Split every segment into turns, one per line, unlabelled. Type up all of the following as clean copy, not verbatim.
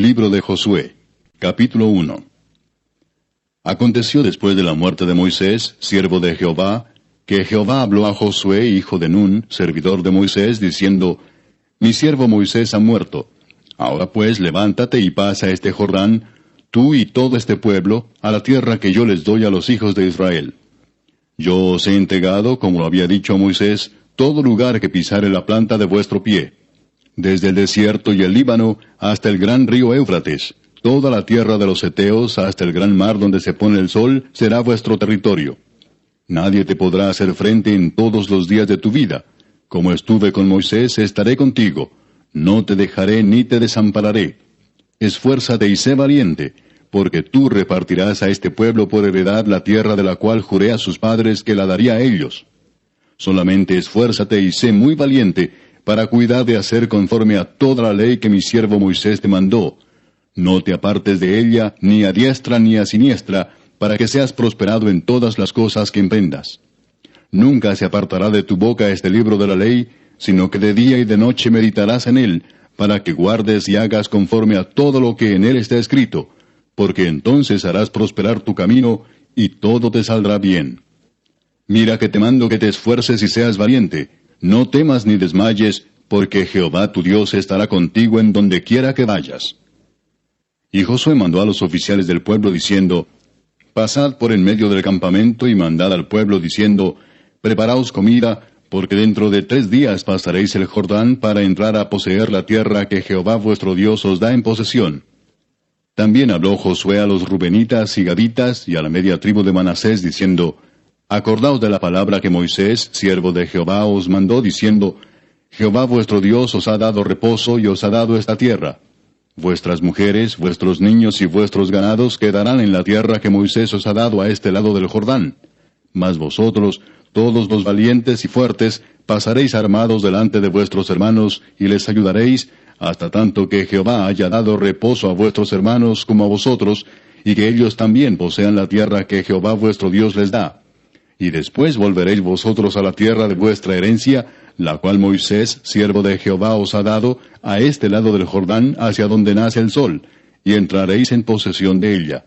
Libro de Josué, capítulo 1. Aconteció después de la muerte de Moisés, siervo de Jehová, que Jehová habló a Josué, hijo de Nun, servidor de Moisés, diciendo: Mi siervo Moisés ha muerto. Ahora pues levántate y pasa este Jordán, tú y todo este pueblo, a la tierra que yo les doy a los hijos de Israel. Yo os he entregado, como lo había dicho a Moisés, todo lugar que pisare la planta de vuestro pie, desde el desierto y el Líbano hasta el gran río Éufrates. Toda la tierra de los heteos hasta el gran mar donde se pone el sol será vuestro territorio. Nadie te podrá hacer frente en todos los días de tu vida. Como estuve con Moisés, estaré contigo. No te dejaré ni te desampararé. Esfuérzate y sé valiente, porque tú repartirás a este pueblo por heredad la tierra de la cual juré a sus padres que la daría a ellos. Solamente esfuérzate y sé muy valiente, para cuidar de hacer conforme a toda la ley que mi siervo Moisés te mandó. No te apartes de ella, ni a diestra ni a siniestra, para que seas prosperado en todas las cosas que emprendas. Nunca se apartará de tu boca este libro de la ley, sino que de día y de noche meditarás en él, para que guardes y hagas conforme a todo lo que en él está escrito, porque entonces harás prosperar tu camino, y todo te saldrá bien. Mira que te mando que te esfuerces y seas valiente. No temas ni desmayes, porque Jehová tu Dios estará contigo en donde quiera que vayas. Y Josué mandó a los oficiales del pueblo diciendo: Pasad por en medio del campamento y mandad al pueblo diciendo: Preparaos comida, porque dentro de 3 días pasaréis el Jordán para entrar a poseer la tierra que Jehová vuestro Dios os da en posesión. También habló Josué a los rubenitas y gaditas y a la media tribu de Manasés diciendo: Acordaos de la palabra que Moisés, siervo de Jehová, os mandó diciendo: Jehová vuestro Dios os ha dado reposo y os ha dado esta tierra. Vuestras mujeres, vuestros niños y vuestros ganados quedarán en la tierra que Moisés os ha dado a este lado del Jordán. Mas vosotros, todos los valientes y fuertes, pasaréis armados delante de vuestros hermanos, y les ayudaréis, hasta tanto que Jehová haya dado reposo a vuestros hermanos como a vosotros, y que ellos también posean la tierra que Jehová vuestro Dios les da. Y después volveréis vosotros a la tierra de vuestra herencia, la cual Moisés, siervo de Jehová, os ha dado, a este lado del Jordán, hacia donde nace el sol, y entraréis en posesión de ella.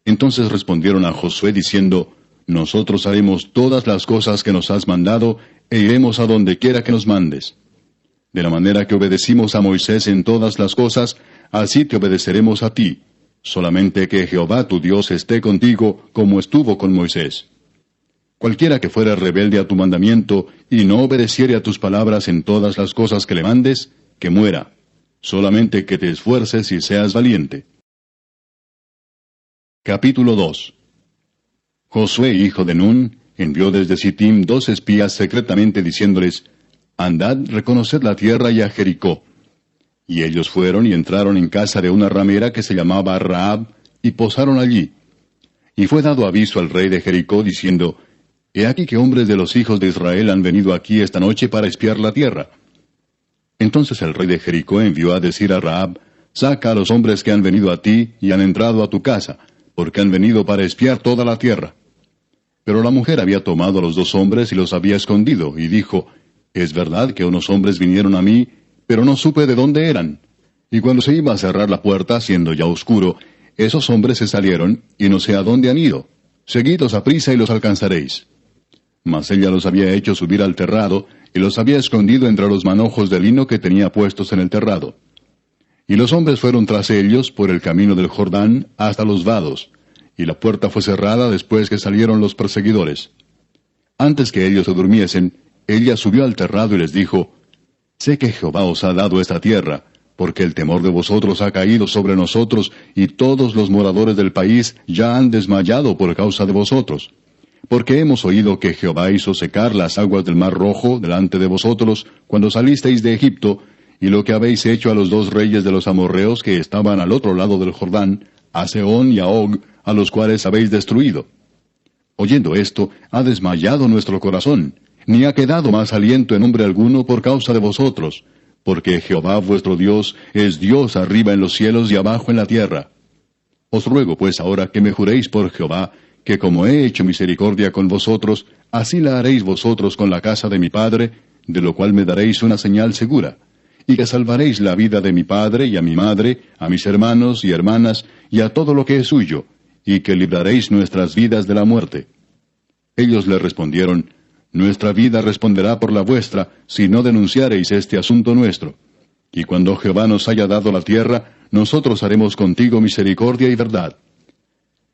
Entonces respondieron a Josué diciendo: Nosotros haremos todas las cosas que nos has mandado, e iremos a donde quiera que nos mandes. De la manera que obedecimos a Moisés en todas las cosas, así te obedeceremos a ti. Solamente que Jehová tu Dios esté contigo, como estuvo con Moisés. Cualquiera que fuera rebelde a tu mandamiento, y no obedeciere a tus palabras en todas las cosas que le mandes, que muera. Solamente que te esfuerces y seas valiente. Capítulo 2. Josué, hijo de Nun, envió desde Sittim 2 espías secretamente diciéndoles: Andad, reconoced la tierra y a Jericó. Y ellos fueron y entraron en casa de una ramera que se llamaba Rahab, y posaron allí. Y fue dado aviso al rey de Jericó diciendo: He aquí que hombres de los hijos de Israel han venido aquí esta noche para espiar la tierra. Entonces el rey de Jericó envió a decir a Rahab: Saca a los hombres que han venido a ti y han entrado a tu casa, porque han venido para espiar toda la tierra. Pero la mujer había tomado a los 2 hombres y los había escondido, y dijo: Es verdad que unos hombres vinieron a mí, pero no supe de dónde eran. Y cuando se iba a cerrar la puerta, siendo ya oscuro, esos hombres se salieron, y no sé a dónde han ido. Seguidlos aprisa y los alcanzaréis. Mas ella los había hecho subir al terrado, y los había escondido entre los manojos de lino que tenía puestos en el terrado. Y los hombres fueron tras ellos por el camino del Jordán hasta los vados, y la puerta fue cerrada después que salieron los perseguidores. Antes que ellos se durmiesen, ella subió al terrado y les dijo: Sé que Jehová os ha dado esta tierra, porque el temor de vosotros ha caído sobre nosotros, y todos los moradores del país ya han desmayado por causa de vosotros. Porque hemos oído que Jehová hizo secar las aguas del mar Rojo delante de vosotros cuando salisteis de Egipto, y lo que habéis hecho a los 2 reyes de los amorreos que estaban al otro lado del Jordán, a Sehón y a Og, a los cuales habéis destruido. Oyendo esto, ha desmayado nuestro corazón, ni ha quedado más aliento en hombre alguno por causa de vosotros, porque Jehová vuestro Dios es Dios arriba en los cielos y abajo en la tierra. Os ruego pues ahora que me juréis por Jehová, que como he hecho misericordia con vosotros, así la haréis vosotros con la casa de mi padre, de lo cual me daréis una señal segura, y que salvaréis la vida de mi padre y a mi madre, a mis hermanos y hermanas, y a todo lo que es suyo, y que libraréis nuestras vidas de la muerte. Ellos le respondieron, Nuestra vida responderá por la vuestra, si no denunciareis este asunto nuestro. Y cuando Jehová nos haya dado la tierra, nosotros haremos contigo misericordia y verdad.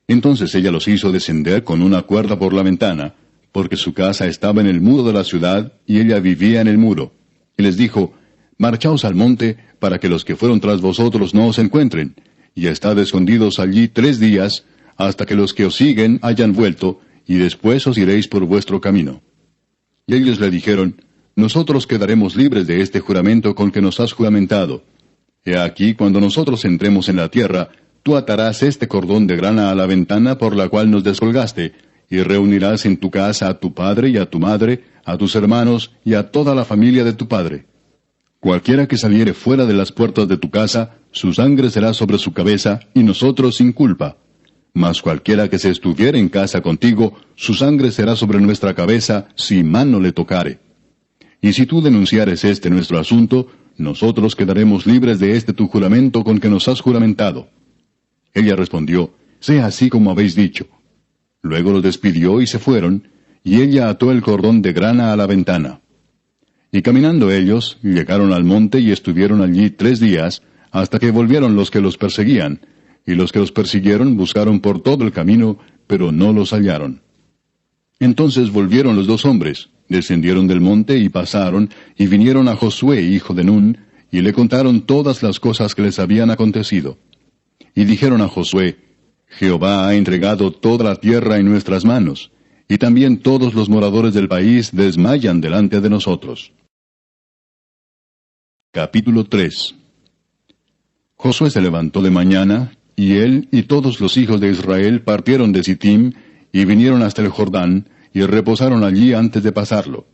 Entonces ella los hizo descender con una cuerda por la ventana, porque su casa estaba en el muro de la ciudad, y ella vivía en el muro. Y les dijo, Marchaos al monte, para que los que fueron tras vosotros no os encuentren, y estad escondidos allí 3 días, hasta que los que os siguen hayan vuelto, y después os iréis por vuestro camino. Y ellos le dijeron, Nosotros quedaremos libres de este juramento con que nos has juramentado. He aquí, cuando nosotros entremos en la tierra, tú atarás este cordón de grana a la ventana por la cual nos descolgaste, y reunirás en tu casa a tu padre y a tu madre, a tus hermanos y a toda la familia de tu padre. Cualquiera que saliere fuera de las puertas de tu casa, su sangre será sobre su cabeza, y nosotros sin culpa. Mas cualquiera que se estuviere en casa contigo, su sangre será sobre nuestra cabeza, si mano le tocare. Y si tú denunciares este nuestro asunto, nosotros quedaremos libres de este tu juramento con que nos has juramentado. Ella respondió, Sea así como habéis dicho. Luego los despidió y se fueron, y ella ató el cordón de grana a la ventana. Y caminando ellos, llegaron al monte y estuvieron allí 3 días, hasta que volvieron los que los perseguían, y los que los persiguieron buscaron por todo el camino, pero no los hallaron. Entonces volvieron los 2 hombres, descendieron del monte y pasaron, y vinieron a Josué, hijo de Nun, y le contaron todas las cosas que les habían acontecido. Y dijeron a Josué, Jehová ha entregado toda la tierra en nuestras manos, y también todos los moradores del país desmayan delante de nosotros. Capítulo 3. Josué se levantó de mañana, y él y todos los hijos de Israel partieron de Sittim, y vinieron hasta el Jordán, y reposaron allí antes de pasarlo.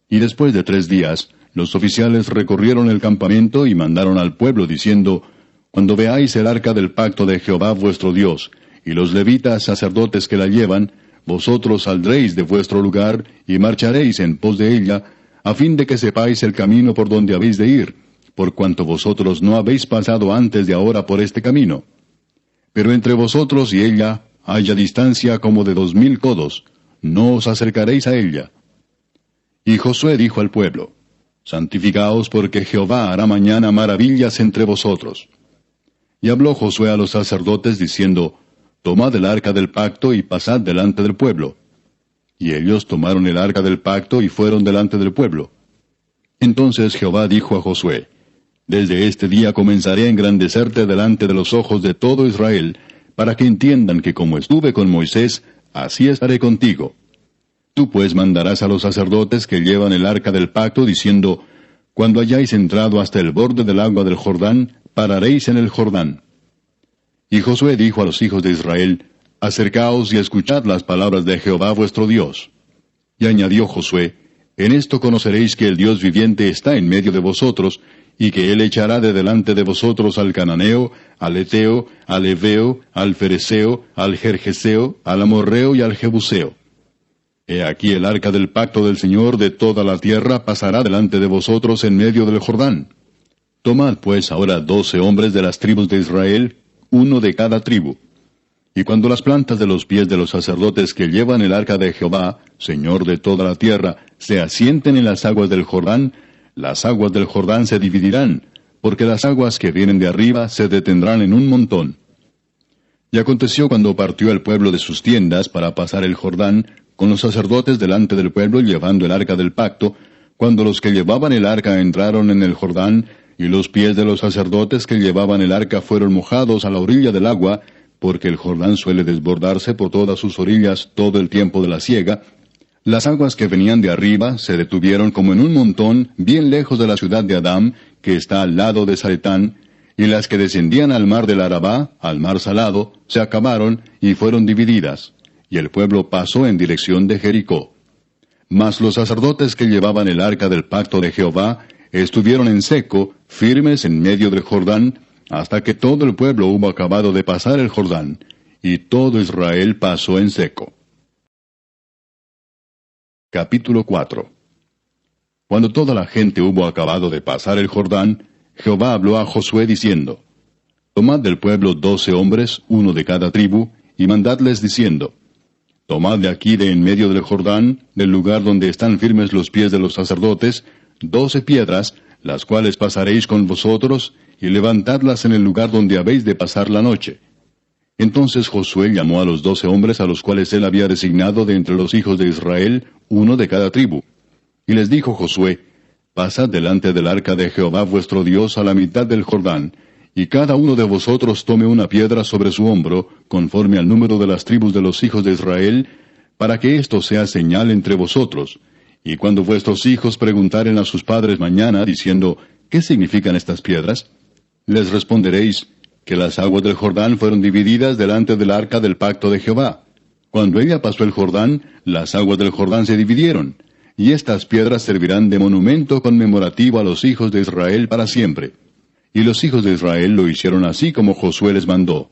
Y después de 3 días, los oficiales recorrieron el campamento y mandaron al pueblo diciendo, Cuando veáis el arca del pacto de Jehová vuestro Dios, y los levitas sacerdotes que la llevan, vosotros saldréis de vuestro lugar, y marcharéis en pos de ella, a fin de que sepáis el camino por donde habéis de ir, por cuanto vosotros no habéis pasado antes de ahora por este camino. Pero entre vosotros y ella haya distancia como de 2000 codos, no os acercaréis a ella. Y Josué dijo al pueblo, Santificaos porque Jehová hará mañana maravillas entre vosotros. Y habló Josué a los sacerdotes diciendo, Tomad el arca del pacto y pasad delante del pueblo. Y ellos tomaron el arca del pacto y fueron delante del pueblo. Entonces Jehová dijo a Josué, Desde este día comenzaré a engrandecerte delante de los ojos de todo Israel, para que entiendan que como estuve con Moisés, así estaré contigo. Tú pues mandarás a los sacerdotes que llevan el arca del pacto, diciendo, Cuando hayáis entrado hasta el borde del agua del Jordán, pararéis en el Jordán. Y Josué dijo a los hijos de Israel, Acercaos y escuchad las palabras de Jehová vuestro Dios. Y añadió Josué, En esto conoceréis que el Dios viviente está en medio de vosotros, y que él echará de delante de vosotros al cananeo, al eteo, al heveo, al fereceo, al gergeseo, al amorreo y al jebuseo. He aquí el arca del pacto del Señor de toda la tierra pasará delante de vosotros en medio del Jordán. Tomad pues ahora 12 hombres de las tribus de Israel, uno de cada tribu. Y cuando las plantas de los pies de los sacerdotes que llevan el arca de Jehová, Señor de toda la tierra, se asienten en las aguas del Jordán, las aguas del Jordán se dividirán, porque las aguas que vienen de arriba se detendrán en un montón. Y aconteció cuando partió el pueblo de sus tiendas para pasar el Jordán, con los sacerdotes delante del pueblo llevando el arca del pacto, cuando los que llevaban el arca entraron en el Jordán, y los pies de los sacerdotes que llevaban el arca fueron mojados a la orilla del agua, porque el Jordán suele desbordarse por todas sus orillas todo el tiempo de la siega, las aguas que venían de arriba se detuvieron como en un montón bien lejos de la ciudad de Adam, que está al lado de Zaretán, y las que descendían al mar del Arabá, al mar salado, se acabaron y fueron divididas, y el pueblo pasó en dirección de Jericó. Mas los sacerdotes que llevaban el arca del pacto de Jehová estuvieron en seco, firmes en medio del Jordán, hasta que todo el pueblo hubo acabado de pasar el Jordán, y todo Israel pasó en seco. Capítulo 4. Cuando toda la gente hubo acabado de pasar el Jordán, Jehová habló a Josué diciendo, Tomad del pueblo 12 hombres, uno de cada tribu, y mandadles diciendo, Tomad de aquí de en medio del Jordán, del lugar donde están firmes los pies de los sacerdotes, 12 piedras, las cuales pasaréis con vosotros, y levantadlas en el lugar donde habéis de pasar la noche. Entonces Josué llamó a los 12 hombres a los cuales él había designado de entre los hijos de Israel, uno de cada tribu. Y les dijo Josué, Pasad delante del arca de Jehová vuestro Dios a la mitad del Jordán, y cada uno de vosotros tome una piedra sobre su hombro, conforme al número de las tribus de los hijos de Israel, para que esto sea señal entre vosotros. Y cuando vuestros hijos preguntaren a sus padres mañana, diciendo, ¿qué significan estas piedras?, les responderéis, que las aguas del Jordán fueron divididas delante del arca del pacto de Jehová. Cuando ella pasó el Jordán, las aguas del Jordán se dividieron, y estas piedras servirán de monumento conmemorativo a los hijos de Israel para siempre. Y los hijos de Israel lo hicieron así como Josué les mandó.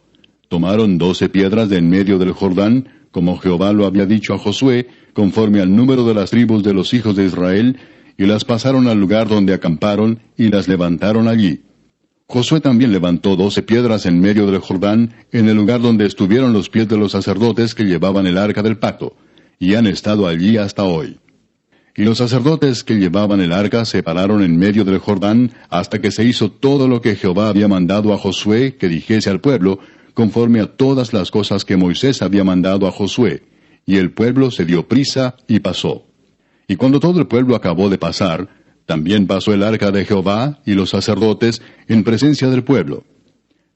Tomaron 12 piedras de en medio del Jordán, como Jehová lo había dicho a Josué, conforme al número de las tribus de los hijos de Israel, y las pasaron al lugar donde acamparon, y las levantaron allí. Josué también levantó 12 piedras en medio del Jordán, en el lugar donde estuvieron los pies de los sacerdotes que llevaban el arca del pacto, y han estado allí hasta hoy. Y los sacerdotes que llevaban el arca se pararon en medio del Jordán, hasta que se hizo todo lo que Jehová había mandado a Josué que dijese al pueblo, conforme a todas las cosas que Moisés había mandado a Josué. Y el pueblo se dio prisa y pasó. Y cuando todo el pueblo acabó de pasar, también pasó el arca de Jehová y los sacerdotes en presencia del pueblo.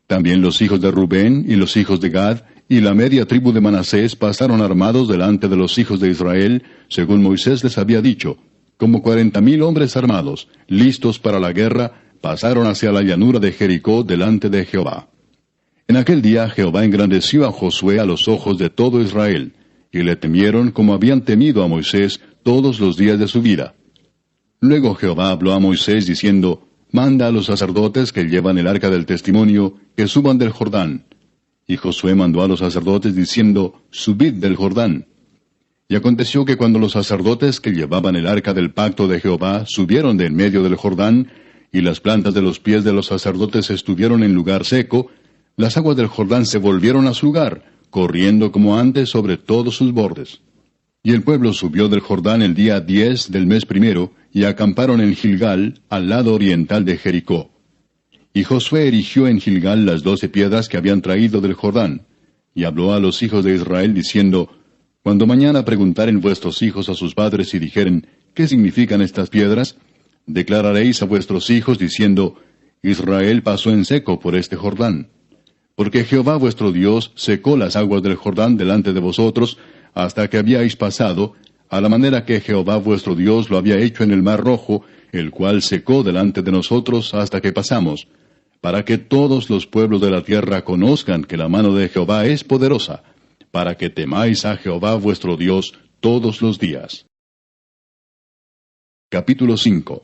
También los hijos de Rubén y los hijos de Gad y la media tribu de Manasés pasaron armados delante de los hijos de Israel, según Moisés les había dicho, como 40,000 hombres armados, listos para la guerra, pasaron hacia la llanura de Jericó delante de Jehová. En aquel día Jehová engrandeció a Josué a los ojos de todo Israel, y le temieron como habían temido a Moisés todos los días de su vida. Luego Jehová habló a Moisés diciendo, Manda a los sacerdotes que llevan el arca del testimonio, que suban del Jordán. Y Josué mandó a los sacerdotes diciendo, Subid del Jordán. Y aconteció que cuando los sacerdotes que llevaban el arca del pacto de Jehová subieron de en medio del Jordán, y las plantas de los pies de los sacerdotes estuvieron en lugar seco, las aguas del Jordán se volvieron a su lugar, corriendo como antes sobre todos sus bordes. Y el pueblo subió del Jordán el día 10 del mes primero, y acamparon en Gilgal, al lado oriental de Jericó. Y Josué erigió en Gilgal las 12 piedras que habían traído del Jordán, y habló a los hijos de Israel diciendo, Cuando mañana preguntaren vuestros hijos a sus padres y dijeren, ¿qué significan estas piedras?, declararéis a vuestros hijos diciendo, Israel pasó en seco por este Jordán. Porque Jehová vuestro Dios secó las aguas del Jordán delante de vosotros, hasta que habíais pasado, a la manera que Jehová vuestro Dios lo había hecho en el mar Rojo, el cual secó delante de nosotros hasta que pasamos, para que todos los pueblos de la tierra conozcan que la mano de Jehová es poderosa, para que temáis a Jehová vuestro Dios todos los días. Capítulo 5.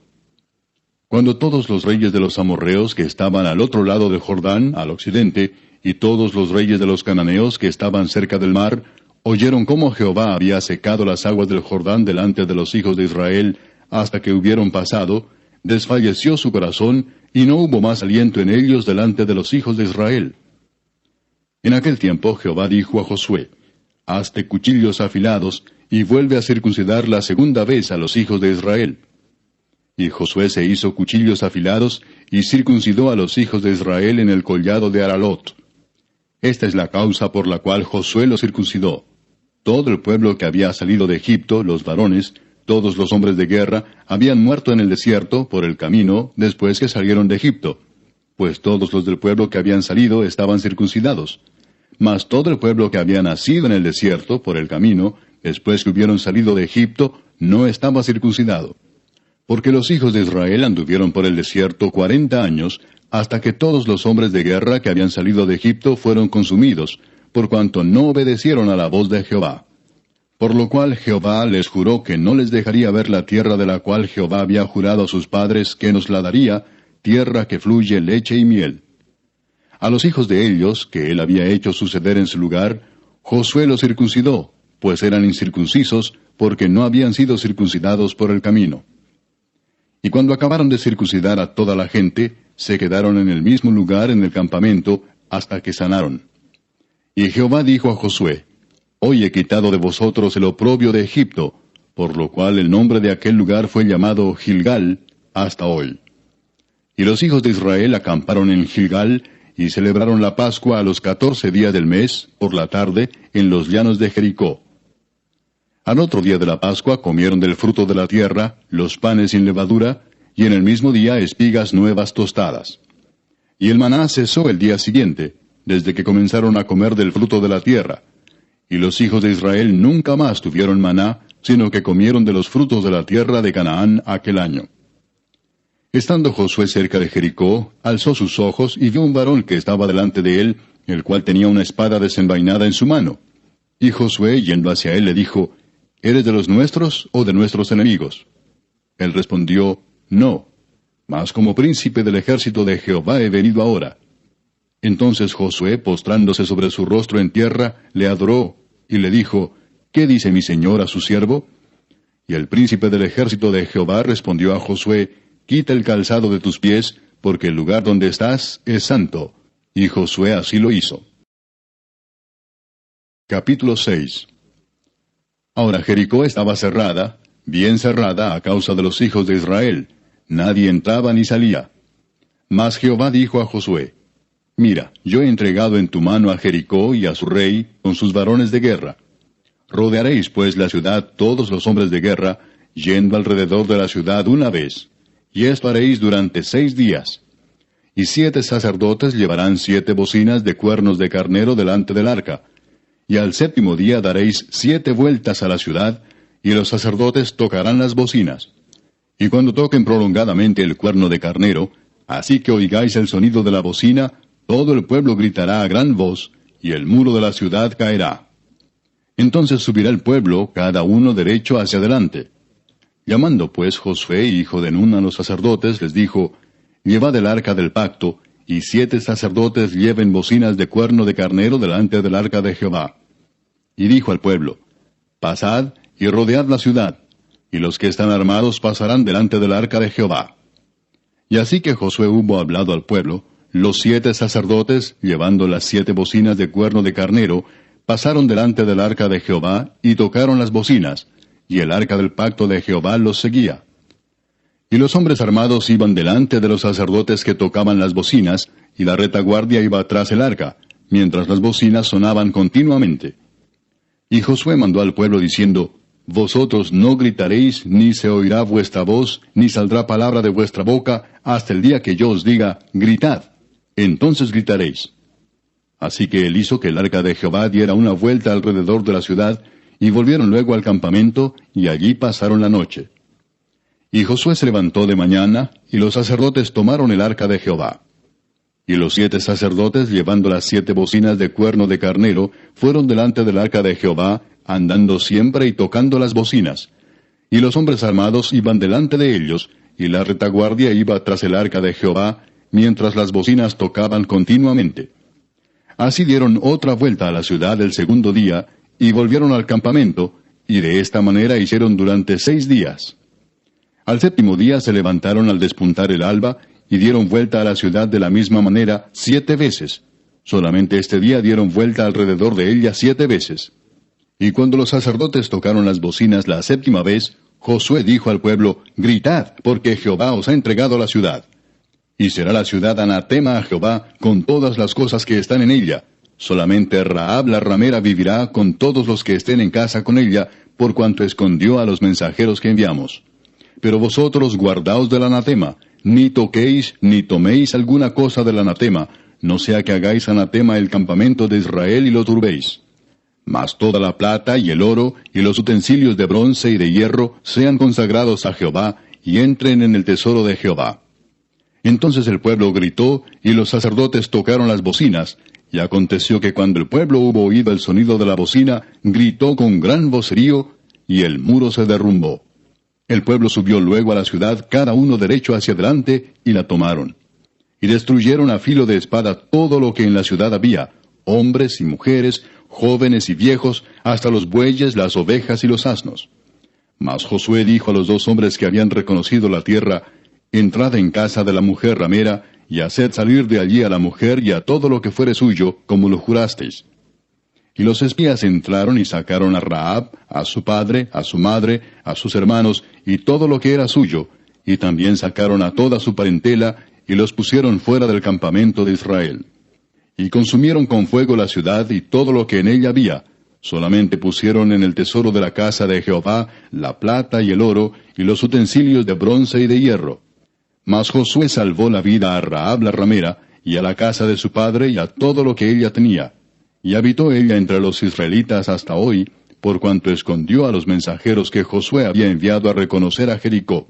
Cuando todos los reyes de los amorreos que estaban al otro lado del Jordán, al occidente, y todos los reyes de los cananeos que estaban cerca del mar, oyeron cómo Jehová había secado las aguas del Jordán delante de los hijos de Israel, hasta que hubieron pasado, desfalleció su corazón, y no hubo más aliento en ellos delante de los hijos de Israel. En aquel tiempo Jehová dijo a Josué, Hazte cuchillos afilados, y vuelve a circuncidar la segunda vez a los hijos de Israel. Y Josué se hizo cuchillos afilados, y circuncidó a los hijos de Israel en el collado de Aralot. Esta es la causa por la cual Josué los circuncidó. Todo el pueblo que había salido de Egipto, los varones, todos los hombres de guerra, habían muerto en el desierto, por el camino, después que salieron de Egipto, pues todos los del pueblo que habían salido estaban circuncidados. Mas todo el pueblo que había nacido en el desierto, por el camino, después que hubieron salido de Egipto, no estaba circuncidado. Porque los hijos de Israel anduvieron por el desierto 40 años, hasta que todos los hombres de guerra que habían salido de Egipto fueron consumidos, por cuanto no obedecieron a la voz de Jehová. Por lo cual Jehová les juró que no les dejaría ver la tierra de la cual Jehová había jurado a sus padres que nos la daría, tierra que fluye leche y miel. A los hijos de ellos, que él había hecho suceder en su lugar, Josué los circuncidó, pues eran incircuncisos, porque no habían sido circuncidados por el camino. Y cuando acabaron de circuncidar a toda la gente, se quedaron en el mismo lugar en el campamento, hasta que sanaron. Y Jehová dijo a Josué: Hoy he quitado de vosotros el oprobio de Egipto, por lo cual el nombre de aquel lugar fue llamado Gilgal hasta hoy. Y los hijos de Israel acamparon en Gilgal, y celebraron la Pascua a los 14 días del mes, por la tarde, en los llanos de Jericó. Al otro día de la Pascua comieron del fruto de la tierra, los panes sin levadura, y en el mismo día espigas nuevas tostadas. Y el maná cesó el día siguiente, desde que comenzaron a comer del fruto de la tierra. Y los hijos de Israel nunca más tuvieron maná, sino que comieron de los frutos de la tierra de Canaán aquel año. Estando Josué cerca de Jericó, alzó sus ojos y vio un varón que estaba delante de él, el cual tenía una espada desenvainada en su mano. Y Josué, yendo hacia él, le dijo: ¿Eres de los nuestros o de nuestros enemigos? Él respondió: No, mas como príncipe del ejército de Jehová he venido ahora. Entonces Josué, postrándose sobre su rostro en tierra, le adoró, y le dijo: ¿Qué dice mi señor a su siervo? Y el príncipe del ejército de Jehová respondió a Josué: Quita el calzado de tus pies, porque el lugar donde estás es santo. Y Josué así lo hizo. Capítulo 6. Ahora Jericó estaba cerrada, bien cerrada a causa de los hijos de Israel. Nadie entraba ni salía. Mas Jehová dijo a Josué: Mira, yo he entregado en tu mano a Jericó y a su rey, con sus varones de guerra. Rodearéis pues la ciudad todos los hombres de guerra, yendo alrededor de la ciudad una vez. Y esto haréis durante 6 días. Y 7 sacerdotes llevarán 7 bocinas de cuernos de carnero delante del arca. Y al 7º día daréis 7 vueltas a la ciudad, y los sacerdotes tocarán las bocinas. Y cuando toquen prolongadamente el cuerno de carnero, así que oigáis el sonido de la bocina, todo el pueblo gritará a gran voz, y el muro de la ciudad caerá. Entonces subirá el pueblo, cada uno derecho hacia adelante. Llamando pues Josué, hijo de Nun, a los sacerdotes, les dijo: Llevad el arca del pacto, y 7 sacerdotes lleven bocinas de cuerno de carnero delante del arca de Jehová. Y dijo al pueblo: Pasad y rodead la ciudad, y los que están armados pasarán delante del arca de Jehová. Y así que Josué hubo hablado al pueblo, los 7 sacerdotes, llevando las 7 bocinas de cuerno de carnero, pasaron delante del arca de Jehová, y tocaron las bocinas, y el arca del pacto de Jehová los seguía. Y los hombres armados iban delante de los sacerdotes que tocaban las bocinas, y la retaguardia iba tras el arca, mientras las bocinas sonaban continuamente. Y Josué mandó al pueblo diciendo: Vosotros no gritaréis, ni se oirá vuestra voz, ni saldrá palabra de vuestra boca, hasta el día que yo os diga: Gritad. Entonces gritaréis. Así que él hizo que el arca de Jehová diera una vuelta alrededor de la ciudad, y volvieron luego al campamento, y allí pasaron la noche. Y Josué se levantó de mañana, y los sacerdotes tomaron el arca de Jehová. Y los 7 sacerdotes, llevando las 7 bocinas de cuerno de carnero, fueron delante del arca de Jehová, andando siempre y tocando las bocinas. Y los hombres armados iban delante de ellos, y la retaguardia iba tras el arca de Jehová, mientras las bocinas tocaban continuamente. Así dieron otra vuelta a la ciudad el 2º día, y volvieron al campamento, y de esta manera hicieron durante 6 días. Al 7º día se levantaron al despuntar el alba, y dieron vuelta a la ciudad de la misma manera 7 veces. Solamente este día dieron vuelta alrededor de ella 7 veces. Y cuando los sacerdotes tocaron las bocinas la 7ª vez, Josué dijo al pueblo: Gritad, porque Jehová os ha entregado la ciudad. Y será la ciudad anatema a Jehová con todas las cosas que están en ella. Solamente Rahab la ramera vivirá con todos los que estén en casa con ella, por cuanto escondió a los mensajeros que enviamos. Pero vosotros guardaos del anatema, ni toquéis ni toméis alguna cosa del anatema, no sea que hagáis anatema el campamento de Israel y lo turbéis. Mas toda la plata y el oro y los utensilios de bronce y de hierro sean consagrados a Jehová, y entren en el tesoro de Jehová. Entonces el pueblo gritó, y los sacerdotes tocaron las bocinas, y aconteció que cuando el pueblo hubo oído el sonido de la bocina, gritó con gran vocerío, y el muro se derrumbó. El pueblo subió luego a la ciudad, cada uno derecho hacia adelante, y la tomaron. Y destruyeron a filo de espada todo lo que en la ciudad había, hombres y mujeres, jóvenes y viejos, hasta los bueyes, las ovejas y los asnos. Mas Josué dijo a los 2 hombres que habían reconocido la tierra: entrad en casa de la mujer ramera, y haced salir de allí a la mujer y a todo lo que fuere suyo, como lo jurasteis. Y los espías entraron y sacaron a Rahab, a su padre, a su madre, a sus hermanos, y todo lo que era suyo, y también sacaron a toda su parentela, y los pusieron fuera del campamento de Israel. Y consumieron con fuego la ciudad y todo lo que en ella había, solamente pusieron en el tesoro de la casa de Jehová la plata y el oro, y los utensilios de bronce y de hierro. Mas Josué salvó la vida a Rahab la ramera, y a la casa de su padre, y a todo lo que ella tenía. Y habitó ella entre los israelitas hasta hoy, por cuanto escondió a los mensajeros que Josué había enviado a reconocer a Jericó.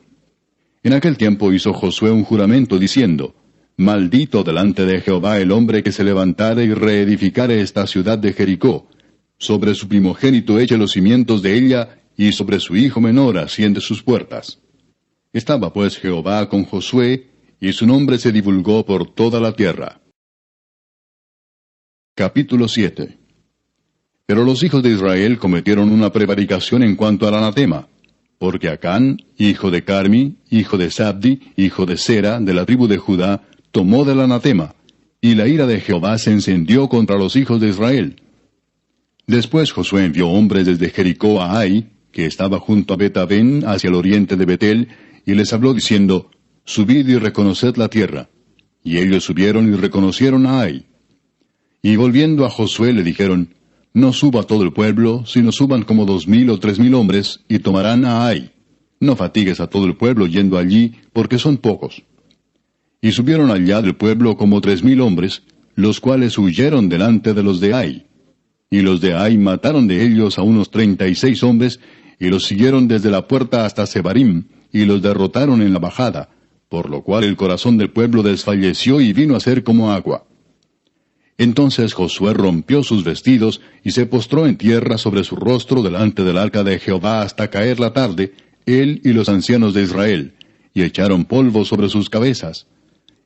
En aquel tiempo hizo Josué un juramento diciendo: Maldito delante de Jehová el hombre que se levantare y reedificare esta ciudad de Jericó. Sobre su primogénito eche los cimientos de ella, y sobre su hijo menor asiente sus puertas. Estaba pues Jehová con Josué, y su nombre se divulgó por toda la tierra. Capítulo 7. Pero los hijos de Israel cometieron una prevaricación en cuanto al anatema, porque Acán, hijo de Carmi, hijo de Sabdi, hijo de Sera, de la tribu de Judá, tomó del anatema, y la ira de Jehová se encendió contra los hijos de Israel. Después Josué envió hombres desde Jericó a Ai, que estaba junto a Bet-Aven, hacia el oriente de Betel, y les habló diciendo: Subid y reconoced la tierra. Y ellos subieron y reconocieron a Ai. Y volviendo a Josué le dijeron: No suba todo el pueblo, sino suban como 2,000 o 3,000 hombres, y tomarán a Ai. No fatigues a todo el pueblo yendo allí, porque son pocos. Y subieron allá del pueblo como 3,000 hombres, los cuales huyeron delante de los de Ai. Y los de Ai mataron de ellos a unos 36 hombres, y los siguieron desde la puerta hasta Sebarim, y los derrotaron en la bajada, por lo cual el corazón del pueblo desfalleció y vino a ser como agua. Entonces Josué rompió sus vestidos, y se postró en tierra sobre su rostro delante del arca de Jehová hasta caer la tarde, él y los ancianos de Israel, y echaron polvo sobre sus cabezas.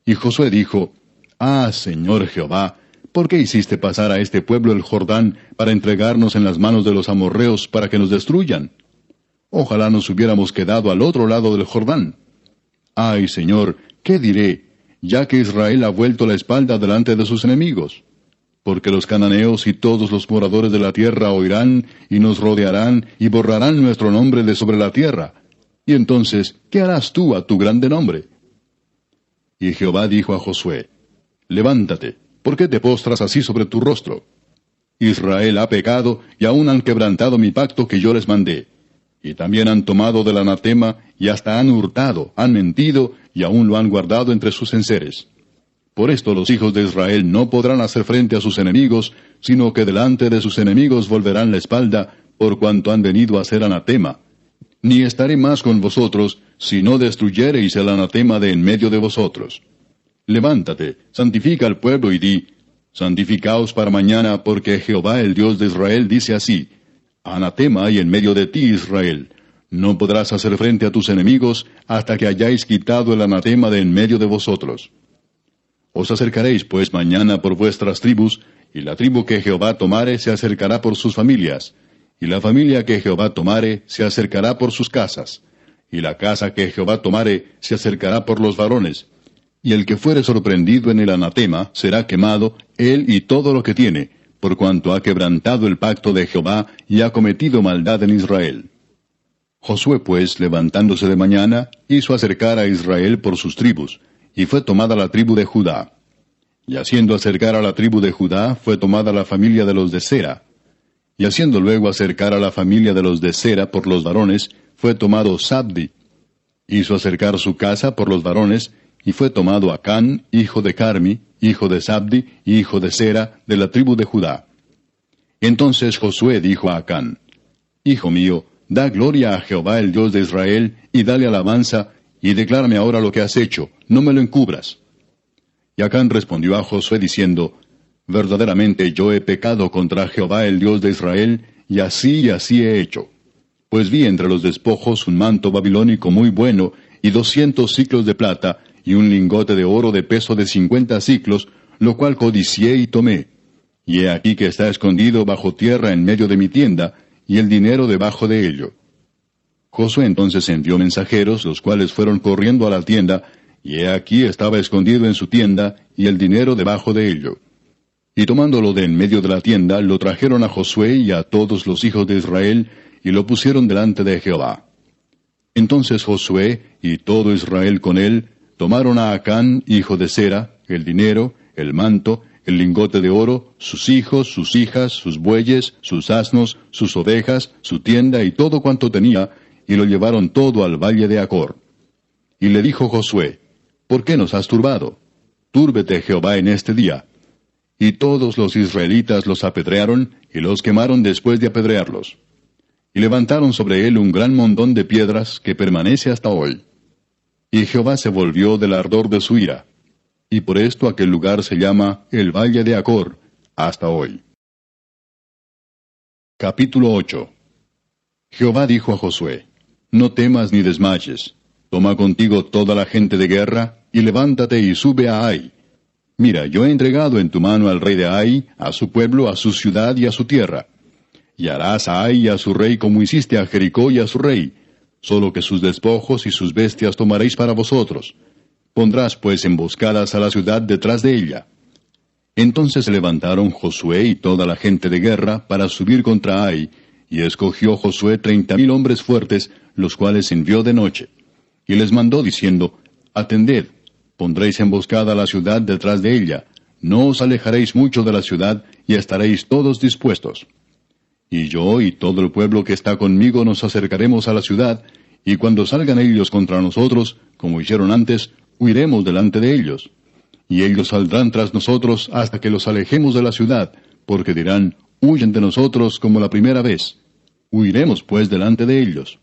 Y Josué dijo: Ah, Señor Jehová, ¿por qué hiciste pasar a este pueblo el Jordán para entregarnos en las manos de los amorreos para que nos destruyan? Ojalá nos hubiéramos quedado al otro lado del Jordán. Ay, Señor, ¿qué diré, ya que Israel ha vuelto la espalda delante de sus enemigos? Porque los cananeos y todos los moradores de la tierra oirán, y nos rodearán, y borrarán nuestro nombre de sobre la tierra. Y entonces, ¿qué harás tú a tu grande nombre? Y Jehová dijo a Josué: Levántate, ¿por qué te postras así sobre tu rostro? Israel ha pecado, y aún han quebrantado mi pacto que yo les mandé. Y también han tomado del anatema, y hasta han hurtado, han mentido, y aún lo han guardado entre sus enseres. Por esto los hijos de Israel no podrán hacer frente a sus enemigos, sino que delante de sus enemigos volverán la espalda, por cuanto han venido a ser anatema. Ni estaré más con vosotros, si no destruyereis el anatema de en medio de vosotros. Levántate, santifica al pueblo y di: Santificaos para mañana, porque Jehová el Dios de Israel dice así: Anatema hay en medio de ti, Israel. No podrás hacer frente a tus enemigos hasta que hayáis quitado el anatema de en medio de vosotros. Os acercaréis pues mañana por vuestras tribus, y la tribu que Jehová tomare se acercará por sus familias, y la familia que Jehová tomare se acercará por sus casas, y la casa que Jehová tomare se acercará por los varones, y el que fuere sorprendido en el anatema será quemado, él y todo lo que tiene, por cuanto ha quebrantado el pacto de Jehová y ha cometido maldad en Israel. Josué pues, levantándose de mañana, hizo acercar a Israel por sus tribus, y fue tomada la tribu de Judá. Y haciendo acercar a la tribu de Judá, fue tomada la familia de los de Sera. Y haciendo luego acercar a la familia de los de Sera por los varones, fue tomado Sabdi. Hizo acercar su casa por los varones, y fue tomado Acán, hijo de Carmi, hijo de Sabdi, hijo de Sera, de la tribu de Judá. Entonces Josué dijo a Acán: Hijo mío, da gloria a Jehová el Dios de Israel, y dale alabanza, y declárame ahora lo que has hecho, no me lo encubras. Y Acán respondió a Josué diciendo: Verdaderamente yo he pecado contra Jehová el Dios de Israel, y así he hecho. Pues vi entre los despojos un manto babilónico muy bueno, y 200 siclos de plata, y un lingote de oro de peso de 50 siclos, lo cual codicié y tomé. Y he aquí que está escondido bajo tierra en medio de mi tienda, y el dinero debajo de ello. Josué entonces envió mensajeros, los cuales fueron corriendo a la tienda, y he aquí estaba escondido en su tienda, y el dinero debajo de ello. Y tomándolo de en medio de la tienda, lo trajeron a Josué y a todos los hijos de Israel, y lo pusieron delante de Jehová. Entonces Josué, y todo Israel con él, tomaron a Acán, hijo de Zera, el dinero, el manto, el lingote de oro, sus hijos, sus hijas, sus bueyes, sus asnos, sus ovejas, su tienda y todo cuanto tenía, y lo llevaron todo al valle de Acor. Y le dijo Josué, ¿por qué nos has turbado? Túrbete Jehová en este día. Y todos los israelitas los apedrearon, y los quemaron después de apedrearlos. Y levantaron sobre él un gran montón de piedras que permanece hasta hoy. Y Jehová se volvió del ardor de su ira. Y por esto aquel lugar se llama el Valle de Acor, hasta hoy. Capítulo 8. Jehová dijo a Josué, no temas ni desmayes. Toma contigo toda la gente de guerra, y levántate y sube a Ai. Mira, yo he entregado en tu mano al rey de Ai, a su pueblo, a su ciudad y a su tierra. Y harás a Ai y a su rey como hiciste a Jericó y a su rey, solo que sus despojos y sus bestias tomaréis para vosotros. Pondrás pues emboscadas a la ciudad detrás de ella. Entonces se levantaron Josué y toda la gente de guerra para subir contra Ai, y escogió Josué 30,000 hombres fuertes, los cuales envió de noche. Y les mandó diciendo, atended, pondréis emboscada a la ciudad detrás de ella, no os alejaréis mucho de la ciudad, y estaréis todos dispuestos. Y yo y todo el pueblo que está conmigo nos acercaremos a la ciudad, y cuando salgan ellos contra nosotros, como hicieron antes, huiremos delante de ellos. Y ellos saldrán tras nosotros hasta que los alejemos de la ciudad, porque dirán, huyen de nosotros como la primera vez. Huiremos pues delante de ellos.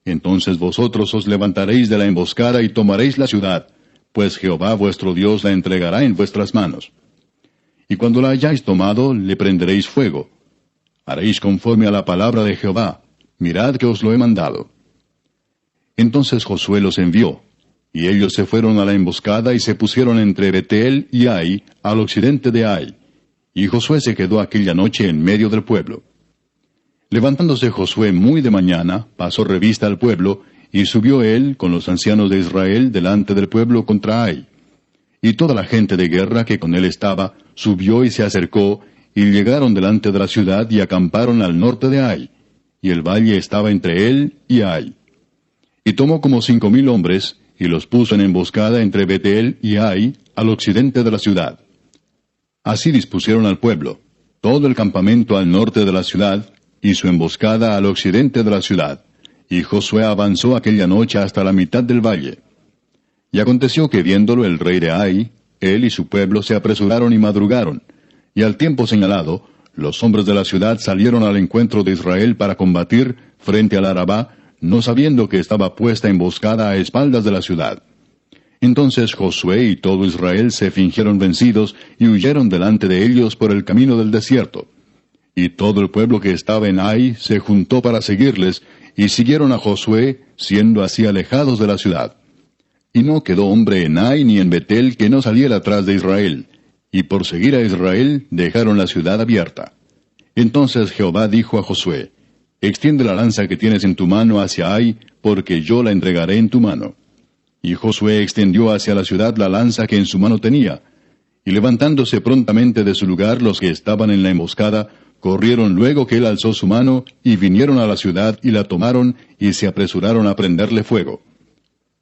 Entonces vosotros os levantaréis de la emboscada y tomaréis la ciudad, pues Jehová vuestro Dios la entregará en vuestras manos. Y cuando la hayáis tomado, le prenderéis fuego. Haréis conforme a la palabra de Jehová. Mirad que os lo he mandado. Entonces Josué los envió, y ellos se fueron a la emboscada y se pusieron entre Betel y Ai, al occidente de Ai. Y Josué se quedó aquella noche en medio del pueblo. Levantándose Josué muy de mañana, pasó revista al pueblo, y subió él con los ancianos de Israel delante del pueblo contra Ai. Y toda la gente de guerra que con él estaba, subió y se acercó, y llegaron delante de la ciudad y acamparon al norte de Ai, y el valle estaba entre él y Ai. Y tomó como 5,000 hombres, y los puso en emboscada entre Betel y Ai, al occidente de la ciudad. Así dispusieron al pueblo, todo el campamento al norte de la ciudad, y su emboscada al occidente de la ciudad. Y Josué avanzó aquella noche hasta la mitad del valle. Y aconteció que viéndolo el rey de Ai, él y su pueblo se apresuraron y madrugaron, y al tiempo señalado, los hombres de la ciudad salieron al encuentro de Israel para combatir frente al Arabá, no sabiendo que estaba puesta emboscada a espaldas de la ciudad. Entonces Josué y todo Israel se fingieron vencidos y huyeron delante de ellos por el camino del desierto. Y todo el pueblo que estaba en Ai se juntó para seguirles, y siguieron a Josué, siendo así alejados de la ciudad. Y no quedó hombre en Ai ni en Betel que no saliera atrás de Israel, y por seguir a Israel dejaron la ciudad abierta. Entonces Jehová dijo a Josué, extiende la lanza que tienes en tu mano hacia Ai, porque yo la entregaré en tu mano. Y Josué extendió hacia la ciudad la lanza que en su mano tenía, y levantándose prontamente de su lugar los que estaban en la emboscada, corrieron luego que él alzó su mano, y vinieron a la ciudad y la tomaron, y se apresuraron a prenderle fuego.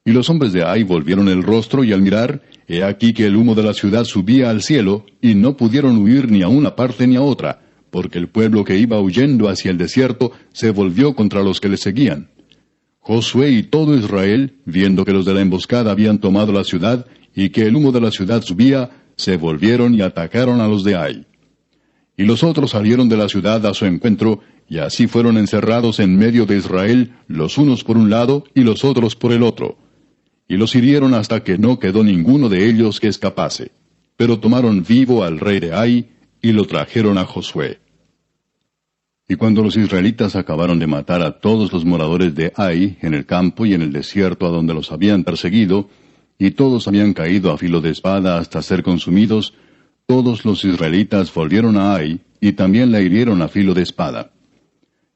Y los hombres de Ai volvieron el rostro, y al mirar, he aquí que el humo de la ciudad subía al cielo, y no pudieron huir ni a una parte ni a otra, porque el pueblo que iba huyendo hacia el desierto se volvió contra los que le seguían. Josué y todo Israel, viendo que los de la emboscada habían tomado la ciudad, y que el humo de la ciudad subía, se volvieron y atacaron a los de Ai. Y los otros salieron de la ciudad a su encuentro, y así fueron encerrados en medio de Israel, los unos por un lado y los otros por el otro. Y los hirieron hasta que no quedó ninguno de ellos que escapase. Pero tomaron vivo al rey de Ai, y lo trajeron a Josué. Y cuando los israelitas acabaron de matar a todos los moradores de Ai, en el campo y en el desierto a donde los habían perseguido, y todos habían caído a filo de espada hasta ser consumidos, todos los israelitas volvieron a Ai, y también la hirieron a filo de espada.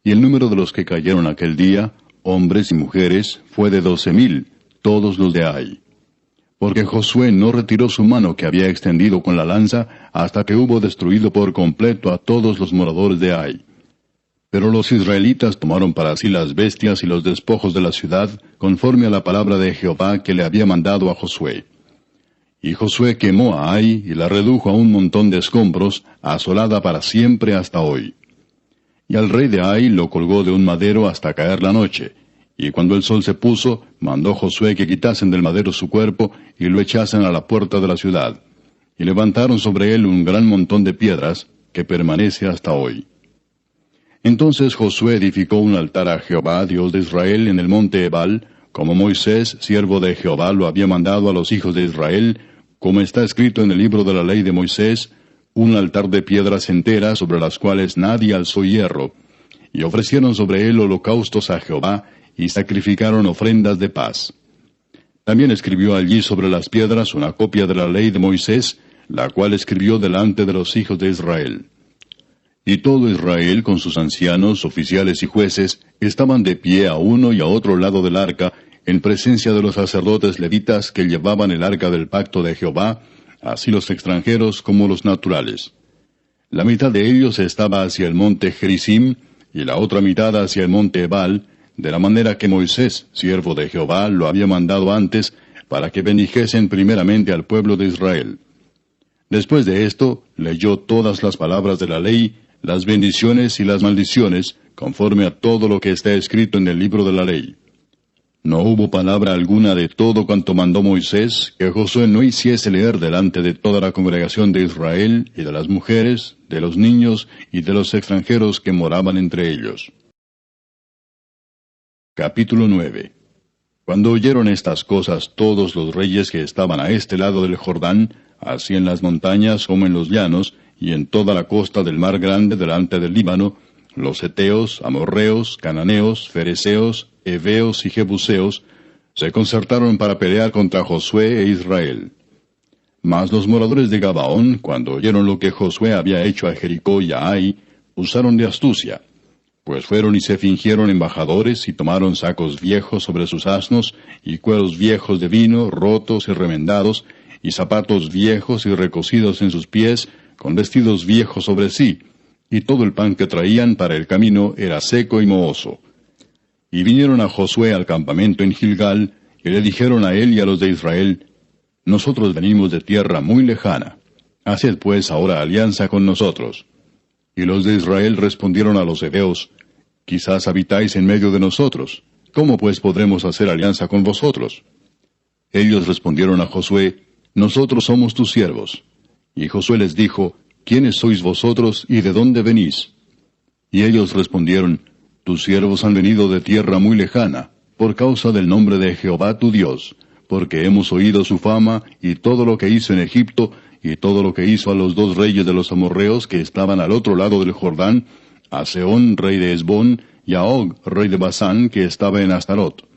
Y el número de los que cayeron aquel día, hombres y mujeres, fue de 12,000, todos los de Ai. Porque Josué no retiró su mano que había extendido con la lanza hasta que hubo destruido por completo a todos los moradores de Ai. Pero los israelitas tomaron para sí las bestias y los despojos de la ciudad, conforme a la palabra de Jehová que le había mandado a Josué. Y Josué quemó a Ai y la redujo a un montón de escombros, asolada para siempre hasta hoy. Y al rey de Ai lo colgó de un madero hasta caer la noche. Y cuando el sol se puso, mandó Josué que quitasen del madero su cuerpo y lo echasen a la puerta de la ciudad. Y levantaron sobre él un gran montón de piedras, que permanece hasta hoy. Entonces Josué edificó un altar a Jehová, Dios de Israel, en el monte Ebal, como Moisés, siervo de Jehová, lo había mandado a los hijos de Israel, como está escrito en el libro de la ley de Moisés, un altar de piedras enteras sobre las cuales nadie alzó hierro, y ofrecieron sobre él holocaustos a Jehová, y sacrificaron ofrendas de paz. También escribió allí sobre las piedras una copia de la ley de Moisés, la cual escribió delante de los hijos de Israel. Y todo Israel, con sus ancianos, oficiales y jueces, estaban de pie a uno y a otro lado del arca, en presencia de los sacerdotes levitas que llevaban el arca del pacto de Jehová, así los extranjeros como los naturales. La mitad de ellos estaba hacia el monte Gerizim, y la otra mitad hacia el monte Ebal, de la manera que Moisés, siervo de Jehová, lo había mandado antes, para que bendijesen primeramente al pueblo de Israel. Después de esto, leyó todas las palabras de la ley, las bendiciones y las maldiciones, conforme a todo lo que está escrito en el libro de la ley. No hubo palabra alguna de todo cuanto mandó Moisés que Josué no hiciese leer delante de toda la congregación de Israel, y de las mujeres, de los niños y de los extranjeros que moraban entre ellos. Capítulo 9. Cuando oyeron estas cosas todos los reyes que estaban a este lado del Jordán, así en las montañas como en los llanos, y en toda la costa del mar grande delante del Líbano, los heteos, amorreos, cananeos, fereceos, heveos y jebuseos, se concertaron para pelear contra Josué e Israel. Mas los moradores de Gabaón, cuando oyeron lo que Josué había hecho a Jericó y a Ai, usaron de astucia, pues fueron y se fingieron embajadores y tomaron sacos viejos sobre sus asnos, y cueros viejos de vino, rotos y remendados, y zapatos viejos y recocidos en sus pies, con vestidos viejos sobre sí, y todo el pan que traían para el camino era seco y mohoso. Y vinieron a Josué al campamento en Gilgal, y le dijeron a él y a los de Israel, Nosotros venimos de tierra muy lejana, haced pues ahora alianza con nosotros. Y los de Israel respondieron a los heveos, Quizás habitáis en medio de nosotros, ¿cómo pues podremos hacer alianza con vosotros? Ellos respondieron a Josué, Nosotros somos tus siervos. Y Josué les dijo, ¿Quiénes sois vosotros y de dónde venís? Y ellos respondieron, Tus siervos han venido de tierra muy lejana, por causa del nombre de Jehová tu Dios, porque hemos oído su fama y todo lo que hizo en Egipto, y todo lo que hizo a los 2 reyes de los amorreos que estaban al otro lado del Jordán, a Sehón, rey de Hesbón, y a Og, rey de Basán, que estaba en Astarot.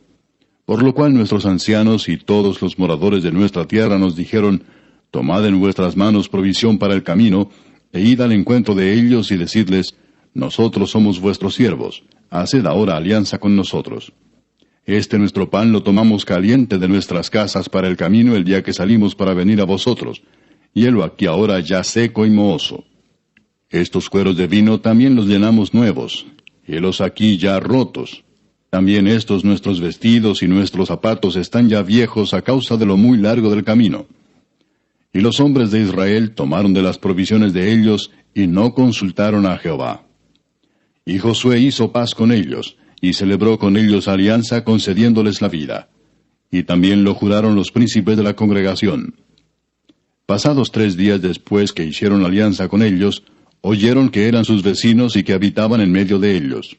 Por lo cual nuestros ancianos y todos los moradores de nuestra tierra nos dijeron, Tomad en vuestras manos provisión para el camino, e id al encuentro de ellos y decidles, Nosotros somos vuestros siervos, haced ahora alianza con nosotros. Este nuestro pan lo tomamos caliente de nuestras casas para el camino el día que salimos para venir a vosotros, y helo aquí ahora ya seco y mohoso. Estos cueros de vino también los llenamos nuevos, helos aquí ya rotos. También estos nuestros vestidos y nuestros zapatos están ya viejos a causa de lo muy largo del camino. Y los hombres de Israel tomaron de las provisiones de ellos, y no consultaron a Jehová. Y Josué hizo paz con ellos, y celebró con ellos alianza concediéndoles la vida. Y también lo juraron los príncipes de la congregación. Pasados 3 días después que hicieron alianza con ellos, oyeron que eran sus vecinos y que habitaban en medio de ellos.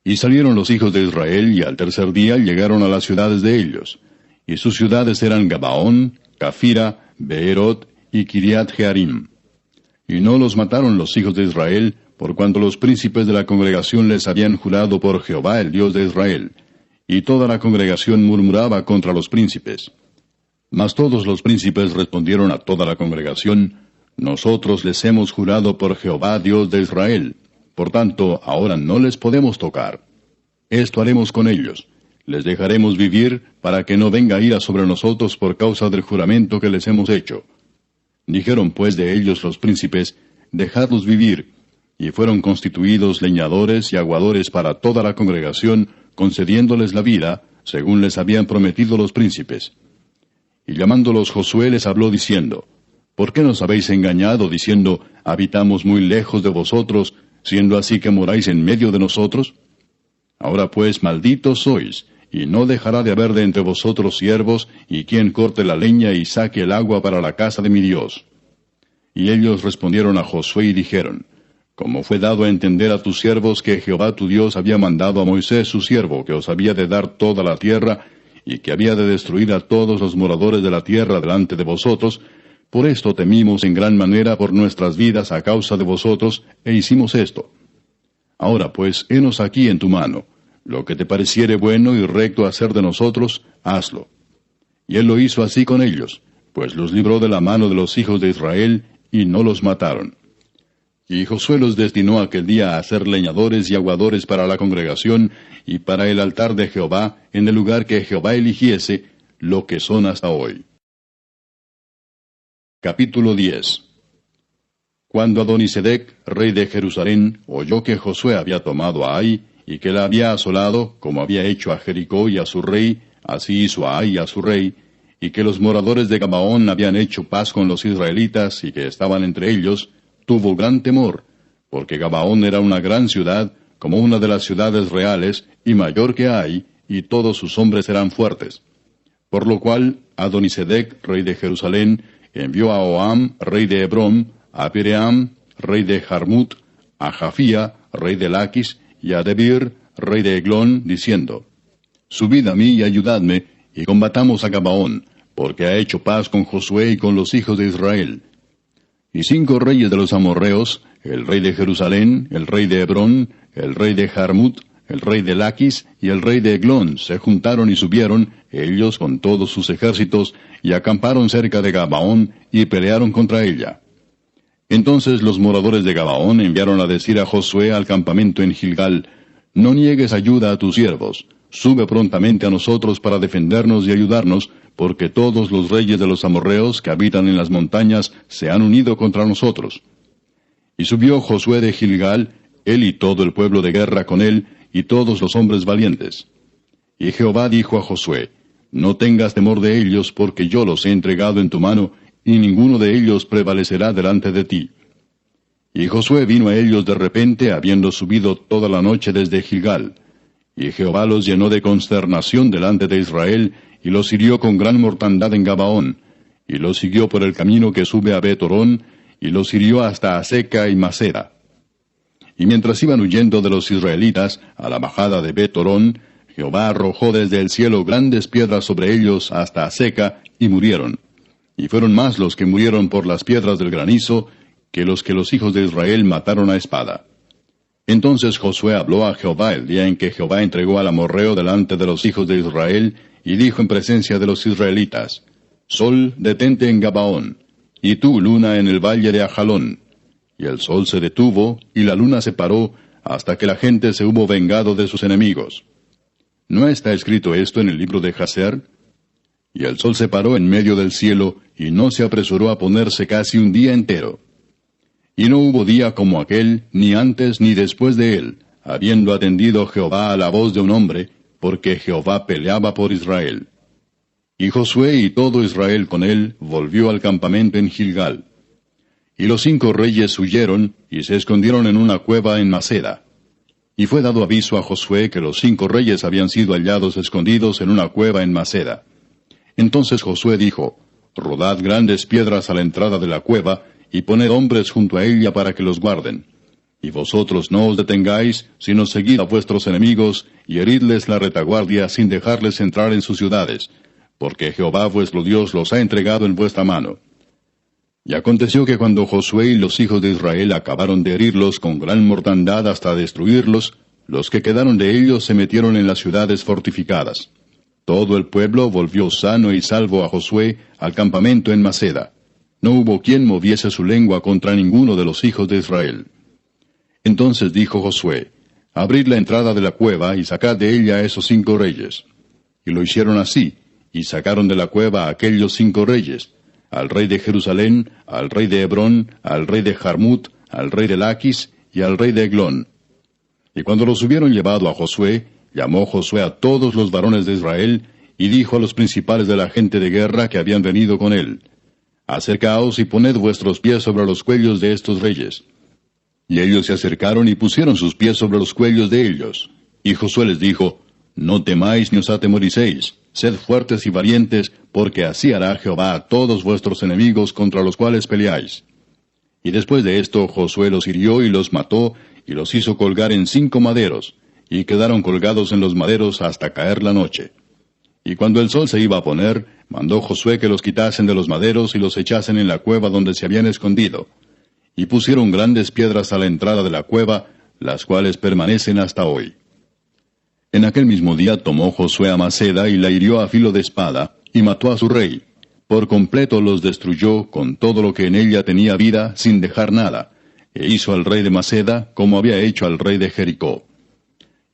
Y salieron los hijos de Israel, y al tercer día llegaron a las ciudades de ellos. Y sus ciudades eran Gabaón, Cafira, Beerot y Kiriat Jearim. Y no los mataron los hijos de Israel, por cuanto los príncipes de la congregación les habían jurado por Jehová el Dios de Israel. Y toda la congregación murmuraba contra los príncipes. Mas todos los príncipes respondieron a toda la congregación, Nosotros les hemos jurado por Jehová Dios de Israel, por tanto ahora no les podemos tocar. esto haremos con ellos. Les dejaremos vivir para que no venga ira sobre nosotros por causa del juramento que les hemos hecho. Dijeron pues de ellos los príncipes, dejadlos vivir, y fueron constituidos leñadores y aguadores para toda la congregación, concediéndoles la vida, según les habían prometido los príncipes. Y llamándolos Josué les habló diciendo, ¿por qué nos habéis engañado diciendo, habitamos muy lejos de vosotros, siendo así que moráis en medio de nosotros? Ahora pues malditos sois, y no dejará de haber de entre vosotros siervos, y quien corte la leña y saque el agua para la casa de mi Dios. Y ellos respondieron a Josué y dijeron, como fue dado a entender a tus siervos que Jehová tu Dios había mandado a Moisés su siervo, que os había de dar toda la tierra, y que había de destruir a todos los moradores de la tierra delante de vosotros, por esto temimos en gran manera por nuestras vidas a causa de vosotros, e hicimos esto. Ahora pues, henos aquí en tu mano. Lo que te pareciere bueno y recto hacer de nosotros, hazlo. Y él lo hizo así con ellos, pues los libró de la mano de los hijos de Israel, y no los mataron. Y Josué los destinó aquel día a ser leñadores y aguadores para la congregación, y para el altar de Jehová, en el lugar que Jehová eligiese, lo que son hasta hoy. Capítulo 10. Cuando Adonisedec, rey de Jerusalén, oyó que Josué había tomado a Ai, y que la había asolado, como había hecho a Jericó y a su rey, así hizo a Ai y a su rey, y que los moradores de Gabaón habían hecho paz con los israelitas, y que estaban entre ellos, tuvo gran temor, porque Gabaón era una gran ciudad, como una de las ciudades reales, y mayor que Ai, y todos sus hombres eran fuertes. Por lo cual, Adonisedec, rey de Jerusalén, envió a Oham, rey de Hebrón, a Piream, rey de Jarmut, a Jafía, rey de Laquis, y a Debir, rey de Eglón, diciendo, subid a mí y ayudadme, y combatamos a Gabaón, porque ha hecho paz con Josué y con los hijos de Israel. Y 5 reyes de los amorreos, el rey de Jerusalén, el rey de Hebrón, el rey de Jarmut, el rey de Laquis y el rey de Eglón se juntaron y subieron, ellos con todos sus ejércitos, y acamparon cerca de Gabaón, y pelearon contra ella. Entonces los moradores de Gabaón enviaron a decir a Josué al campamento en Gilgal, no niegues ayuda a tus siervos, sube prontamente a nosotros para defendernos y ayudarnos, porque todos los reyes de los amorreos que habitan en las montañas se han unido contra nosotros. Y subió Josué de Gilgal, él y todo el pueblo de guerra con él, y todos los hombres valientes. Y Jehová dijo a Josué, no tengas temor de ellos, porque yo los he entregado en tu mano, y ninguno de ellos prevalecerá delante de ti. Y Josué vino a ellos de repente, habiendo subido toda la noche desde Gilgal. Y Jehová los llenó de consternación delante de Israel, y los hirió con gran mortandad en Gabaón, y los siguió por el camino que sube a Bet-Orón, y los hirió hasta Aseca y Masera. Y mientras iban huyendo de los israelitas a la bajada de Bet-Orón, Jehová arrojó desde el cielo grandes piedras sobre ellos hasta Aseca, y murieron. Y fueron más los que murieron por las piedras del granizo, que los hijos de Israel mataron a espada. Entonces Josué habló a Jehová el día en que Jehová entregó al amorreo delante de los hijos de Israel, y dijo en presencia de los israelitas, Sol, detente en Gabaón, y tú, luna, en el valle de Ajalón. Y el sol se detuvo, y la luna se paró, hasta que la gente se hubo vengado de sus enemigos. ¿No está escrito esto en el libro de Jaser? Y el sol se paró en medio del cielo, y no se apresuró a ponerse casi un día entero. Y no hubo día como aquel, ni antes ni después de él, habiendo atendido Jehová a la voz de un hombre, porque Jehová peleaba por Israel. Y Josué y todo Israel con él volvió al campamento en Gilgal. Y los 5 reyes huyeron, y se escondieron en una cueva en Maceda. Y fue dado aviso a Josué que los 5 reyes habían sido hallados escondidos en una cueva en Maceda. Entonces Josué dijo, rodad grandes piedras a la entrada de la cueva, y poned hombres junto a ella para que los guarden. Y vosotros no os detengáis, sino seguid a vuestros enemigos, y heridles la retaguardia sin dejarles entrar en sus ciudades, porque Jehová vuestro Dios los ha entregado en vuestra mano. Y aconteció que cuando Josué y los hijos de Israel acabaron de herirlos con gran mortandad hasta destruirlos, los que quedaron de ellos se metieron en las ciudades fortificadas. Todo el pueblo volvió sano y salvo a Josué al campamento en Maceda. No hubo quien moviese su lengua contra ninguno de los hijos de Israel. Entonces dijo Josué, abrid la entrada de la cueva, y sacad de ella a esos 5 reyes. Y lo hicieron así, y sacaron de la cueva a aquellos 5 reyes, al rey de Jerusalén, al rey de Hebrón, al rey de Jarmut, al rey de Laquis, y al rey de Eglón. Y cuando los hubieron llevado a Josué, llamó Josué a todos los varones de Israel, y dijo a los principales de la gente de guerra que habían venido con él: Acercaos y poned vuestros pies sobre los cuellos de estos reyes. Y ellos se acercaron y pusieron sus pies sobre los cuellos de ellos. Y Josué les dijo: No temáis ni os atemoricéis, sed fuertes y valientes, porque así hará Jehová a todos vuestros enemigos contra los cuales peleáis. Y después de esto Josué los hirió y los mató, y los hizo colgar en 5 maderos, y quedaron colgados en los maderos hasta caer la noche. Y cuando el sol se iba a poner, mandó Josué que los quitasen de los maderos y los echasen en la cueva donde se habían escondido. Y pusieron grandes piedras a la entrada de la cueva, las cuales permanecen hasta hoy. En aquel mismo día tomó Josué a Maceda y la hirió a filo de espada, y mató a su rey. Por completo los destruyó con todo lo que en ella tenía vida, sin dejar nada, e hizo al rey de Maceda como había hecho al rey de Jericó.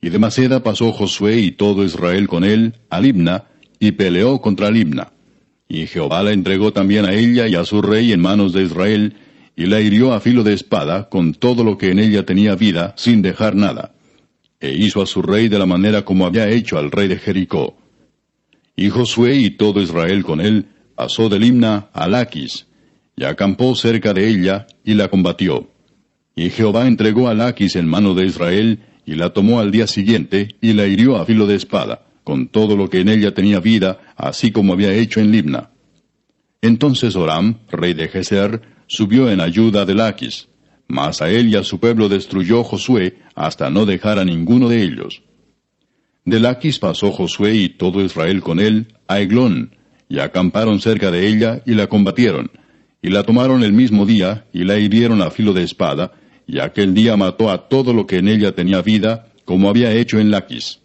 Y de Maceda pasó Josué y todo Israel con él a Libna, y peleó contra Libna. Y Jehová la entregó también a ella y a su rey en manos de Israel, y la hirió a filo de espada con todo lo que en ella tenía vida, sin dejar nada. E hizo a su rey de la manera como había hecho al rey de Jericó. Y Josué y todo Israel con él pasó de Libna a Laquis, y acampó cerca de ella, y la combatió. Y Jehová entregó a Laquis en mano de Israel, y la tomó al día siguiente, y la hirió a filo de espada, con todo lo que en ella tenía vida, así como había hecho en Libna. Entonces Horam, rey de Geser, subió en ayuda de Laquis, mas a él y a su pueblo destruyó Josué, hasta no dejar a ninguno de ellos. De Laquis pasó Josué y todo Israel con él a Eglón, y acamparon cerca de ella, y la combatieron, y la tomaron el mismo día, y la hirieron a filo de espada, y aquel día mató a todo lo que en ella tenía vida, como había hecho en Laquis.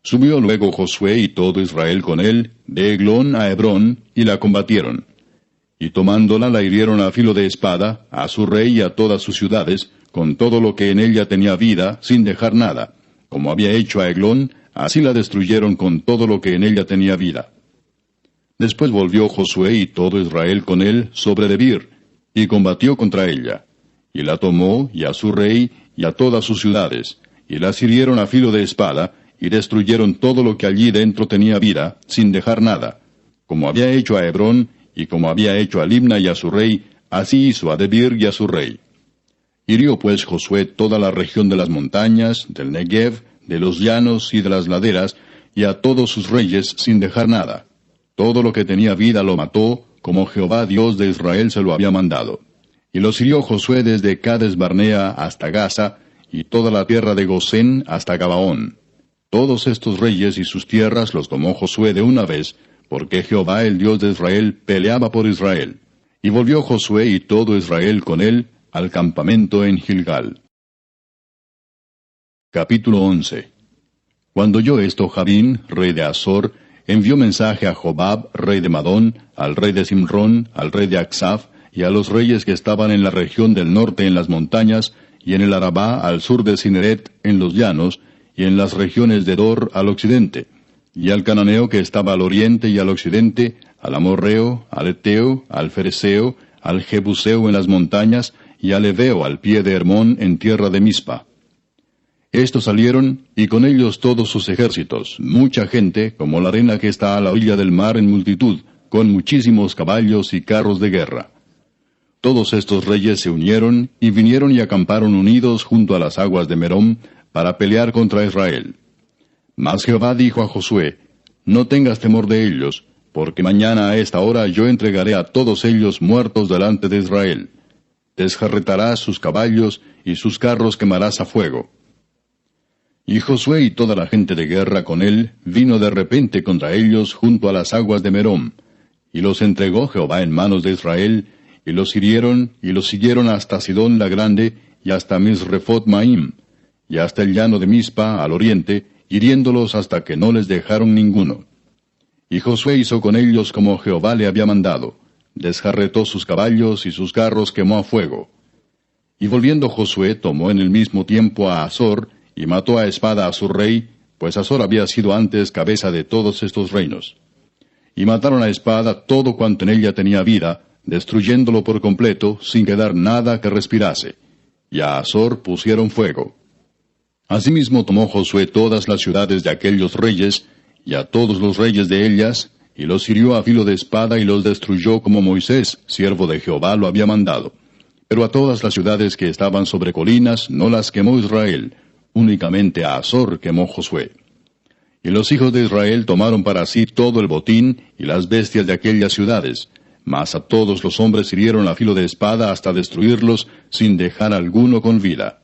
Subió luego Josué y todo Israel con él, de Eglón a Hebrón, y la combatieron. Y tomándola la hirieron a filo de espada, a su rey y a todas sus ciudades, con todo lo que en ella tenía vida, sin dejar nada. Como había hecho a Eglón, así la destruyeron con todo lo que en ella tenía vida. Después volvió Josué y todo Israel con él sobre Debir, y combatió contra ella. Y la tomó, y a su rey, y a todas sus ciudades, y las hirieron a filo de espada, y destruyeron todo lo que allí dentro tenía vida, sin dejar nada. Como había hecho a Hebrón, y como había hecho a Libna y a su rey, así hizo a Debir y a su rey. Hirió pues Josué toda la región de las montañas, del Negev, de los llanos y de las laderas, y a todos sus reyes, sin dejar nada. Todo lo que tenía vida lo mató, como Jehová Dios de Israel se lo había mandado. Y los hirió Josué desde Cades Barnea hasta Gaza, y toda la tierra de Gosén hasta Gabaón. Todos estos reyes y sus tierras los tomó Josué de una vez, porque Jehová el Dios de Israel peleaba por Israel. Y volvió Josué y todo Israel con él al campamento en Gilgal. Capítulo 11. Cuando oyó esto Jabín, rey de Azor, envió mensaje a Jobab, rey de Madón, al rey de Simrón, al rey de Aksaf, y a los reyes que estaban en la región del norte en las montañas, y en el Arabá al sur de Cineret en los llanos, y en las regiones de Dor al occidente, y al cananeo que estaba al oriente y al occidente, al amorreo, al eteo, al fereceo, al jebuseo en las montañas, y al heveo al pie de Hermón en tierra de Mispa. Estos salieron, y con ellos todos sus ejércitos, mucha gente, como la arena que está a la orilla del mar en multitud, con muchísimos caballos y carros de guerra. Todos estos reyes se unieron, y vinieron y acamparon unidos junto a las aguas de Merom, para pelear contra Israel. Mas Jehová dijo a Josué: No tengas temor de ellos, porque mañana a esta hora yo entregaré a todos ellos muertos delante de Israel. Desjarretarás sus caballos, y sus carros quemarás a fuego. Y Josué y toda la gente de guerra con él vino de repente contra ellos junto a las aguas de Merom, y los entregó Jehová en manos de Israel, y los hirieron, y los siguieron hasta Sidón la grande, y hasta Misrefot Maim, y hasta el llano de Mispa al oriente, hiriéndolos hasta que no les dejaron ninguno. Y Josué hizo con ellos como Jehová le había mandado, desjarretó sus caballos y sus carros quemó a fuego. Y volviendo Josué tomó en el mismo tiempo a Azor, y mató a espada a su rey, pues Azor había sido antes cabeza de todos estos reinos. Y mataron a espada todo cuanto en ella tenía vida, destruyéndolo por completo, sin quedar nada que respirase. Y a Azor pusieron fuego. Asimismo tomó Josué todas las ciudades de aquellos reyes, y a todos los reyes de ellas, y los hirió a filo de espada y los destruyó como Moisés, siervo de Jehová, lo había mandado. Pero a todas las ciudades que estaban sobre colinas no las quemó Israel, únicamente a Azor quemó Josué. Y los hijos de Israel tomaron para sí todo el botín y las bestias de aquellas ciudades, mas a todos los hombres hirieron a filo de espada hasta destruirlos, sin dejar alguno con vida.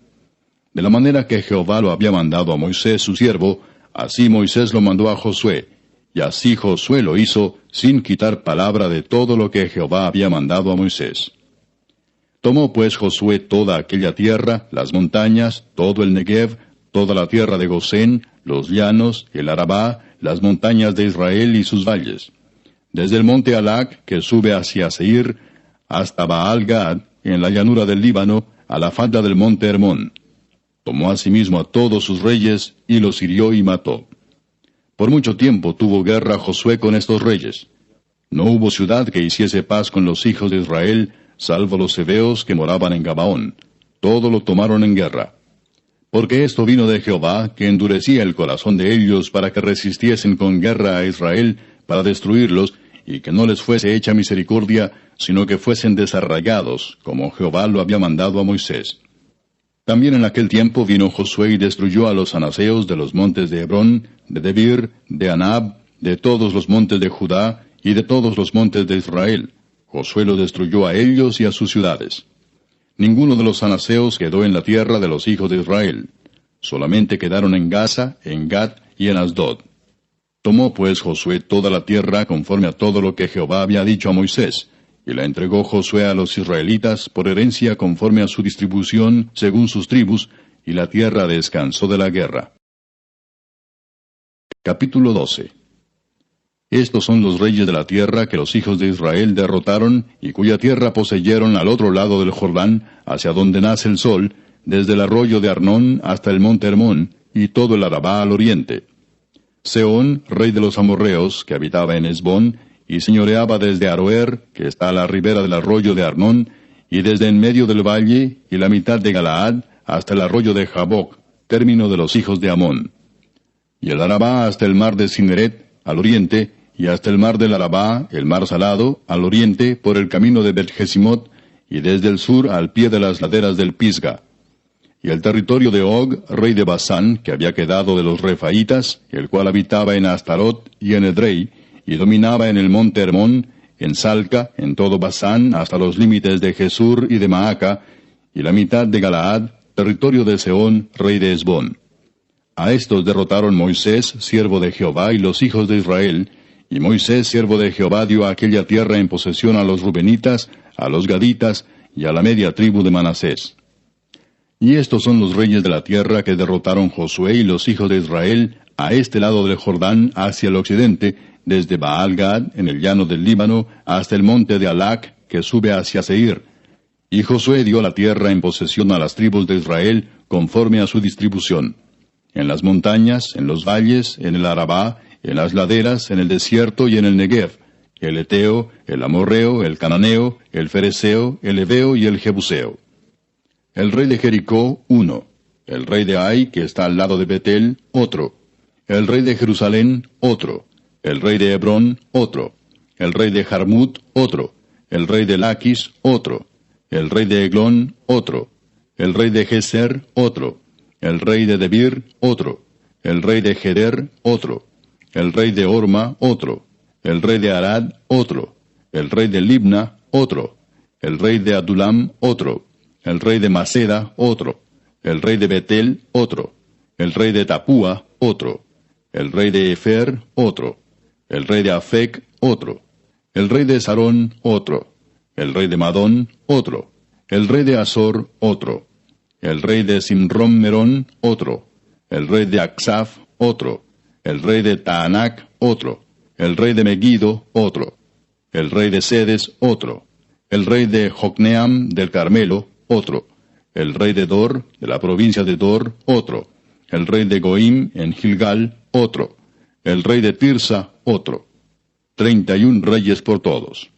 De la manera que Jehová lo había mandado a Moisés su siervo, así Moisés lo mandó a Josué, y así Josué lo hizo, sin quitar palabra de todo lo que Jehová había mandado a Moisés. Tomó pues Josué toda aquella tierra, las montañas, todo el Negev, toda la tierra de Gosén, los llanos, el Arabá, las montañas de Israel y sus valles. Desde el monte Alac, que sube hacia Seir, hasta Baal-Gad, en la llanura del Líbano, a la falda del monte Hermón. Tomó asimismo a todos sus reyes, y los hirió y mató. Por mucho tiempo tuvo guerra Josué con estos reyes. No hubo ciudad que hiciese paz con los hijos de Israel, salvo los heveos que moraban en Gabaón. Todo lo tomaron en guerra. Porque esto vino de Jehová, que endurecía el corazón de ellos para que resistiesen con guerra a Israel, para destruirlos, y que no les fuese hecha misericordia, sino que fuesen desarraigados, como Jehová lo había mandado a Moisés. También en aquel tiempo vino Josué y destruyó a los anaseos de los montes de Hebrón, de Debir, de Anab, de todos los montes de Judá, y de todos los montes de Israel. Josué los destruyó a ellos y a sus ciudades. Ninguno de los anaseos quedó en la tierra de los hijos de Israel. Solamente quedaron en Gaza, en Gat y en Asdod. Tomó pues Josué toda la tierra conforme a todo lo que Jehová había dicho a Moisés, y la entregó Josué a los israelitas por herencia conforme a su distribución según sus tribus, y la tierra descansó de la guerra. Capítulo 12. Estos son los reyes de la tierra que los hijos de Israel derrotaron, y cuya tierra poseyeron al otro lado del Jordán, hacia donde nace el sol, desde el arroyo de Arnón hasta el monte Hermón, y todo el Arabá al oriente. Sehón, rey de los amorreos, que habitaba en Hesbón, y señoreaba desde Aroer, que está a la ribera del arroyo de Arnón, y desde en medio del valle, y la mitad de Galaad, hasta el arroyo de Jaboc, término de los hijos de Amón. Y el Arabá hasta el mar de Cineret, al oriente, y hasta el mar del Arabá, el mar salado, al oriente, por el camino de Bet-Jesimot, y desde el sur al pie de las laderas del Pisga. Y el territorio de Og, rey de Basán, que había quedado de los Refaitas, el cual habitaba en Astarot y en Edrei, y dominaba en el monte Hermón, en Salca, en todo Basán, hasta los límites de Jesur y de Maaca, y la mitad de Galaad, territorio de Sehón, rey de Hesbón. A estos derrotaron Moisés, siervo de Jehová, y los hijos de Israel, y Moisés, siervo de Jehová, dio aquella tierra en posesión a los Rubenitas, a los Gaditas, y a la media tribu de Manasés. Y estos son los reyes de la tierra que derrotaron Josué y los hijos de Israel, a este lado del Jordán, hacia el occidente, desde Baal-Gad, en el llano del Líbano, hasta el monte de Alac, que sube hacia Seir. Y Josué dio la tierra en posesión a las tribus de Israel, conforme a su distribución. En las montañas, en los valles, en el Arabá, en las laderas, en el desierto y en el Negev, el Eteo, el Amorreo, el Cananeo, el Fereceo, el Heveo y el Jebuseo. El rey de Jericó, uno. El rey de Ai, que está al lado de Betel, otro. El rey de Jerusalén, otro. El rey de Hebrón, otro. El rey de Jarmut, otro. El rey de Laquis, otro. El rey de Eglón, otro. El rey de Geser, otro. El rey de Debir, otro. El rey de Geder, otro. El rey de Orma, otro. El rey de Arad, otro. El rey de Libna, otro. El rey de Adulam, otro. El rey de Maceda, otro. El rey de Betel, otro. El rey de Tapúa, otro. El rey de Efer, otro. El rey de Afec, otro. El rey de Sarón, otro. El rey de Madón, otro. El rey de Azor, otro. El rey de Simrón-Merón, otro. El rey de Aksaf, otro. El rey de Taanac, otro. El rey de Megiddo, otro. El rey de Sedes, otro. El rey de Jocneam del Carmelo, otro. El rey de Dor, de la provincia de Dor, otro. el rey de Goim en Gilgal, otro, el rey de Tirsa, otro. 31 reyes por todos.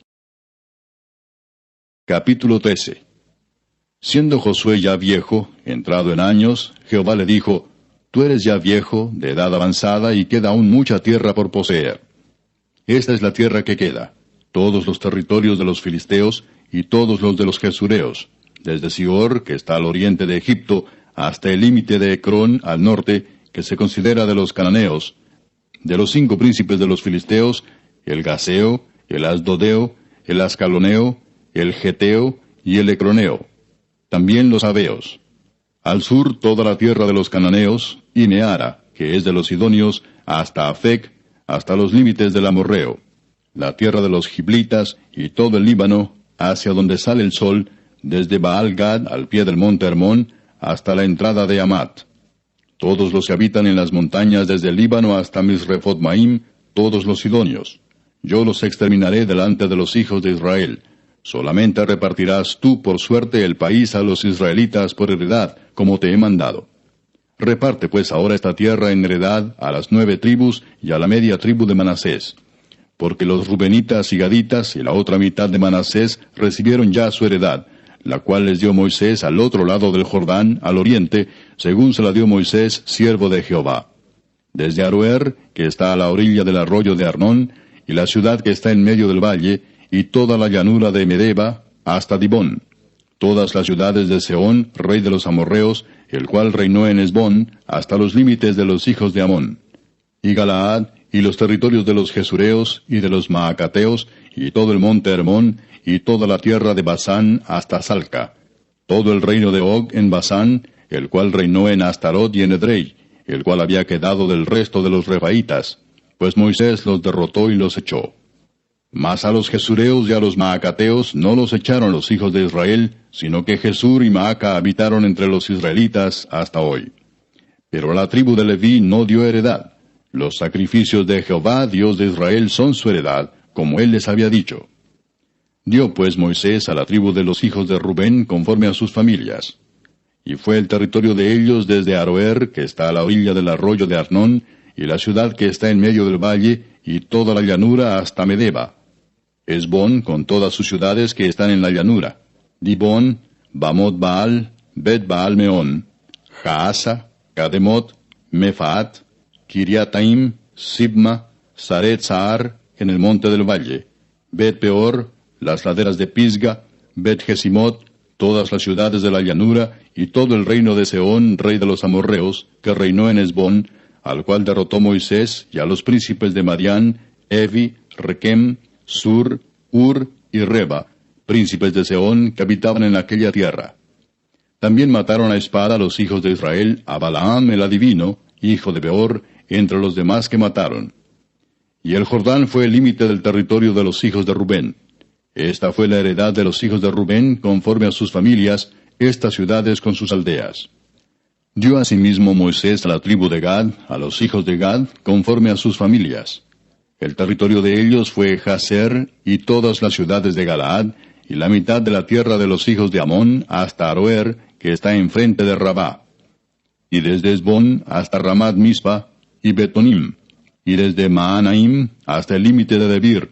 Capítulo 13. Siendo Josué ya viejo, entrado en años, Jehová le dijo, Tú eres ya viejo, de edad avanzada, y queda aún mucha tierra por poseer. Esta es la tierra que queda, todos los territorios de los filisteos, y todos los de los gesureos, desde Sior, que está al oriente de Egipto, hasta el límite de Ecrón, al norte, que se considera de los cananeos, de los 5 príncipes de los filisteos, el Gaseo, el Asdodeo, el Ascaloneo, el Geteo y el Ecroneo, también los Abeos. Al sur toda la tierra de los cananeos, y Neara, que es de los sidonios, hasta Afec, hasta los límites del amorreo, la tierra de los giblitas y todo el Líbano, hacia donde sale el sol, desde Baal-Gad al pie del monte Hermón, hasta la entrada de Amat. Todos los que habitan en las montañas desde el Líbano hasta Misrefot-Maim, todos los sidonios. Yo los exterminaré delante de los hijos de Israel. Solamente repartirás tú por suerte el país a los israelitas por heredad, como te he mandado. Reparte pues ahora esta tierra en heredad a las 9 tribus y a la media tribu de Manasés. Porque los rubenitas y gaditas y la otra mitad de Manasés recibieron ya su heredad, la cual les dio Moisés al otro lado del Jordán, al oriente, según se la dio Moisés, siervo de Jehová. Desde Aroer, que está a la orilla del arroyo de Arnón, y la ciudad que está en medio del valle, y toda la llanura de Medeba, hasta Dibón. Todas las ciudades de Sehón, rey de los amorreos, el cual reinó en Hesbón, hasta los límites de los hijos de Amón. Y Galaad, y los territorios de los Gesureos, y de los Maacateos, y todo el monte Hermón, y toda la tierra de Basán hasta Salca. Todo el reino de Og en Basán, el cual reinó en Astarot y en Edrei, el cual había quedado del resto de los Refaitas, pues Moisés los derrotó y los echó. Mas a los Gesureos y a los Maacateos no los echaron los hijos de Israel, sino que Jesur y Maaca habitaron entre los israelitas hasta hoy. Pero a la tribu de Leví no dio heredad. Los sacrificios de Jehová, Dios de Israel, son su heredad, como él les había dicho. Dio pues Moisés a la tribu de los hijos de Rubén conforme a sus familias. Y fue el territorio de ellos desde Aroer, que está a la orilla del arroyo de Arnón, y la ciudad que está en medio del valle, y toda la llanura hasta Medeba. Hesbón, con todas sus ciudades que están en la llanura. Dibón, Bamot Baal, Bet Baal Meón, Jaasa, Kademot, Mefaat, Kiriataim, Sibma, Saret Sahar, en el monte del valle, Bet Peor, las laderas de Pisga, Bet Jesimot, todas las ciudades de la llanura, y todo el reino de Sehón, rey de los amorreos, que reinó en Hesbón, al cual derrotó Moisés, y a los príncipes de Madián, Evi, Requem, Sur, Ur y Reba, príncipes de Sehón, que habitaban en aquella tierra. También mataron a espada a los hijos de Israel, a Balaam el adivino, hijo de Beor, entre los demás que mataron. Y el Jordán fue el límite del territorio de los hijos de Rubén. Esta fue la heredad de los hijos de Rubén, conforme a sus familias, estas ciudades con sus aldeas. Dio asimismo Moisés a la tribu de Gad, a los hijos de Gad, conforme a sus familias. El territorio de ellos fue Jazer, y todas las ciudades de Galaad, y la mitad de la tierra de los hijos de Amón, hasta Aroer, que está enfrente de Rabá. Y desde Hesbón hasta Ramat Mispa, y Betonim, y desde Maanaim hasta el límite de Debir,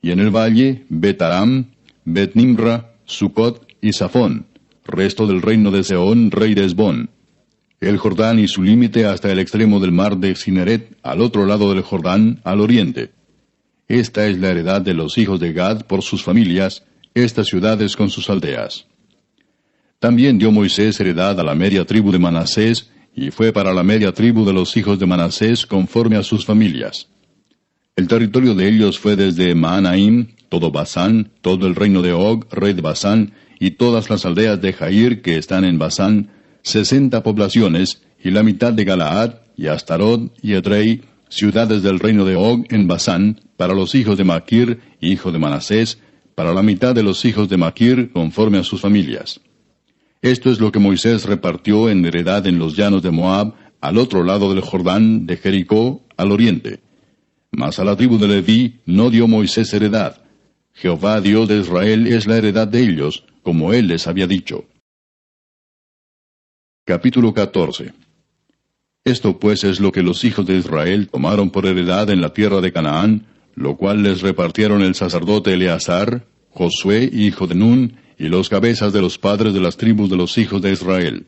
y en el valle, Betaram, Bet-Nimra, Sucot y Safón, resto del reino de Sehón, rey de Hesbón. El Jordán y su límite hasta el extremo del mar de Cineret, al otro lado del Jordán, al oriente. Esta es la heredad de los hijos de Gad por sus familias, estas ciudades con sus aldeas. También dio Moisés heredad a la media tribu de Manasés, y fue para la media tribu de los hijos de Manasés conforme a sus familias. El territorio de ellos fue desde Maanaim, todo Basán, todo el reino de Og, rey de Basán, y todas las aldeas de Jair que están en Basán, 60 poblaciones, y la mitad de Galaad, y Astarot, y Edrei, ciudades del reino de Og en Basán, para los hijos de Maquir, hijo de Manasés, para la mitad de los hijos de Maquir, conforme a sus familias. Esto es lo que Moisés repartió en heredad en los llanos de Moab, al otro lado del Jordán, de Jericó, al oriente. Mas a la tribu de Leví no dio Moisés heredad. Jehová Dios de Israel es la heredad de ellos, como él les había dicho. Capítulo 14. Esto pues es lo que los hijos de Israel tomaron por heredad en la tierra de Canaán, lo cual les repartieron el sacerdote Eleazar, Josué, hijo de Nun, y los cabezas de los padres de las tribus de los hijos de Israel.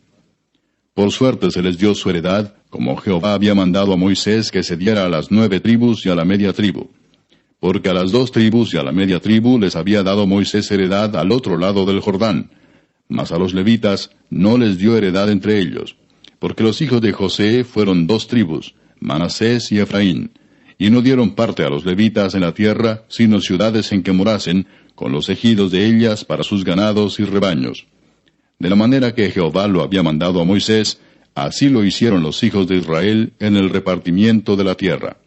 Por suerte se les dio su heredad, como Jehová había mandado a Moisés que se diera a las 9 tribus y a la media tribu. Porque a las 2 tribus y a la media tribu les había dado Moisés heredad al otro lado del Jordán, mas a los levitas no les dio heredad entre ellos, porque los hijos de José fueron 2 tribus, Manasés y Efraín, y no dieron parte a los levitas en la tierra, sino ciudades en que morasen, con los ejidos de ellas para sus ganados y rebaños. De la manera que Jehová lo había mandado a Moisés, así lo hicieron los hijos de Israel en el repartimiento de la tierra.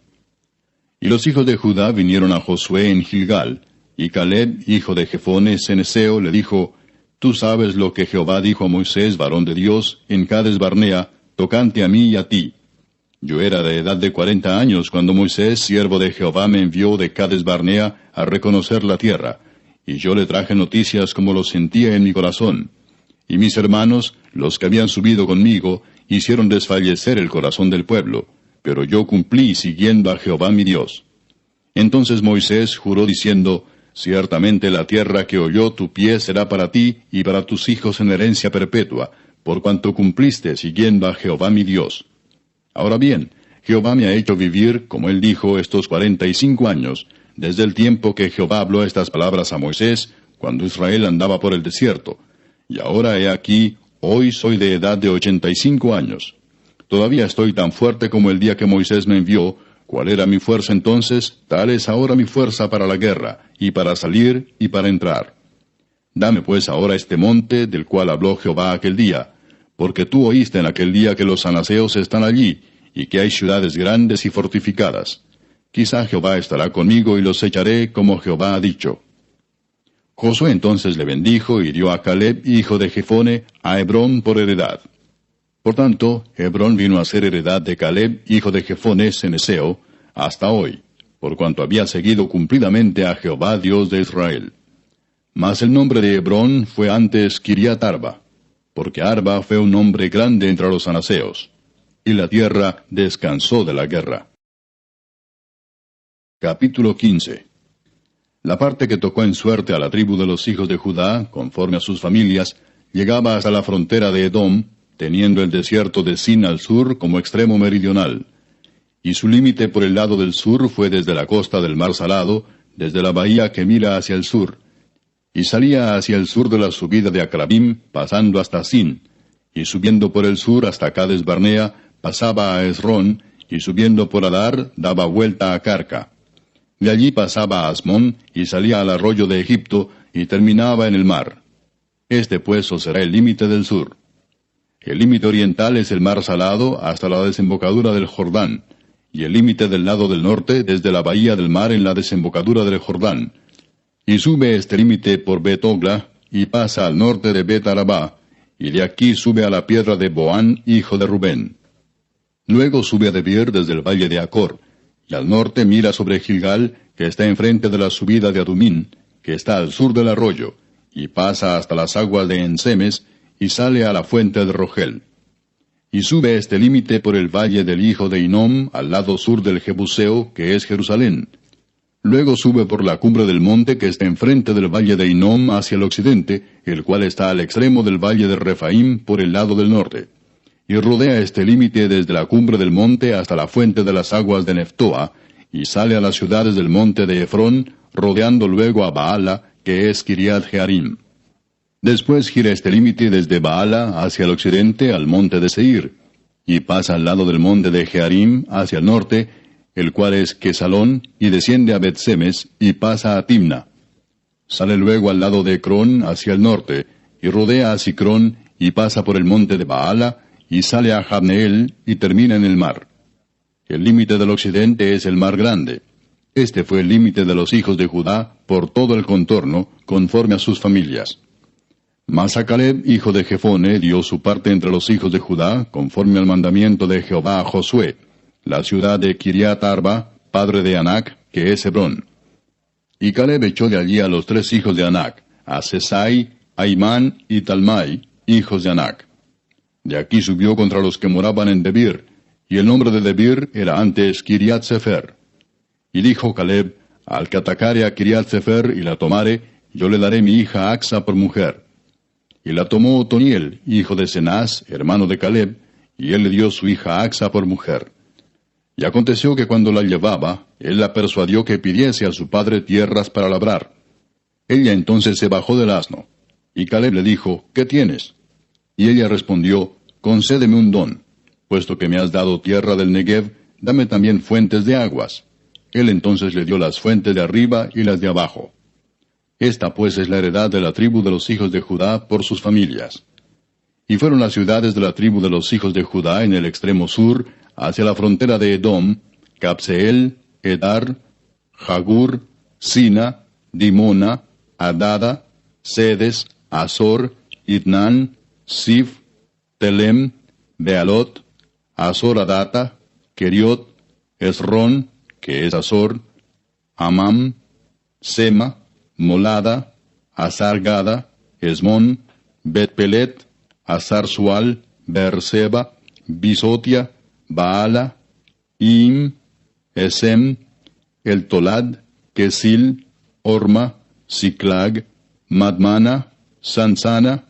Y los hijos de Judá vinieron a Josué en Gilgal, y Caleb, hijo de Jefone ceneseo, le dijo, Tú sabes lo que Jehová dijo a Moisés, varón de Dios, en Cades Barnea, tocante a mí y a ti. Yo era de edad de 40 años cuando Moisés, siervo de Jehová, me envió de Cades Barnea a reconocer la tierra, y yo le traje noticias como lo sentía en mi corazón. Y mis hermanos, los que habían subido conmigo, hicieron desfallecer el corazón del pueblo, pero yo cumplí siguiendo a Jehová mi Dios. Entonces Moisés juró diciendo, Ciertamente la tierra que oyó tu pie será para ti y para tus hijos en herencia perpetua, por cuanto cumpliste siguiendo a Jehová mi Dios. Ahora bien, Jehová me ha hecho vivir, como él dijo, estos 45 años, desde el tiempo que Jehová habló estas palabras a Moisés, cuando Israel andaba por el desierto. Y ahora he aquí, hoy soy de edad de 85 años. Todavía estoy tan fuerte como el día que Moisés me envió. ¿Cuál era mi fuerza entonces? Tal es ahora mi fuerza para la guerra, y para salir, y para entrar. Dame pues ahora este monte, del cual habló Jehová aquel día, porque tú oíste en aquel día que los anaseos están allí, y que hay ciudades grandes y fortificadas. Quizá Jehová estará conmigo y los echaré, como Jehová ha dicho. Josué entonces le bendijo y dio a Caleb, hijo de Jefone, a Hebrón por heredad. Por tanto, Hebrón vino a ser heredad de Caleb, hijo de Jefone ceneseo, hasta hoy, por cuanto había seguido cumplidamente a Jehová Dios de Israel. Mas el nombre de Hebrón fue antes Kiriat Arba, porque Arba fue un hombre grande entre los anaseos, y la tierra descansó de la guerra. Capítulo 15. La parte que tocó en suerte a la tribu de los hijos de Judá, conforme a sus familias, llegaba hasta la frontera de Edom, teniendo el desierto de Sin al sur como extremo meridional. Y su límite por el lado del sur fue desde la costa del mar Salado, desde la bahía que mira hacia el sur. Y salía hacia el sur de la subida de Acrabim, pasando hasta Sin, y subiendo por el sur hasta Cades Barnea, pasaba a Esrón, y subiendo por Adar, daba vuelta a Carca. De allí pasaba a Asmón, y salía al arroyo de Egipto, y terminaba en el mar. Este pues os será el límite del sur. El límite oriental es el mar Salado hasta la desembocadura del Jordán, y el límite del lado del norte desde la bahía del mar en la desembocadura del Jordán. Y sube este límite por Bet-Ogla, y pasa al norte de Bet-Arabá, y de aquí sube a la piedra de Boán, hijo de Rubén. Luego sube a Debir desde el valle de Acor, y al norte mira sobre Gilgal, que está enfrente de la subida de Adumín, que está al sur del arroyo, y pasa hasta las aguas de Ensemes, y sale a la fuente de Rogel. Y sube este límite por el valle del hijo de Hinnom, al lado sur del Jebuseo, que es Jerusalén. Luego sube por la cumbre del monte que está enfrente del valle de Hinnom hacia el occidente, el cual está al extremo del valle de Refaim por el lado del norte. Y rodea este límite desde la cumbre del monte hasta la fuente de las aguas de Neftoa, y sale a las ciudades del monte de Efrón, rodeando luego a Baala, que es Kiriat Jearim. Después gira este límite desde Baala hacia el occidente al monte de Seir, y pasa al lado del monte de Jearim hacia el norte, el cual es Quesalón, y desciende a Bet-Semes, y pasa a Timna. Sale luego al lado de Ecrón hacia el norte, y rodea a Sicrón, y pasa por el monte de Baala, y sale a Jabneel, y termina en el mar. El límite del occidente es el mar grande. Este fue el límite de los hijos de Judá por todo el contorno, conforme a sus familias. Mas a Caleb, hijo de Jefone, dio su parte entre los hijos de Judá, conforme al mandamiento de Jehová a Josué, la ciudad de Kiriat Arba, padre de Anac, que es Hebrón. Y Caleb echó de allí a los 3 hijos de Anac, a Sesai, Aimán y Talmai, hijos de Anac. De aquí subió contra los que moraban en Debir, y el nombre de Debir era antes Kiriat Sefer. Y dijo Caleb, al que atacare a Kiriat Sefer y la tomare, yo le daré mi hija Axa por mujer. Y la tomó Otoniel, hijo de Cenaz, hermano de Caleb, y él le dio su hija Axa por mujer. Y aconteció que cuando la llevaba, él la persuadió que pidiese a su padre tierras para labrar. Ella entonces se bajó del asno. Y Caleb le dijo, ¿qué tienes? Y ella respondió, concédeme un don. Puesto que me has dado tierra del Negev, dame también fuentes de aguas. Él entonces le dio las fuentes de arriba y las de abajo. Esta pues es la heredad de la tribu de los hijos de Judá por sus familias. Y fueron las ciudades de la tribu de los hijos de Judá en el extremo sur, hacia la frontera de Edom, Capseel, Edar, Jagur, Sina, Dimona, Adada, Sedes, Azor, Itnan, Sif, Telem, Bealot, Azor Adata, Keriot, Esrón, que es Azor, Amam, Sema, Molada, Azar-Gada, Esmón, Bet-Pelet, Azar-Sual, Beerseba, Bisotia, Baala, Im, Esem, El Tolad, Kesil, Orma, Siclag, Madmana, Sansana,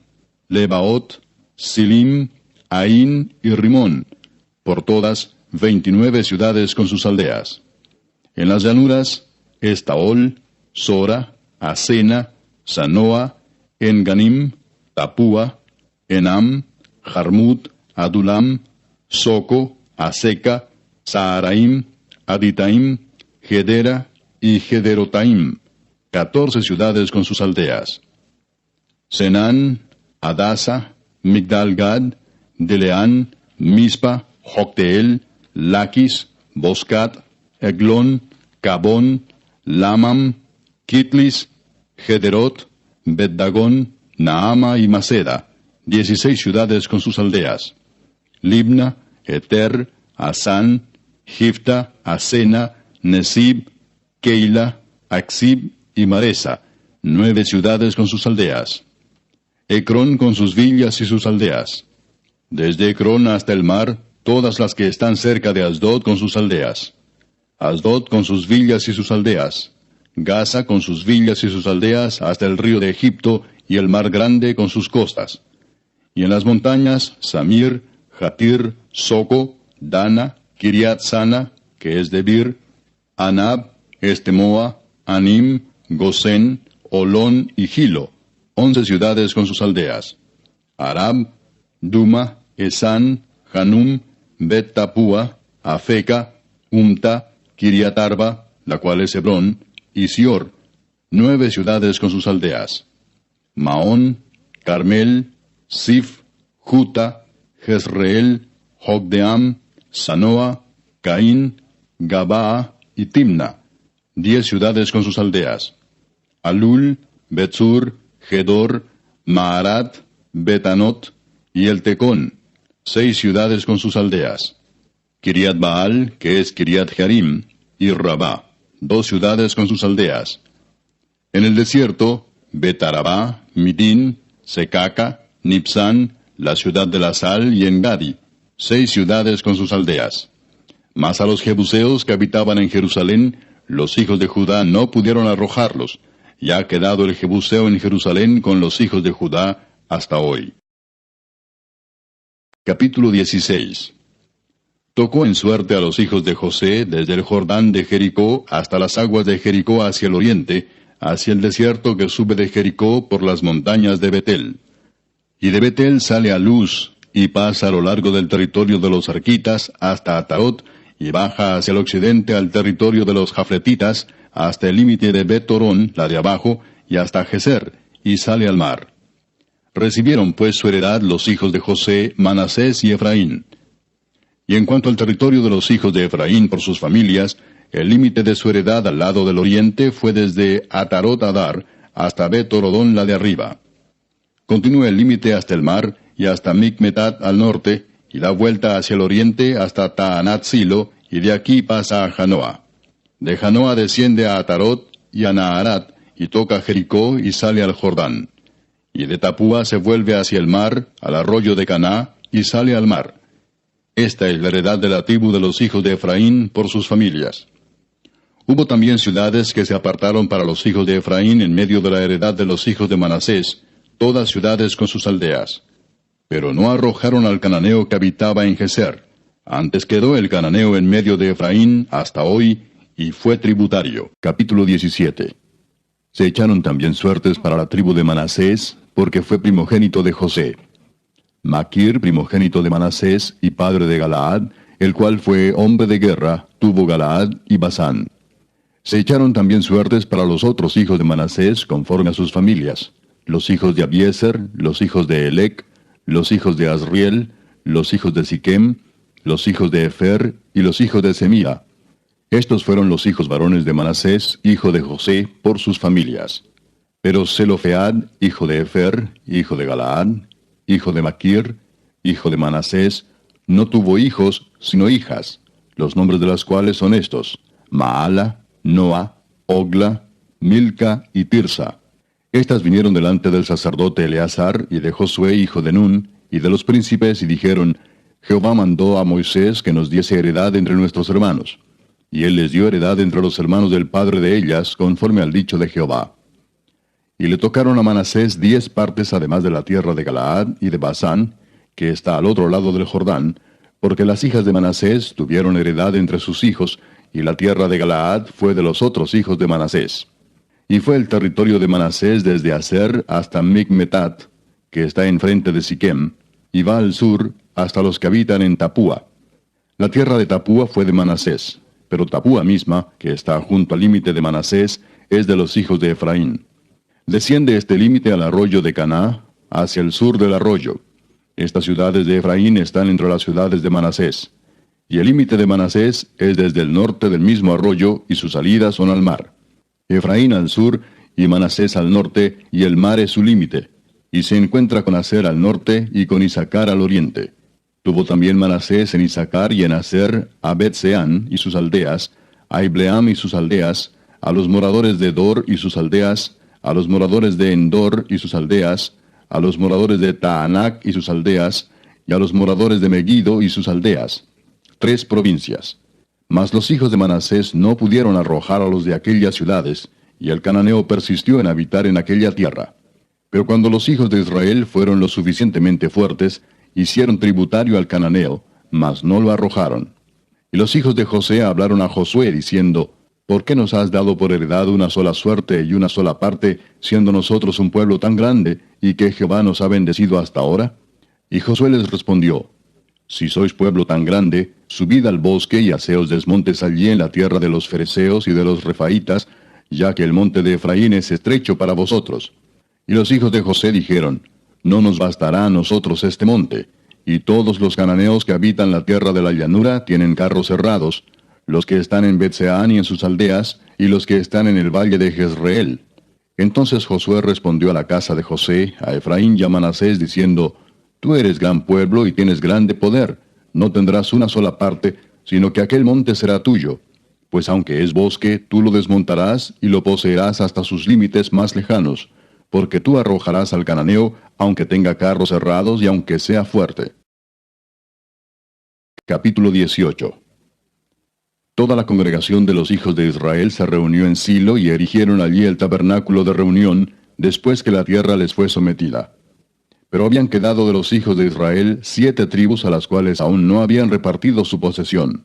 Lebaot, Silim, Ain y Rimón, por todas 29 ciudades con sus aldeas. En las llanuras, Estaol, Sora, Asena, Sanoa, Enganim, Tapúa, Enam, Jarmut, Adulam, Soco, Aseca, Saharaim, Aditaim, Gedera y Gederotaim, 14 ciudades con sus aldeas. Senán, Adasa, Migdal-Gad, Deleán, Mispa, Jocteel, Laquis, Boscat, Eglón, Cabón, Lamam, Kitlis, Gederot, Bet-Dagón, Naama y Maceda, 16 ciudades con sus aldeas. Libna, Eter, Asán, Gifta, Asena, Nesib, Keila, Axib y Maresa, 9 ciudades con sus aldeas. Ecrón con sus villas y sus aldeas. Desde Ecrón hasta el mar, todas las que están cerca de Asdod con sus aldeas. Asdod con sus villas y sus aldeas. Gaza con sus villas y sus aldeas hasta el río de Egipto y el mar grande con sus costas. Y en las montañas, Samir, Jatir, Soco, Dana, Kiriat Sana, que es Debir, Anab, Estemoa, Anim, Gosén, Olón y Gilo, 11 ciudades con sus aldeas. Arab, Duma, Esán, Hanum, Bet-Tapúa, Afeca, Umta, Kiriat Arba, la cual es Hebrón, y Sior, 9 ciudades con sus aldeas. Maón, Carmel, Sif, Juta, Jezreel, Jogdeam, Sanoa, Caín, Gabaa y Timna, 10 ciudades con sus aldeas. Alul, Betzur, Gedor, Maarat, Betanot y El Tecón, 6 ciudades con sus aldeas. Kiriat Baal, que es Kiriat Jearim, y Rabá, 2 ciudades con sus aldeas. En el desierto, Betarabá, Midín, Secaca, Nipsán, la ciudad de la sal y Engadi, 6 ciudades con sus aldeas. Mas a los jebuseos que habitaban en Jerusalén, los hijos de Judá no pudieron arrojarlos, y ha quedado el jebuseo en Jerusalén con los hijos de Judá hasta hoy. Capítulo 16. Tocó en suerte a los hijos de José desde el Jordán de Jericó hasta las aguas de Jericó hacia el oriente, hacia el desierto que sube de Jericó por las montañas de Betel. Y de Betel sale a Luz, y pasa a lo largo del territorio de los arquitas hasta Atarot, y baja hacia el occidente al territorio de los jafletitas, hasta el límite de Bet-Torón, la de abajo, y hasta Geser, y sale al mar. Recibieron pues su heredad los hijos de José, Manasés y Efraín. Y en cuanto al territorio de los hijos de Efraín por sus familias, el límite de su heredad al lado del oriente fue desde Atarot Adar hasta Bet-Torodón la de arriba. Continúa el límite hasta el mar y hasta Micmetat al norte, y da vuelta hacia el oriente hasta Taanat Silo, y de aquí pasa a Janoa. De Janoa desciende a Atarot y a Naharat, y toca Jericó y sale al Jordán. Y de Tapúa se vuelve hacia el mar, al arroyo de Caná, y sale al mar. Esta es la heredad de la tribu de los hijos de Efraín por sus familias. Hubo también ciudades que se apartaron para los hijos de Efraín en medio de la heredad de los hijos de Manasés, todas ciudades con sus aldeas. Pero no arrojaron al cananeo que habitaba en Geser. Antes quedó el cananeo en medio de Efraín hasta hoy, y fue tributario. Capítulo 17. Se echaron también suertes para la tribu de Manasés, porque fue primogénito de José. Maquir, primogénito de Manasés y padre de Galaad, el cual fue hombre de guerra, tuvo Galaad y Basán. Se echaron también suertes para los otros hijos de Manasés conforme a sus familias, los hijos de Abiezer, los hijos de Elec, los hijos de Asriel, los hijos de Siquem, los hijos de Efer y los hijos de Semía. Estos fueron los hijos varones de Manasés, hijo de José, por sus familias. Pero Zelofead, hijo de Efer, hijo de Galaad, hijo de Maquir, hijo de Manasés, no tuvo hijos, sino hijas, los nombres de las cuales son estos: Maala, Noa, Ogla, Milca y Tirsa. Estas vinieron delante del sacerdote Eleazar y de Josué, hijo de Nun, y de los príncipes, y dijeron: Jehová mandó a Moisés que nos diese heredad entre nuestros hermanos. Y él les dio heredad entre los hermanos del padre de ellas, conforme al dicho de Jehová. Y le tocaron a Manasés 10 partes además de la tierra de Galaad y de Basán, que está al otro lado del Jordán, porque las hijas de Manasés tuvieron heredad entre sus hijos, y la tierra de Galaad fue de los otros hijos de Manasés. Y fue el territorio de Manasés desde Aser hasta Micmetat, que está enfrente de Siquem, y va al sur hasta los que habitan en Tapúa. La tierra de Tapúa fue de Manasés, pero Tapúa misma, que está junto al límite de Manasés, es de los hijos de Efraín. Desciende este límite al arroyo de Caná, hacia el sur del arroyo. Estas ciudades de Efraín están entre las ciudades de Manasés. Y el límite de Manasés es desde el norte del mismo arroyo, y sus salidas son al mar. Efraín al sur, y Manasés al norte, y el mar es su límite. Y se encuentra con Aser al norte, y con Isacar al oriente. Tuvo también Manasés en Isacar y en Aser a Bet-Seán y sus aldeas, a Ibleam y sus aldeas, a los moradores de Dor y sus aldeas, a los moradores de Endor y sus aldeas, a los moradores de Taanac y sus aldeas, y a los moradores de Megiddo y sus aldeas. 3 provincias. Mas los hijos de Manasés no pudieron arrojar a los de aquellas ciudades, y el cananeo persistió en habitar en aquella tierra. Pero cuando los hijos de Israel fueron lo suficientemente fuertes, hicieron tributario al cananeo, mas no lo arrojaron. Y los hijos de José hablaron a Josué, diciendo: ¿Por qué nos has dado por heredad una sola suerte y una sola parte, siendo nosotros un pueblo tan grande, y que Jehová nos ha bendecido hasta ahora? Y Josué les respondió: Si sois pueblo tan grande, subid al bosque y haceos desmontes allí en la tierra de los fereceos y de los refaitas, ya que el monte de Efraín es estrecho para vosotros. Y los hijos de José dijeron: No nos bastará a nosotros este monte, y todos los cananeos que habitan la tierra de la llanura tienen carros cerrados, los que están en Bet-Seán y en sus aldeas, y los que están en el valle de Jezreel. Entonces Josué respondió a la casa de José, a Efraín y a Manasés, diciendo: Tú eres gran pueblo y tienes grande poder, no tendrás una sola parte, sino que aquel monte será tuyo. Pues aunque es bosque, tú lo desmontarás y lo poseerás hasta sus límites más lejanos, porque tú arrojarás al cananeo, aunque tenga carros cerrados y aunque sea fuerte. Capítulo 18. Toda la congregación de los hijos de Israel se reunió en Silo y erigieron allí el tabernáculo de reunión, después que la tierra les fue sometida. Pero habían quedado de los hijos de Israel 7 tribus a las cuales aún no habían repartido su posesión.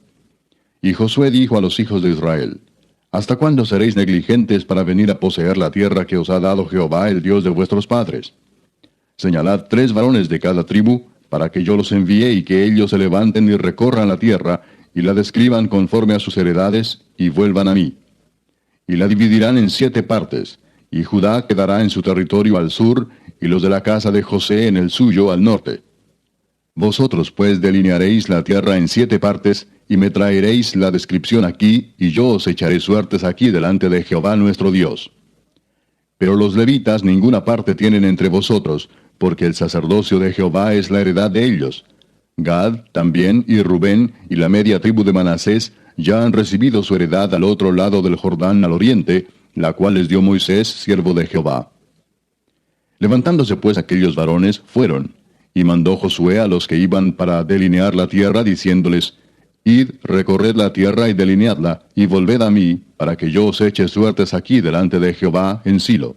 Y Josué dijo a los hijos de Israel: ¿Hasta cuándo seréis negligentes para venir a poseer la tierra que os ha dado Jehová, el Dios de vuestros padres? Señalad 3 varones de cada tribu, para que yo los envíe y que ellos se levanten y recorran la tierra, y la describan conforme a sus heredades, y vuelvan a mí. Y la dividirán en 7 partes, y Judá quedará en su territorio al sur, y los de la casa de José en el suyo al norte. Vosotros pues delinearéis la tierra en 7 partes, y me traeréis la descripción aquí, y yo os echaré suertes aquí delante de Jehová nuestro Dios. Pero los levitas ninguna parte tienen entre vosotros, porque el sacerdocio de Jehová es la heredad de ellos. Gad también, y Rubén, y la media tribu de Manasés, ya han recibido su heredad al otro lado del Jordán al oriente, la cual les dio Moisés, siervo de Jehová. Levantándose pues aquellos varones, fueron, Y mandó Josué a los que iban para delinear la tierra, diciéndoles, Id, recorred la tierra y delineadla, y volved a mí, para que yo os eche suertes aquí delante de Jehová en Silo.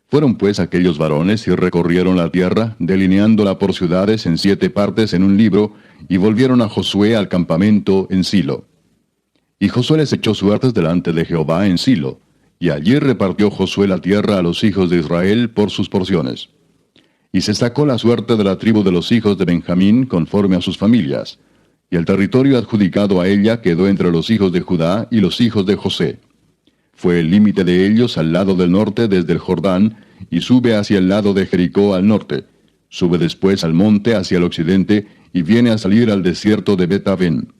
Fueron pues aquellos varones y recorrieron la tierra, delineándola por ciudades en 7 partes en un libro, y volvieron a Josué al campamento en Silo. Y Josué les echó suertes delante de Jehová en Silo, y allí repartió Josué la tierra a los hijos de Israel por sus porciones. Y se sacó la suerte de la tribu de los hijos de Benjamín conforme a sus familias, y el territorio adjudicado a ella quedó entre los hijos de Judá y los hijos de José. Fue el límite de ellos al lado del norte desde el Jordán, y sube hacia el lado de Jericó al norte. Sube después al monte hacia el occidente, y viene a salir al desierto de Bet-Aven.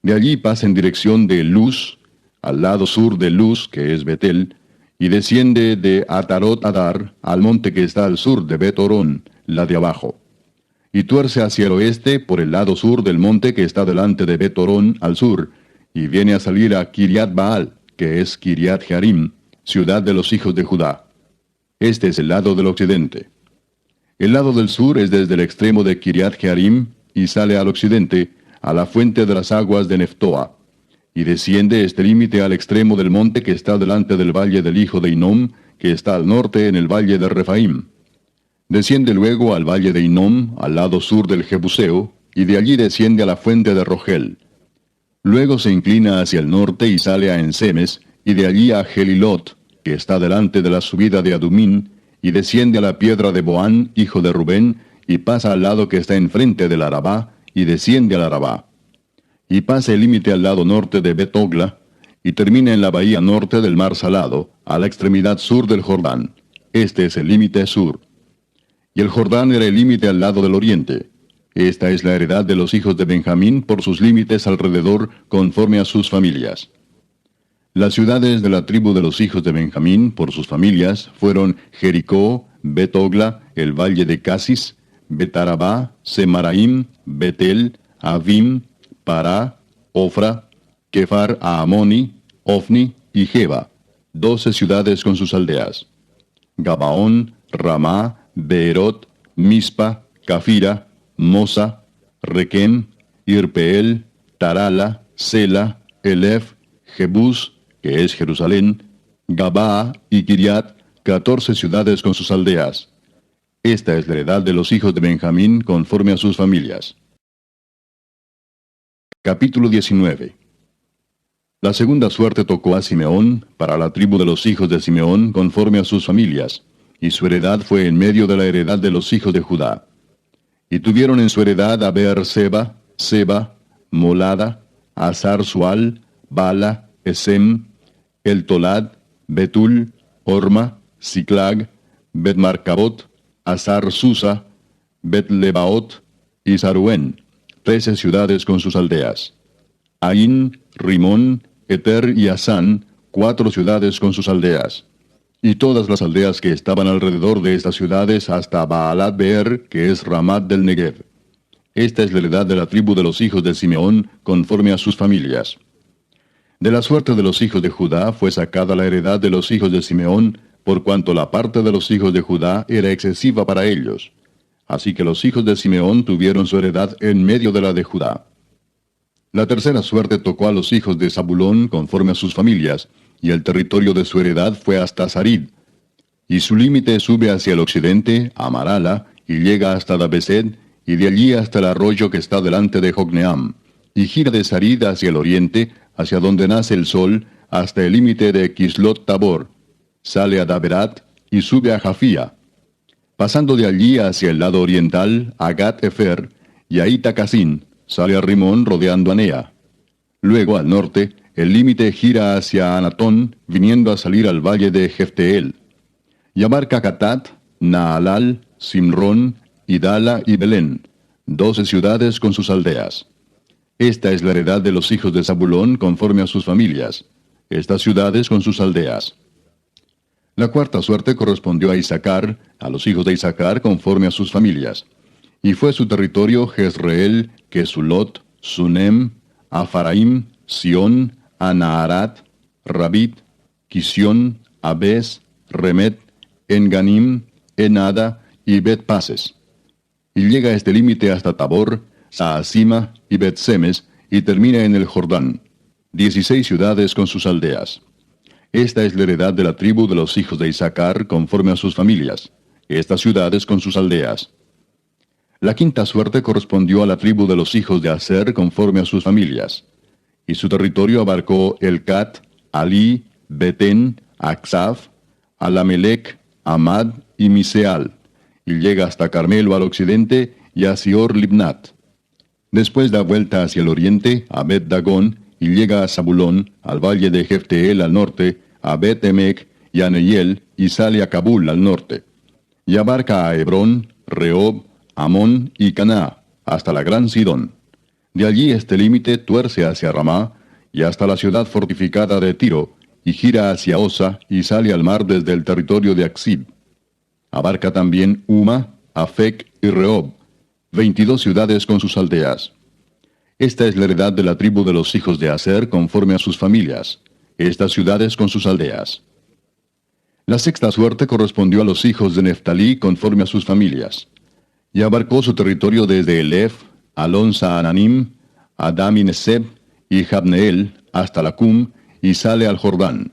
De allí pasa en dirección de Luz, al lado sur de Luz, que es Betel, y desciende de Atarot Adar al monte que está al sur de Bet-Orón, la de abajo. Y tuerce hacia el oeste por el lado sur del monte que está delante de Bet-Orón al sur, y viene a salir a Kiriat Baal, que es Kiriat Jearim, ciudad de los hijos de Judá. Este es el lado del occidente. El lado del sur es desde el extremo de Kiriat Jearim, y sale al occidente, a la fuente de las aguas de Neftoa, y desciende este límite al extremo del monte que está delante del valle del hijo de Hinnom, que está al norte en el valle de Refaim. Desciende luego al valle de Hinnom, al lado sur del Jebuseo, y de allí desciende a la fuente de Rogel. Luego se inclina hacia el norte y sale a Ensemes, y de allí a Gelilot, que está delante de la subida de Adumín, y desciende a la piedra de Boán, hijo de Rubén, y pasa al lado que está enfrente del Arabá, y desciende al Arabá. Y pasa el límite al lado norte de Bet-Ogla, y termina en la bahía norte del mar Salado, a la extremidad sur del Jordán. Este es el límite sur. Y el Jordán era el límite al lado del oriente. Esta es la heredad de los hijos de Benjamín por sus límites alrededor, conforme a sus familias. Las ciudades de la tribu de los hijos de Benjamín, por sus familias, fueron Jericó, Bet-Ogla, el valle de Casis, Bet-Arabá, Semaraim, Betel, Avim, Pará, Ofra, Kefar Aamoni, Ofni y Geba, 12 ciudades con sus aldeas. Gabaón, Ramá, Beerot, Mispa, Cafira, Mosa, Requem, Irpeel, Tarala, Sela, Elef, Jebús, que es Jerusalén, Gabaa y Kiriat, 14 ciudades con sus aldeas. Esta es la heredad de los hijos de Benjamín conforme a sus familias. Capítulo 19. La segunda suerte tocó a Simeón, para la tribu de los hijos de Simeón conforme a sus familias, y su heredad fue en medio de la heredad de los hijos de Judá. Y tuvieron en su heredad a Beer-seba, Seba, Molada, Azar-Sual, Bala, Esem, El-Tolad, Betul, Orma, Siclag, Bet-Marcabot, Azar-Susa, Bet-Lebaot y Saruén, 13 ciudades con sus aldeas. Ain, Rimón, Eter y Asán, 4 ciudades con sus aldeas. Y todas las aldeas que estaban alrededor de estas ciudades hasta Baalat Beer, que es Ramat del Negev. Esta es la heredad de la tribu de los hijos de Simeón, conforme a sus familias. De la suerte de los hijos de Judá fue sacada la heredad de los hijos de Simeón, por cuanto la parte de los hijos de Judá era excesiva para ellos. Así que los hijos de Simeón tuvieron su heredad en medio de la de Judá. La tercera suerte tocó a los hijos de Zabulón conforme a sus familias, y el territorio de su heredad fue hasta Sarid. Y su límite sube hacia el occidente, a Marala, y llega hasta Dabesed, y de allí hasta el arroyo que está delante de Jocneam, y gira de Sarid hacia el oriente, hacia donde nace el sol, hasta el límite de Kislot Tabor. Sale a Daberat, y sube a Jafía. Pasando de allí hacia el lado oriental, a Gat-Efer, y a Itacasin, sale a Rimón rodeando a Nea. Luego, al norte, el límite gira hacia Anatón, viniendo a salir al valle de Jefteel. Y abarca Catat, Naalal, Simrón, Idala y Belén, 12 ciudades con sus aldeas. Esta es la heredad de los hijos de Zabulón conforme a sus familias, estas ciudades con sus aldeas. La cuarta suerte correspondió a Isaacar, a los hijos de Isaacar conforme a sus familias. Y fue su territorio Jezreel, Kesulot, Sunem, Afaraim, Sión, Anaharat, Rabit, Kisión, Abes, Remet, Enganim, Enada y Bet-Pases. y llega a este límite hasta Tabor, Saasima y Bet-Semes, y termina en el Jordán. 16 ciudades con sus aldeas. Esta es la heredad de la tribu de los hijos de Isaacar conforme a sus familias. Estas ciudades con sus aldeas. La quinta suerte correspondió a la tribu de los hijos de Aser conforme a sus familias. Y su territorio abarcó Elcat, Ali, Betén, Aksaf, Alamelec, Amad y Miseal, y llega hasta Carmelo al occidente y a Sior Libnat. Después da vuelta hacia el oriente a Bet Dagón y llega a Zabulón, al valle de Jefteel al norte, a Bet Emec y a Neiel, y sale a Kabul al norte. Y abarca a Hebrón, Rehob, Amón y Caná, hasta la gran Sidón. De allí este límite tuerce hacia Ramá y hasta la ciudad fortificada de Tiro, y gira hacia Osa y sale al mar desde el territorio de Aksib. Abarca también Uma, Afec y Rehob, 22 ciudades con sus aldeas. Esta es la heredad de la tribu de los hijos de Aser conforme a sus familias. Estas ciudades con sus aldeas. La sexta suerte correspondió a los hijos de Neftalí conforme a sus familias. Y abarcó su territorio desde Elef, Alon Saananim, Adam y Neseb y Jabneel hasta Lacum, y sale al Jordán.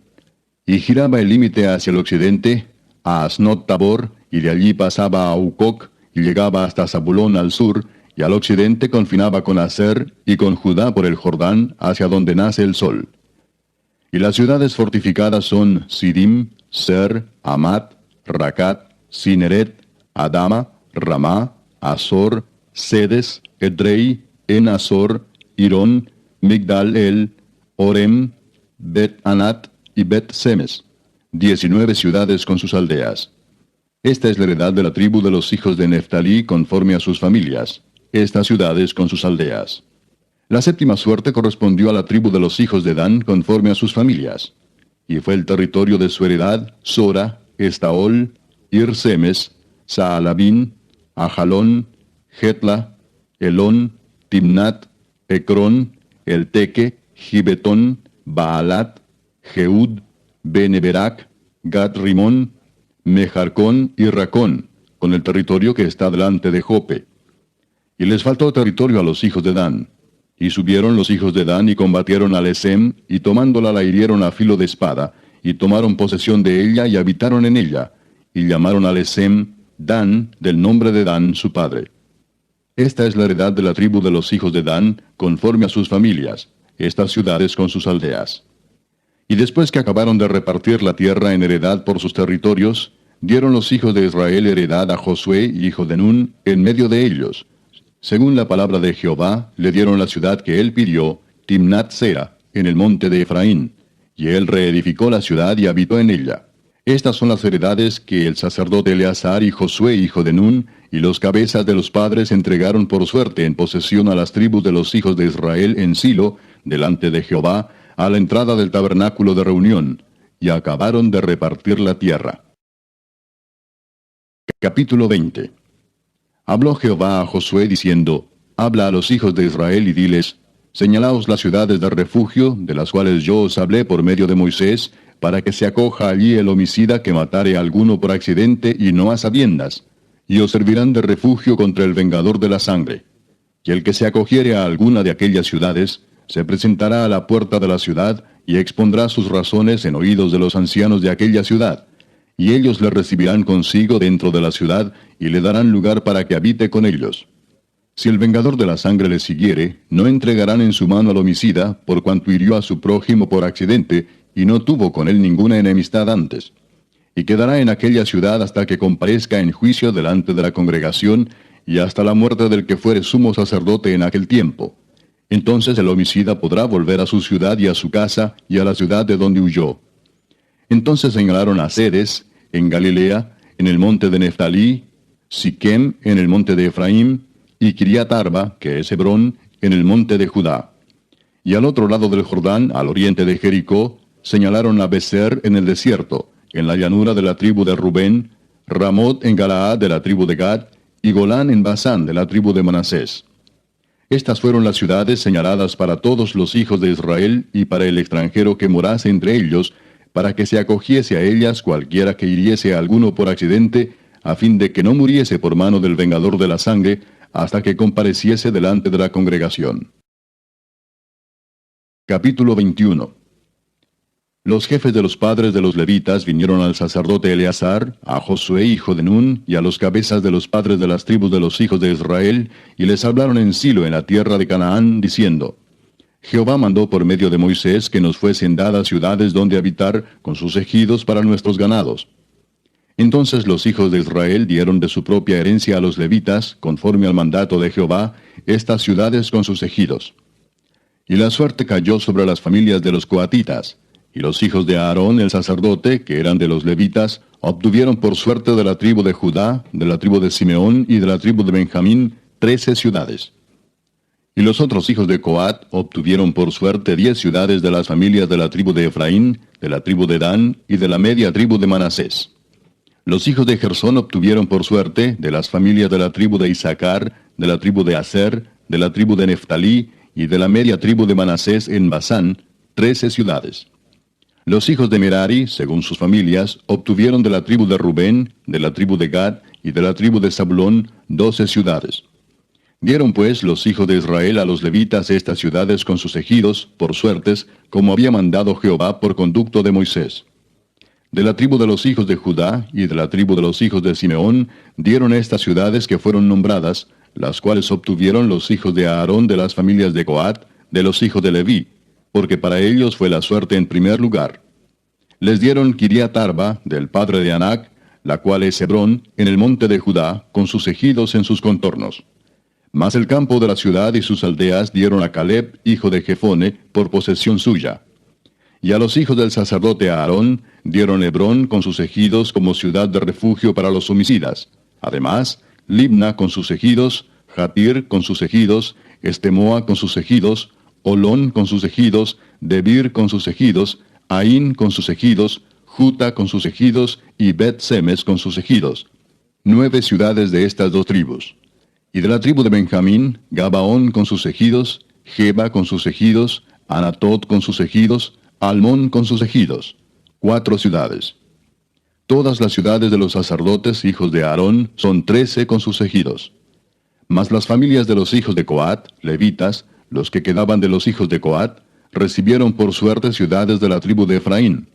Y giraba el límite hacia el occidente, a Asnot Tabor, y de allí pasaba a Ucoc, y llegaba hasta Zabulón al sur, y al occidente confinaba con Aser y con Judá por el Jordán, hacia donde nace el sol. Y las ciudades fortificadas son Sidim, Ser, Amat, Racat, Cineret, Adama, Ramá, Azor, Sedes, Edrei, En-Azor, Irón, Migdal-El, Orem, Bet-Anat y Bet-Semes, 19 ciudades con sus aldeas. Esta es la heredad de la tribu de los hijos de Neftalí conforme a sus familias. Estas ciudades con sus aldeas. La séptima suerte correspondió a la tribu de los hijos de Dan conforme a sus familias. Y fue el territorio de su heredad Sora, Estaol, Ir-Semes, Saalabín, Ajalón, Jetla, Elón, Timnat, Ecrón, Elteque, Gibetón, Baalat, Jeud, Beneberac, Gat-Rimón, Mejarcón y Racón, con el territorio que está delante de Jope. Y les faltó territorio a los hijos de Dan. Y subieron los hijos de Dan y combatieron a Lesem, y tomándola la hirieron a filo de espada, y tomaron posesión de ella y habitaron en ella, y llamaron a Lesem Dan, del nombre de Dan su padre. Esta es la heredad de la tribu de los hijos de Dan, conforme a sus familias, estas ciudades con sus aldeas. Y después que acabaron de repartir la tierra en heredad por sus territorios, dieron los hijos de Israel heredad a Josué, hijo de Nun, en medio de ellos. Según la palabra de Jehová, le dieron la ciudad que él pidió, Timnat-Sera, en el monte de Efraín, y él reedificó la ciudad y habitó en ella. Estas son las heredades que el sacerdote Eleazar y Josué, hijo de Nun, y los cabezas de los padres entregaron por suerte en posesión a las tribus de los hijos de Israel en Silo, delante de Jehová, a la entrada del tabernáculo de reunión, y acabaron de repartir la tierra. Capítulo 20. Habló Jehová a Josué diciendo, habla a los hijos de Israel y diles, señalaos las ciudades de refugio, de las cuales yo os hablé por medio de Moisés, para que se acoja allí el homicida que matare a alguno por accidente y no a sabiendas, y os servirán de refugio contra el vengador de la sangre. Y el que se acogiere a alguna de aquellas ciudades, se presentará a la puerta de la ciudad, y expondrá sus razones en oídos de los ancianos de aquella ciudad, y ellos le recibirán consigo dentro de la ciudad, y le darán lugar para que habite con ellos. Si el vengador de la sangre le siguiere, no entregarán en su mano al homicida, por cuanto hirió a su prójimo por accidente, y no tuvo con él ninguna enemistad antes. Y quedará en aquella ciudad hasta que comparezca en juicio delante de la congregación, y hasta la muerte del que fuere sumo sacerdote en aquel tiempo. Entonces el homicida podrá volver a su ciudad y a su casa, y a la ciudad de donde huyó. Entonces señalaron a Sedes, en Galilea, en el monte de Neftalí, Siquem, en el monte de Efraín, y Kiriat Arba, que es Hebrón, en el monte de Judá. Y al otro lado del Jordán, al oriente de Jericó, señalaron a Beser en el desierto, en la llanura de la tribu de Rubén, Ramot en Galaad de la tribu de Gad, y Golán en Basán de la tribu de Manasés. Estas fueron las ciudades señaladas para todos los hijos de Israel y para el extranjero que morase entre ellos, para que se acogiese a ellas cualquiera que hiriese a alguno por accidente, a fin de que no muriese por mano del vengador de la sangre, hasta que compareciese delante de la congregación. Capítulo 21. Los jefes de los padres de los levitas vinieron al sacerdote Eleazar, a Josué hijo de Nun, y a los cabezas de los padres de las tribus de los hijos de Israel, y les hablaron en Silo, en la tierra de Canaán, diciendo: Jehová mandó por medio de Moisés que nos fuesen dadas ciudades donde habitar, con sus ejidos para nuestros ganados. Entonces los hijos de Israel dieron de su propia herencia a los levitas, conforme al mandato de Jehová, estas ciudades con sus ejidos. Y la suerte cayó sobre las familias de los coatitas, y los hijos de Aarón el sacerdote, que eran de los levitas, obtuvieron por suerte de la tribu de Judá, de la tribu de Simeón y de la tribu de Benjamín 13 ciudades. Y los otros hijos de Coat obtuvieron por suerte 10 ciudades de las familias de la tribu de Efraín, de la tribu de Dan y de la media tribu de Manasés. Los hijos de Gersón obtuvieron por suerte de las familias de la tribu de Isaacar, de la tribu de Aser, de la tribu de Neftalí y de la media tribu de Manasés en Basán 13 ciudades. Los hijos de Merari, según sus familias, obtuvieron de la tribu de Rubén, de la tribu de Gad y de la tribu de Zabulón 12 ciudades. Dieron pues los hijos de Israel a los levitas estas ciudades con sus ejidos, por suertes, como había mandado Jehová por conducto de Moisés. De la tribu de los hijos de Judá y de la tribu de los hijos de Simeón dieron estas ciudades que fueron nombradas, las cuales obtuvieron los hijos de Aarón de las familias de Coat, de los hijos de Leví, porque para ellos fue la suerte en primer lugar. Les dieron Kiriat Arba, del padre de Anac, la cual es Hebrón, en el monte de Judá, con sus ejidos en sus contornos. Mas el campo de la ciudad y sus aldeas dieron a Caleb, hijo de Jefone, por posesión suya. Y a los hijos del sacerdote Aarón dieron Hebrón con sus ejidos como ciudad de refugio para los homicidas. Además, Libna con sus ejidos, Jatir con sus ejidos, Estemoa con sus ejidos, Olón con sus ejidos, Debir con sus ejidos, Aín con sus ejidos, Juta con sus ejidos y Bet-Semes con sus ejidos. 9 ciudades de estas 2 tribus. Y de la tribu de Benjamín, Gabaón con sus ejidos, Geba con sus ejidos, Anatot con sus ejidos, Almón con sus ejidos. 4 ciudades. Todas las ciudades de los sacerdotes, hijos de Aarón, son 13 con sus ejidos. Mas las familias de los hijos de Coat, levitas, los que quedaban de los hijos de Coat, recibieron por suerte ciudades de la tribu de Efraín.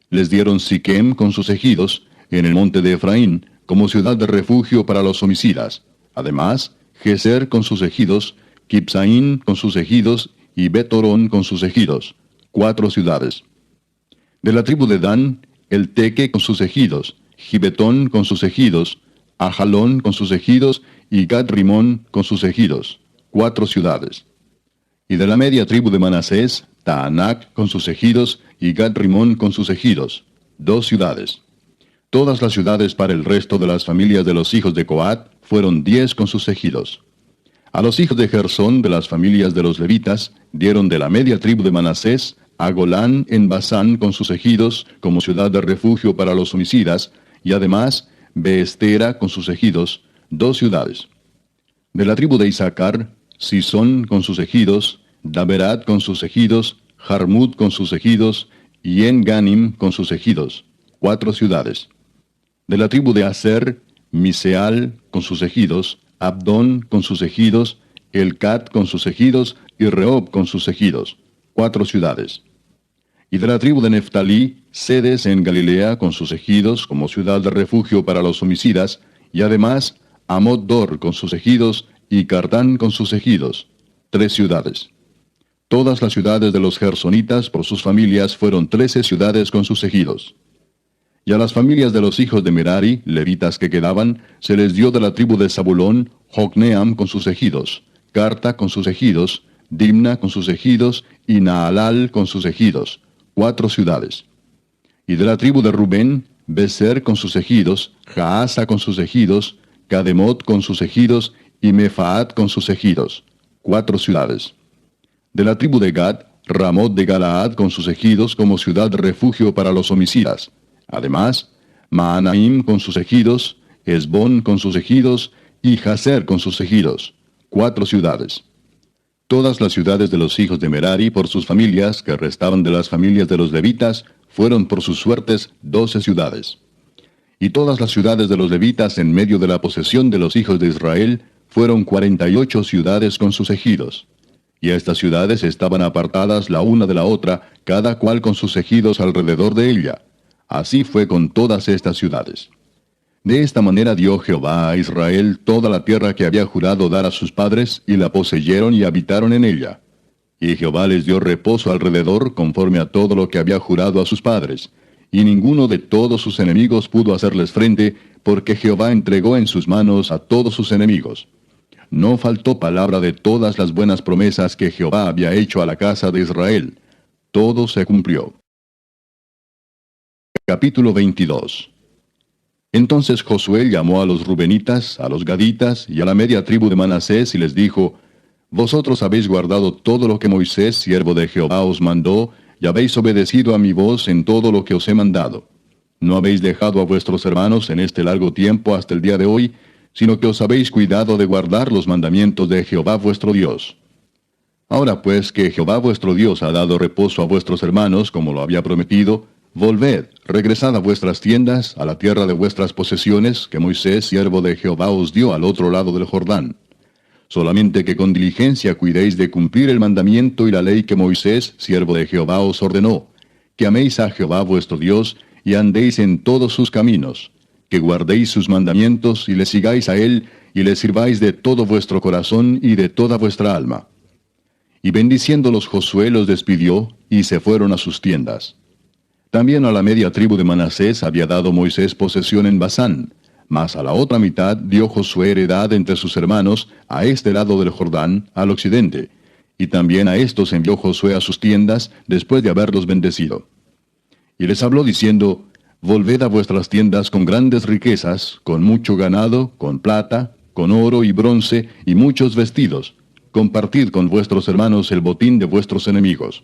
Les dieron Siquem con sus ejidos, en el monte de Efraín, como ciudad de refugio para los homicidas. Además, Geser con sus ejidos, Kipsaín con sus ejidos, y Betorón con sus ejidos. 4 ciudades. De la tribu de Dan, el Teque con sus ejidos, Gibetón con sus ejidos, Ajalón con sus ejidos, y Gad-Rimón con sus ejidos. 4 ciudades. Y de la media tribu de Manasés, Taanac con sus ejidos, y Gad-Rimón con sus ejidos. 2 ciudades. Todas las ciudades para el resto de las familias de los hijos de Coat fueron 10 con sus ejidos. A los hijos de Gersón de las familias de los levitas dieron de la media tribu de Manasés a Golán en Basán con sus ejidos como ciudad de refugio para los homicidas, y además Beestera con sus ejidos, 2 ciudades. De la tribu de Isaacar, Sisón con sus ejidos, Daberat con sus ejidos, Jarmut con sus ejidos, y En-Ganim con sus ejidos, 4 ciudades. De la tribu de Aser, Miseal con sus ejidos, Abdón con sus ejidos, Elcat con sus ejidos, y Rehob con sus ejidos, 4 ciudades. Y de la tribu de Neftalí, Sedes en Galilea con sus ejidos como ciudad de refugio para los homicidas, y además Amot-Dor con sus ejidos, y Cartán con sus ejidos, 3 ciudades. Todas las ciudades de los gersonitas por sus familias fueron 13 ciudades con sus ejidos. Y a las familias de los hijos de Merari, levitas que quedaban, se les dio de la tribu de Zabulón, Jocneam con sus ejidos, Carta con sus ejidos, Dimna con sus ejidos, y Naalal con sus ejidos, 4 ciudades. Y de la tribu de Rubén, Beser con sus ejidos, Jaasa con sus ejidos, Cademot con sus ejidos, y Mefaat con sus ejidos, 4 ciudades. De la tribu de Gad, Ramot de Galaad con sus ejidos como ciudad de refugio para los homicidas. Además, Maanaim con sus ejidos, Esbón con sus ejidos, y Jaser con sus ejidos, 4 ciudades. Todas las ciudades de los hijos de Merari por sus familias, que restaban de las familias de los levitas, fueron por sus suertes 12 ciudades. Y todas las ciudades de los levitas en medio de la posesión de los hijos de Israel fueron 48 ciudades con sus ejidos. Y estas ciudades estaban apartadas la una de la otra, cada cual con sus ejidos alrededor de ella. Así fue con todas estas ciudades. De esta manera dio Jehová a Israel toda la tierra que había jurado dar a sus padres, y la poseyeron y habitaron en ella. Y Jehová les dio reposo alrededor, conforme a todo lo que había jurado a sus padres. Y ninguno de todos sus enemigos pudo hacerles frente, porque Jehová entregó en sus manos a todos sus enemigos. No faltó palabra de todas las buenas promesas que Jehová había hecho a la casa de Israel. Todo se cumplió. Capítulo 22. Entonces Josué llamó a los rubenitas, a los gaditas y a la media tribu de Manasés y les dijo: Vosotros habéis guardado todo lo que Moisés, siervo de Jehová, os mandó, y habéis obedecido a mi voz en todo lo que os he mandado. No habéis dejado a vuestros hermanos en este largo tiempo hasta el día de hoy, sino que os habéis cuidado de guardar los mandamientos de Jehová vuestro Dios. Ahora pues que Jehová vuestro Dios ha dado reposo a vuestros hermanos, como lo había prometido, volved, regresad a vuestras tiendas, a la tierra de vuestras posesiones, que Moisés, siervo de Jehová, os dio al otro lado del Jordán. Solamente que con diligencia cuidéis de cumplir el mandamiento y la ley que Moisés, siervo de Jehová, os ordenó, que améis a Jehová vuestro Dios, y andéis en todos sus caminos, que guardéis sus mandamientos, y le sigáis a él, y le sirváis de todo vuestro corazón y de toda vuestra alma. Y bendiciéndolos Josué los despidió, y se fueron a sus tiendas. También a la media tribu de Manasés había dado Moisés posesión en Basán, mas a la otra mitad dio Josué heredad entre sus hermanos, a este lado del Jordán, al occidente, y también a estos envió Josué a sus tiendas, después de haberlos bendecido. Y les habló diciendo: Volved a vuestras tiendas con grandes riquezas, con mucho ganado, con plata, con oro y bronce, y muchos vestidos. Compartid con vuestros hermanos el botín de vuestros enemigos.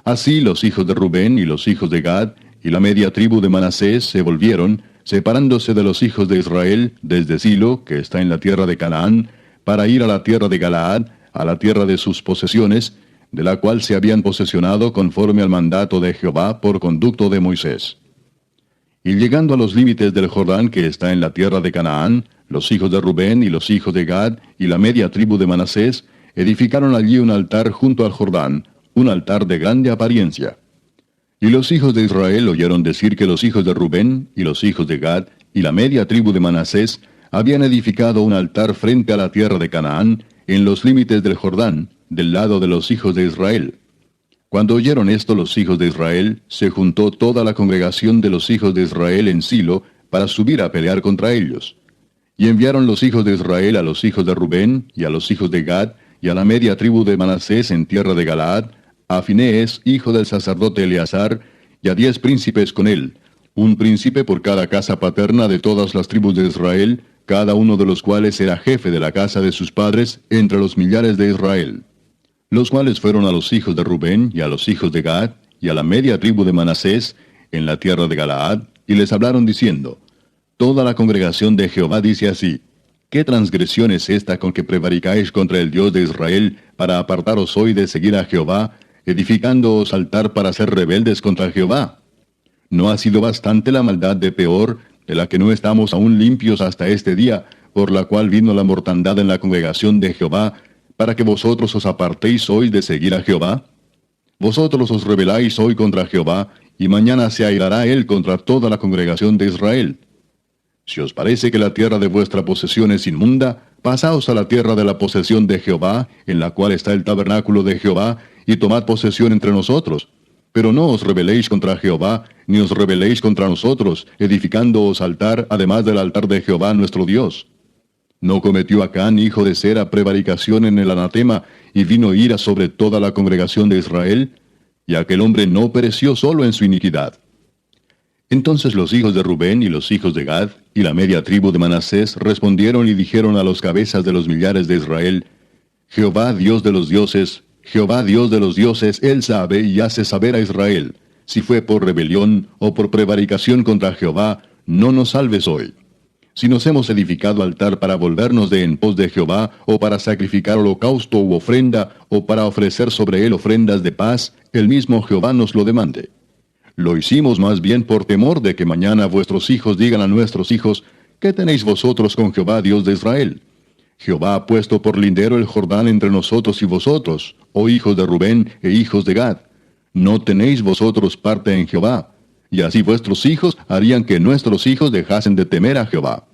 Así los hijos de Rubén y los hijos de Gad y la media tribu de Manasés se volvieron, separándose de los hijos de Israel desde Silo, que está en la tierra de Canaán, para ir a la tierra de Galaad, a la tierra de sus posesiones, de la cual se habían posesionado conforme al mandato de Jehová por conducto de Moisés. Y llegando a los límites del Jordán que está en la tierra de Canaán, los hijos de Rubén y los hijos de Gad y la media tribu de Manasés edificaron allí un altar junto al Jordán, un altar de grande apariencia. Y los hijos de Israel oyeron decir que los hijos de Rubén y los hijos de Gad y la media tribu de Manasés habían edificado un altar frente a la tierra de Canaán, en los límites del Jordán, del lado de los hijos de Israel. Cuando oyeron esto los hijos de Israel, se juntó toda la congregación de los hijos de Israel en Silo para subir a pelear contra ellos. Y enviaron los hijos de Israel a los hijos de Rubén y a los hijos de Gad y a la media tribu de Manasés en tierra de Galaad, a Finees, hijo del sacerdote Eleazar, y a 10 príncipes con él, un príncipe por cada casa paterna de todas las tribus de Israel, cada uno de los cuales era jefe de la casa de sus padres entre los millares de Israel. Los cuales fueron a los hijos de Rubén y a los hijos de Gad y a la media tribu de Manasés en la tierra de Galaad, y les hablaron diciendo: Toda la congregación de Jehová dice así: ¿Qué transgresión es esta con que prevaricáis contra el Dios de Israel para apartaros hoy de seguir a Jehová, edificándoos altar para ser rebeldes contra Jehová? ¿No ha sido bastante la maldad de Peor, de la que no estamos aún limpios hasta este día, por la cual vino la mortandad en la congregación de Jehová, para que vosotros os apartéis hoy de seguir a Jehová? Vosotros os rebeláis hoy contra Jehová, y mañana se airará él contra toda la congregación de Israel. Si os parece que la tierra de vuestra posesión es inmunda, pasaos a la tierra de la posesión de Jehová, en la cual está el tabernáculo de Jehová, y tomad posesión entre nosotros. Pero no os rebeléis contra Jehová, ni os rebeléis contra nosotros, edificándoos altar, además del altar de Jehová nuestro Dios. ¿No cometió Acán, hijo de Sera, prevaricación en el anatema, y vino ira sobre toda la congregación de Israel? Y aquel hombre no pereció solo en su iniquidad. Entonces los hijos de Rubén y los hijos de Gad y la media tribu de Manasés respondieron y dijeron a los cabezas de los millares de Israel: Jehová Dios de los dioses, Jehová Dios de los dioses, él sabe y hace saber a Israel, si fue por rebelión o por prevaricación contra Jehová, no nos salves hoy. Si nos hemos edificado altar para volvernos de en pos de Jehová, o para sacrificar holocausto u ofrenda, o para ofrecer sobre él ofrendas de paz, el mismo Jehová nos lo demande. Lo hicimos más bien por temor de que mañana vuestros hijos digan a nuestros hijos, ¿qué tenéis vosotros con Jehová Dios de Israel? Jehová ha puesto por lindero el Jordán entre nosotros y vosotros, oh hijos de Rubén e hijos de Gad. No tenéis vosotros parte en Jehová, y así vuestros hijos harían que nuestros hijos dejasen de temer a Jehová.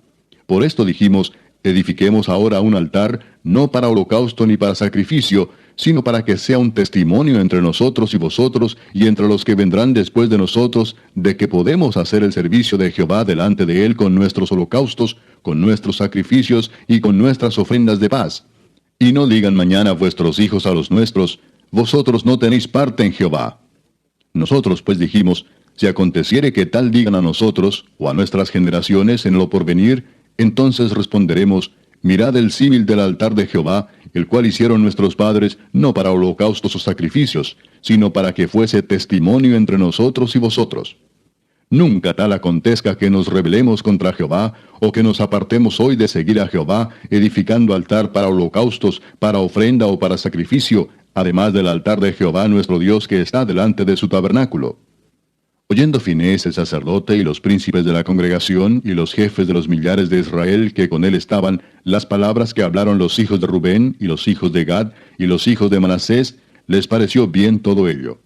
Por esto dijimos, edifiquemos ahora un altar, no para holocausto ni para sacrificio, sino para que sea un testimonio entre nosotros y vosotros, y entre los que vendrán después de nosotros, de que podemos hacer el servicio de Jehová delante de él con nuestros holocaustos, con nuestros sacrificios y con nuestras ofrendas de paz. Y no digan mañana vuestros hijos a los nuestros, vosotros no tenéis parte en Jehová. Nosotros pues dijimos, si aconteciere que tal digan a nosotros, o a nuestras generaciones en lo porvenir, entonces responderemos, mirad el símil del altar de Jehová, el cual hicieron nuestros padres, no para holocaustos o sacrificios, sino para que fuese testimonio entre nosotros y vosotros. Nunca tal acontezca que nos rebelemos contra Jehová, o que nos apartemos hoy de seguir a Jehová, edificando altar para holocaustos, para ofrenda o para sacrificio, además del altar de Jehová nuestro Dios que está delante de su tabernáculo. Oyendo Finehés el sacerdote y los príncipes de la congregación y los jefes de los millares de Israel que con él estaban, las palabras que hablaron los hijos de Rubén y los hijos de Gad y los hijos de Manasés, les pareció bien todo ello.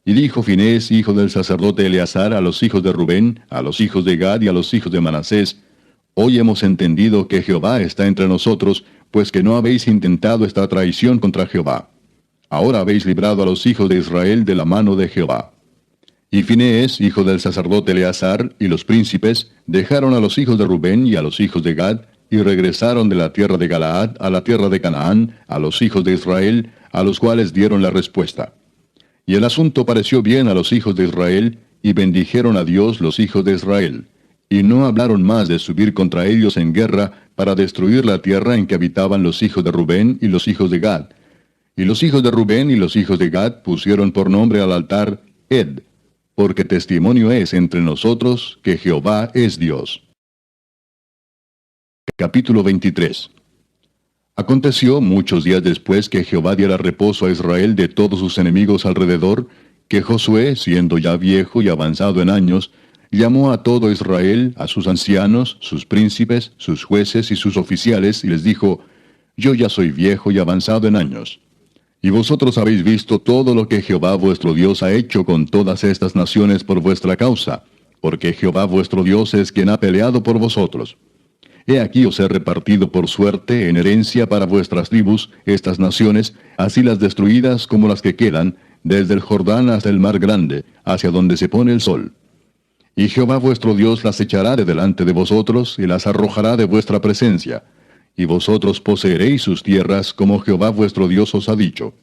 Y dijo Finehés, hijo del sacerdote Eleazar, a los hijos de Rubén, a los hijos de Gad y a los hijos de Manasés, hoy hemos entendido que Jehová está entre nosotros, pues que no habéis intentado esta traición contra Jehová. Ahora habéis librado a los hijos de Israel de la mano de Jehová. Y Finehés, hijo del sacerdote Eleazar, y los príncipes, dejaron a los hijos de Rubén y a los hijos de Gad, y regresaron de la tierra de Galaad a la tierra de Canaán, a los hijos de Israel, a los cuales dieron la respuesta. Y el asunto pareció bien a los hijos de Israel, y bendijeron a Dios los hijos de Israel. Y no hablaron más de subir contra ellos en guerra, para destruir la tierra en que habitaban los hijos de Rubén y los hijos de Gad. Y los hijos de Rubén y los hijos de Gad pusieron por nombre al altar Ed, porque testimonio es entre nosotros que Jehová es Dios. Capítulo 23. Aconteció muchos días después que Jehová diera reposo a Israel de todos sus enemigos alrededor, que Josué, siendo ya viejo y avanzado en años, llamó a todo Israel, a sus ancianos, sus príncipes, sus jueces y sus oficiales, y les dijo, yo ya soy viejo y avanzado en años. Y vosotros habéis visto todo lo que Jehová vuestro Dios ha hecho con todas estas naciones por vuestra causa, porque Jehová vuestro Dios es quien ha peleado por vosotros. He aquí os he repartido por suerte en herencia para vuestras tribus estas naciones, así las destruidas como las que quedan, desde el Jordán hasta el mar grande, hacia donde se pone el sol. Y Jehová vuestro Dios las echará de delante de vosotros, y las arrojará de vuestra presencia. Y vosotros poseeréis sus tierras como Jehová vuestro Dios os ha dicho.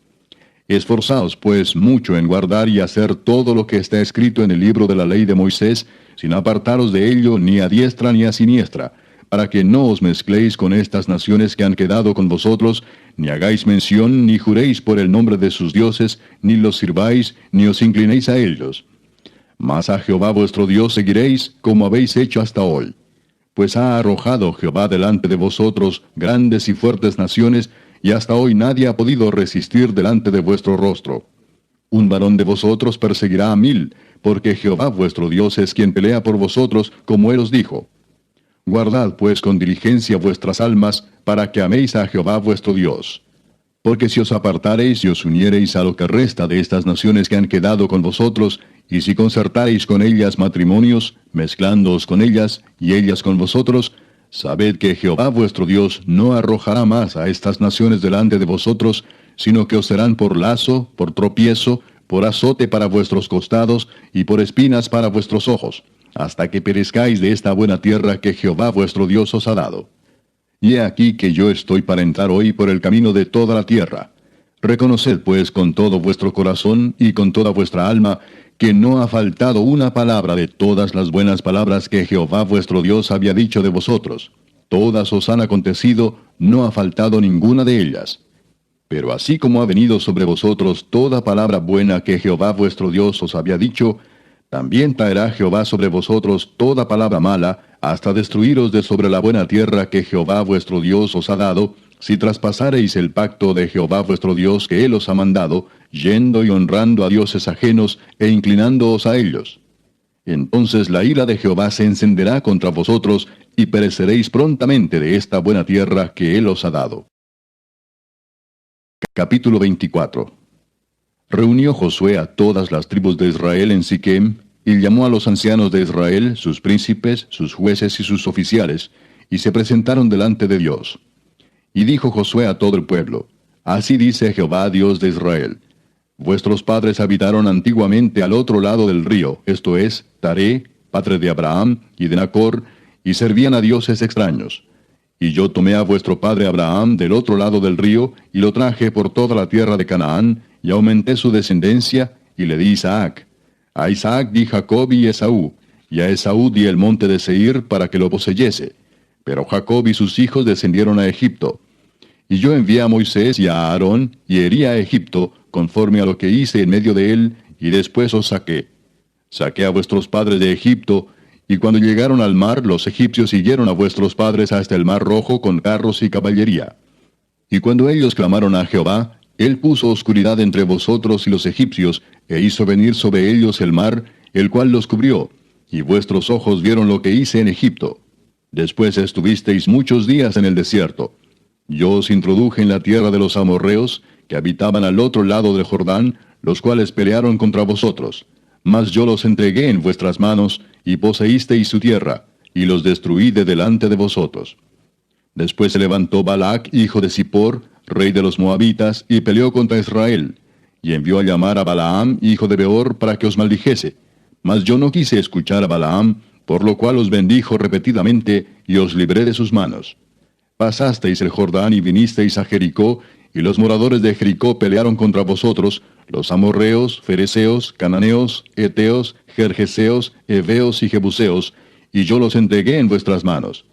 Esforzaos pues mucho en guardar y hacer todo lo que está escrito en el libro de la ley de Moisés, sin apartaros de ello ni a diestra ni a siniestra, para que no os mezcléis con estas naciones que han quedado con vosotros, ni hagáis mención ni juréis por el nombre de sus dioses, ni los sirváis, ni os inclinéis a ellos. Mas a Jehová vuestro Dios seguiréis, como habéis hecho hasta hoy. Pues ha arrojado Jehová delante de vosotros grandes y fuertes naciones, y hasta hoy nadie ha podido resistir delante de vuestro rostro. Un varón de vosotros perseguirá a 1000, porque Jehová vuestro Dios es quien pelea por vosotros, como él os dijo. Guardad pues con diligencia vuestras almas, para que améis a Jehová vuestro Dios. Porque si os apartareis y os uniereis a lo que resta de estas naciones que han quedado con vosotros, y si concertareis con ellas matrimonios, mezclándoos con ellas, y ellas con vosotros, sabed que Jehová vuestro Dios no arrojará más a estas naciones delante de vosotros, sino que os serán por lazo, por tropiezo, por azote para vuestros costados, y por espinas para vuestros ojos, hasta que perezcáis de esta buena tierra que Jehová vuestro Dios os ha dado. Y he aquí que yo estoy para entrar hoy por el camino de toda la tierra. Reconoced pues con todo vuestro corazón y con toda vuestra alma, que no ha faltado una palabra de todas las buenas palabras que Jehová vuestro Dios había dicho de vosotros. Todas os han acontecido, no ha faltado ninguna de ellas. Pero así como ha venido sobre vosotros toda palabra buena que Jehová vuestro Dios os había dicho, también traerá Jehová sobre vosotros toda palabra mala, hasta destruiros de sobre la buena tierra que Jehová vuestro Dios os ha dado, si traspasareis el pacto de Jehová vuestro Dios que Él os ha mandado, yendo y honrando a dioses ajenos e inclinándoos a ellos. Entonces la ira de Jehová se encenderá contra vosotros, y pereceréis prontamente de esta buena tierra que Él os ha dado. Capítulo 24. Reunió Josué a todas las tribus de Israel en Siquem, y llamó a los ancianos de Israel, sus príncipes, sus jueces y sus oficiales, y se presentaron delante de Dios. Y dijo Josué a todo el pueblo: Así dice Jehová, Dios de Israel: Vuestros padres habitaron antiguamente al otro lado del río, esto es, Taré, padre de Abraham y de Nacor, y servían a dioses extraños. Y yo tomé a vuestro padre Abraham del otro lado del río, y lo traje por toda la tierra de Canaán, y aumenté su descendencia, y le di Isaac. A Isaac di Jacob y Esaú, y a Esaú di el monte de Seir para que lo poseyese. Pero Jacob y sus hijos descendieron a Egipto. Y yo envié a Moisés y a Aarón, y herí a Egipto, conforme a lo que hice en medio de él, y después os saqué. Saqué a vuestros padres de Egipto, y cuando llegaron al mar, los egipcios siguieron a vuestros padres hasta el mar Rojo con carros y caballería. Y cuando ellos clamaron a Jehová, Él puso oscuridad entre vosotros y los egipcios, e hizo venir sobre ellos el mar, el cual los cubrió, y vuestros ojos vieron lo que hice en Egipto. Después estuvisteis muchos días en el desierto. Yo os introduje en la tierra de los amorreos, que habitaban al otro lado del Jordán, los cuales pelearon contra vosotros. Mas yo los entregué en vuestras manos, y poseísteis su tierra, y los destruí de delante de vosotros. Después se levantó Balac, hijo de Zippor, rey de los Moabitas, y peleó contra Israel, y envió a llamar a Balaam, hijo de Beor, para que os maldijese. Mas yo no quise escuchar a Balaam, por lo cual os bendijo repetidamente, y os libré de sus manos. Pasasteis el Jordán y vinisteis a Jericó, y los moradores de Jericó pelearon contra vosotros, los amorreos, fereceos, cananeos, eteos, gergeseos, heveos y jebuseos, y yo los entregué en vuestras manos.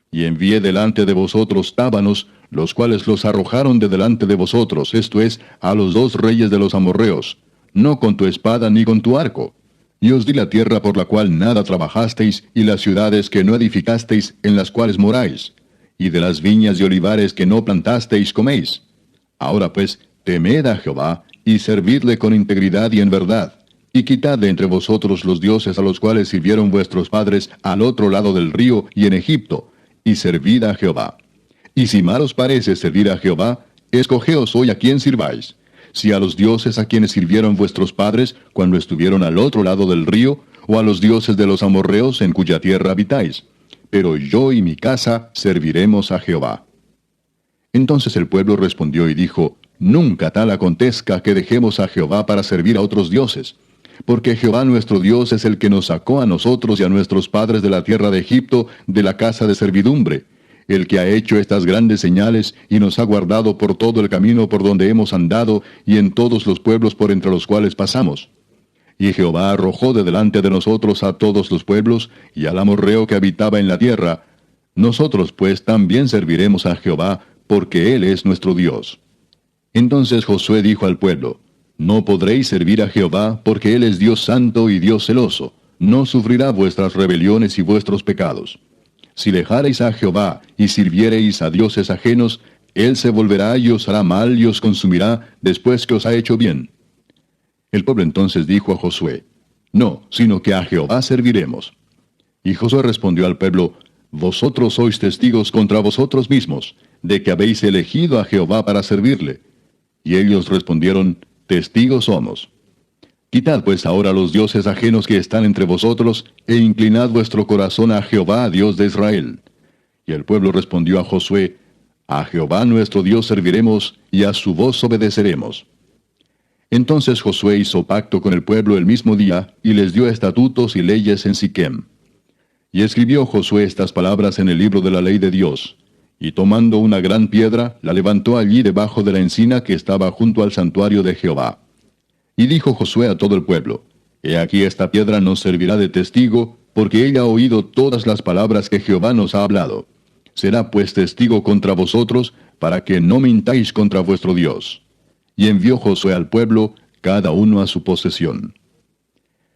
Y envié delante de vosotros tábanos, los cuales los arrojaron de delante de vosotros, esto es, a los 2 reyes de los amorreos, no con tu espada ni con tu arco. Y os di la tierra por la cual nada trabajasteis, y las ciudades que no edificasteis, en las cuales moráis, y de las viñas y olivares que no plantasteis coméis. Ahora pues, temed a Jehová, y servidle con integridad y en verdad, y quitad de entre vosotros los dioses a los cuales sirvieron vuestros padres al otro lado del río y en Egipto, y servid a Jehová. Y si mal os parece servir a Jehová, escogeos hoy a quién sirváis, si a los dioses a quienes sirvieron vuestros padres cuando estuvieron al otro lado del río, o a los dioses de los amorreos en cuya tierra habitáis. Pero yo y mi casa serviremos a Jehová. Entonces el pueblo respondió y dijo: Nunca tal acontezca que dejemos a Jehová para servir a otros dioses. Porque Jehová nuestro Dios es el que nos sacó a nosotros y a nuestros padres de la tierra de Egipto, de la casa de servidumbre, el que ha hecho estas grandes señales y nos ha guardado por todo el camino por donde hemos andado y en todos los pueblos por entre los cuales pasamos. Y Jehová arrojó de delante de nosotros a todos los pueblos y al amorreo que habitaba en la tierra. Nosotros pues también serviremos a Jehová, porque Él es nuestro Dios. Entonces Josué dijo al pueblo: No podréis servir a Jehová, porque Él es Dios santo y Dios celoso. No sufrirá vuestras rebeliones y vuestros pecados. Si dejareis a Jehová y sirviereis a dioses ajenos, Él se volverá y os hará mal y os consumirá después que os ha hecho bien. El pueblo entonces dijo a Josué: No, sino que a Jehová serviremos. Y Josué respondió al pueblo: Vosotros sois testigos contra vosotros mismos, de que habéis elegido a Jehová para servirle. Y ellos respondieron: Testigos somos. Quitad pues ahora los dioses ajenos que están entre vosotros, e inclinad vuestro corazón a Jehová, Dios de Israel. Y el pueblo respondió a Josué: A Jehová nuestro Dios serviremos, y a su voz obedeceremos. Entonces Josué hizo pacto con el pueblo el mismo día, y les dio estatutos y leyes en Siquem. Y escribió Josué estas palabras en el libro de la ley de Dios. Y tomando una gran piedra, la levantó allí debajo de la encina que estaba junto al santuario de Jehová. Y dijo Josué a todo el pueblo: He aquí esta piedra nos servirá de testigo, porque ella ha oído todas las palabras que Jehová nos ha hablado. Será pues testigo contra vosotros, para que no mintáis contra vuestro Dios. Y envió Josué al pueblo, cada uno a su posesión.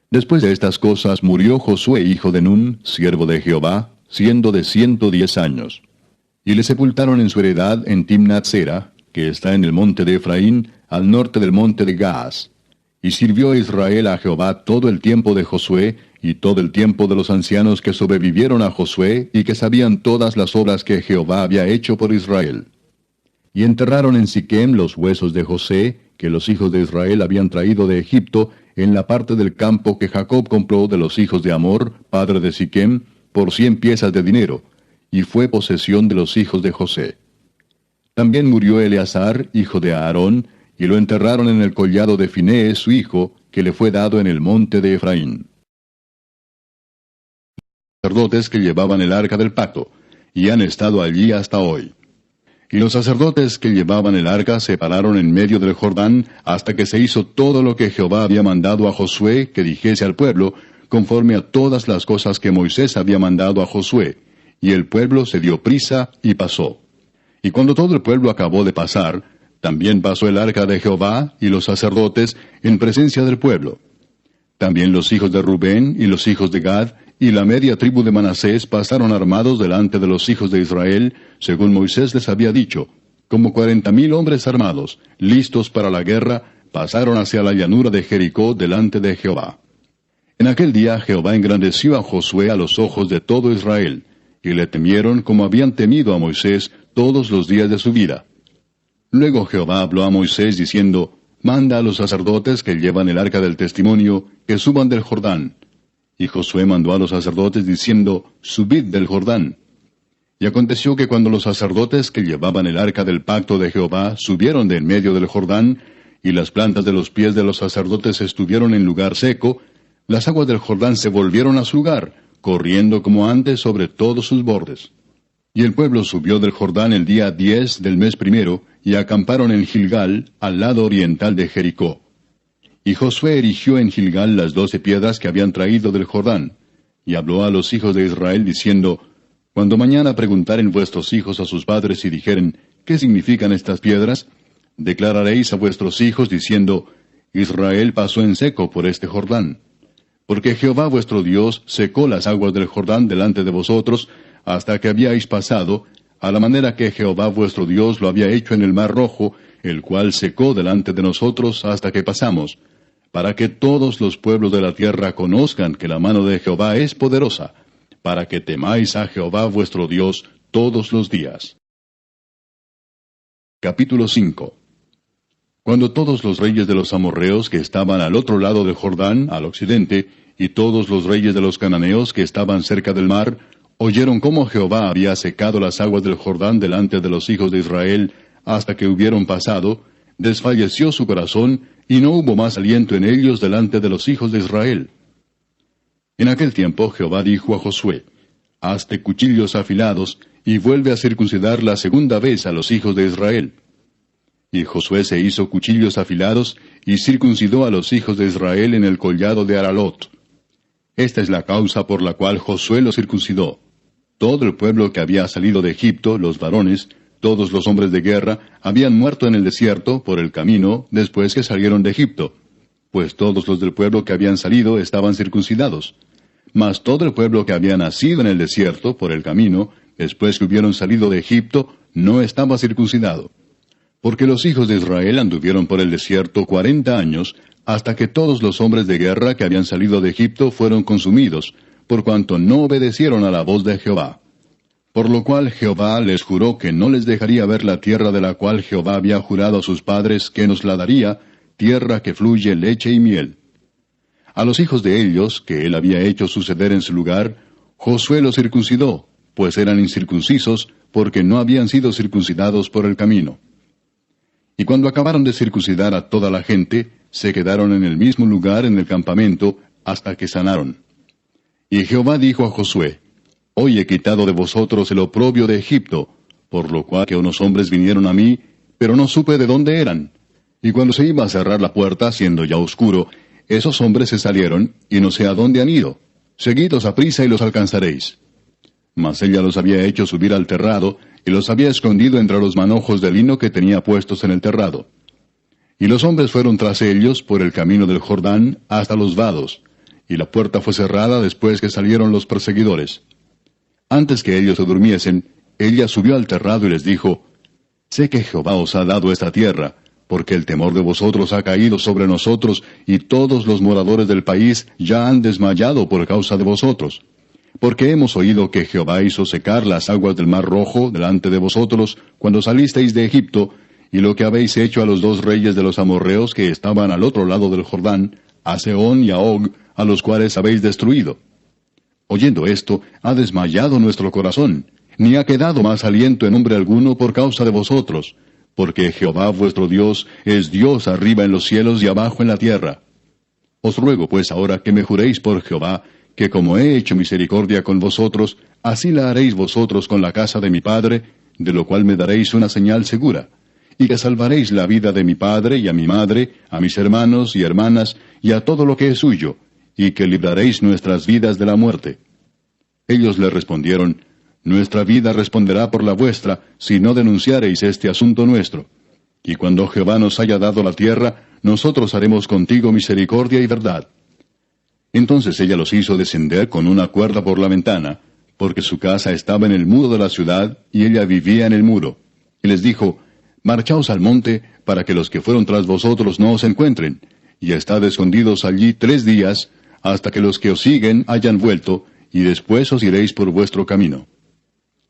Después de estas cosas murió Josué hijo de Nun, siervo de Jehová, siendo de 110 años. Y le sepultaron en su heredad en Timnat-Sera, que está en el monte de Efraín, al norte del monte de Gaas. Y sirvió Israel a Jehová todo el tiempo de Josué, y todo el tiempo de los ancianos que sobrevivieron a Josué, y que sabían todas las obras que Jehová había hecho por Israel. Y enterraron en Siquem los huesos de José, que los hijos de Israel habían traído de Egipto, en la parte del campo que Jacob compró de los hijos de Amor, padre de Siquem, por 100 piezas de dinero, y fue posesión de los hijos de José. También murió Eleazar, hijo de Aarón, y lo enterraron en el collado de Finees, su hijo, que le fue dado en el monte de Efraín. Sacerdotes que llevaban el arca del pacto, y han estado allí hasta hoy. Y los sacerdotes que llevaban el arca se pararon en medio del Jordán, hasta que se hizo todo lo que Jehová había mandado a Josué que dijese al pueblo, conforme a todas las cosas que Moisés había mandado a Josué. Y el pueblo se dio prisa y pasó. Y cuando todo el pueblo acabó de pasar, también pasó el arca de Jehová y los sacerdotes en presencia del pueblo. También los hijos de Rubén y los hijos de Gad y la media tribu de Manasés pasaron armados delante de los hijos de Israel, según Moisés les había dicho, como 40,000 hombres armados, listos para la guerra, pasaron hacia la llanura de Jericó delante de Jehová. En aquel día Jehová engrandeció a Josué a los ojos de todo Israel, y le temieron como habían temido a Moisés todos los días de su vida. Luego Jehová habló a Moisés diciendo, manda a los sacerdotes que llevan el arca del testimonio, que suban del Jordán. Y Josué mandó a los sacerdotes diciendo, subid del Jordán. Y aconteció que cuando los sacerdotes que llevaban el arca del pacto de Jehová subieron de en medio del Jordán, y las plantas de los pies de los sacerdotes estuvieron en lugar seco, las aguas del Jordán se volvieron a su lugar, corriendo como antes sobre todos sus bordes. Y el pueblo subió del Jordán el día 10 del mes primero, y acamparon en Gilgal, al lado oriental de Jericó. Y Josué erigió en Gilgal las 12 piedras que habían traído del Jordán, y habló a los hijos de Israel diciendo, cuando mañana preguntaren vuestros hijos a sus padres y dijeren, ¿qué significan estas piedras? Declararéis a vuestros hijos diciendo, Israel pasó en seco por este Jordán. Porque Jehová vuestro Dios secó las aguas del Jordán delante de vosotros, hasta que habíais pasado, a la manera que Jehová vuestro Dios lo había hecho en el Mar Rojo, el cual secó delante de nosotros hasta que pasamos, para que todos los pueblos de la tierra conozcan que la mano de Jehová es poderosa, para que temáis a Jehová vuestro Dios todos los días. Capítulo 5. Cuando todos los reyes de los amorreos que estaban al otro lado del Jordán, al occidente, y todos los reyes de los cananeos que estaban cerca del mar, oyeron cómo Jehová había secado las aguas del Jordán delante de los hijos de Israel, hasta que hubieron pasado, desfalleció su corazón, y no hubo más aliento en ellos delante de los hijos de Israel. En aquel tiempo Jehová dijo a Josué, hazte cuchillos afilados, y vuelve a circuncidar la segunda vez a los hijos de Israel. Y Josué se hizo cuchillos afilados, y circuncidó a los hijos de Israel en el collado de Aralot. Esta es la causa por la cual Josué los circuncidó. Todo el pueblo que había salido de Egipto, los varones, todos los hombres de guerra, habían muerto en el desierto, por el camino, después que salieron de Egipto, pues todos los del pueblo que habían salido estaban circuncidados. Mas todo el pueblo que había nacido en el desierto, por el camino, después que hubieron salido de Egipto, no estaba circuncidado. Porque los hijos de Israel anduvieron por el desierto 40 años, hasta que todos los hombres de guerra que habían salido de Egipto fueron consumidos, por cuanto no obedecieron a la voz de Jehová. Por lo cual Jehová les juró que no les dejaría ver la tierra de la cual Jehová había jurado a sus padres que nos la daría, tierra que fluye leche y miel. A los hijos de ellos, que él había hecho suceder en su lugar, Josué los circuncidó, pues eran incircuncisos, porque no habían sido circuncidados por el camino. Y cuando acabaron de circuncidar a toda la gente, se quedaron en el mismo lugar en el campamento, hasta que sanaron. Y Jehová dijo a Josué, hoy he quitado de vosotros el oprobio de Egipto, por lo cual que unos hombres vinieron a mí, pero no supe de dónde eran. Y cuando se iba a cerrar la puerta, siendo ya oscuro, esos hombres se salieron, y no sé a dónde han ido. Seguidlos a prisa y los alcanzaréis. Mas ella los había hecho subir al terrado, y los había escondido entre los manojos de lino que tenía puestos en el terrado. Y los hombres fueron tras ellos por el camino del Jordán hasta los vados, y la puerta fue cerrada después que salieron los perseguidores. Antes que ellos se durmiesen, ella subió al terrado y les dijo, Sé que Jehová os ha dado esta tierra, porque el temor de vosotros ha caído sobre nosotros, y todos los moradores del país ya han desmayado por causa de vosotros. Porque hemos oído que Jehová hizo secar las aguas del mar Rojo delante de vosotros, cuando salisteis de Egipto, y lo que habéis hecho a los 2 reyes de los amorreos que estaban al otro lado del Jordán, a Sehón y a Og, a los cuales habéis destruido. Oyendo esto, ha desmayado nuestro corazón, ni ha quedado más aliento en hombre alguno por causa de vosotros, porque Jehová vuestro Dios es Dios arriba en los cielos y abajo en la tierra. Os ruego pues ahora que me juréis por Jehová, que como he hecho misericordia con vosotros, así la haréis vosotros con la casa de mi padre, de lo cual me daréis una señal segura, y que salvaréis la vida de mi padre y a mi madre, a mis hermanos y hermanas, y a todo lo que es suyo, y que libraréis nuestras vidas de la muerte. Ellos le respondieron, Nuestra vida responderá por la vuestra, si no denunciareis este asunto nuestro. Y cuando Jehová nos haya dado la tierra, nosotros haremos contigo misericordia y verdad. Entonces ella los hizo descender con una cuerda por la ventana, porque su casa estaba en el muro de la ciudad, y ella vivía en el muro. Y les dijo, Marchaos al monte, para que los que fueron tras vosotros no os encuentren, y estad escondidos allí 3 días, hasta que los que os siguen hayan vuelto, y después os iréis por vuestro camino.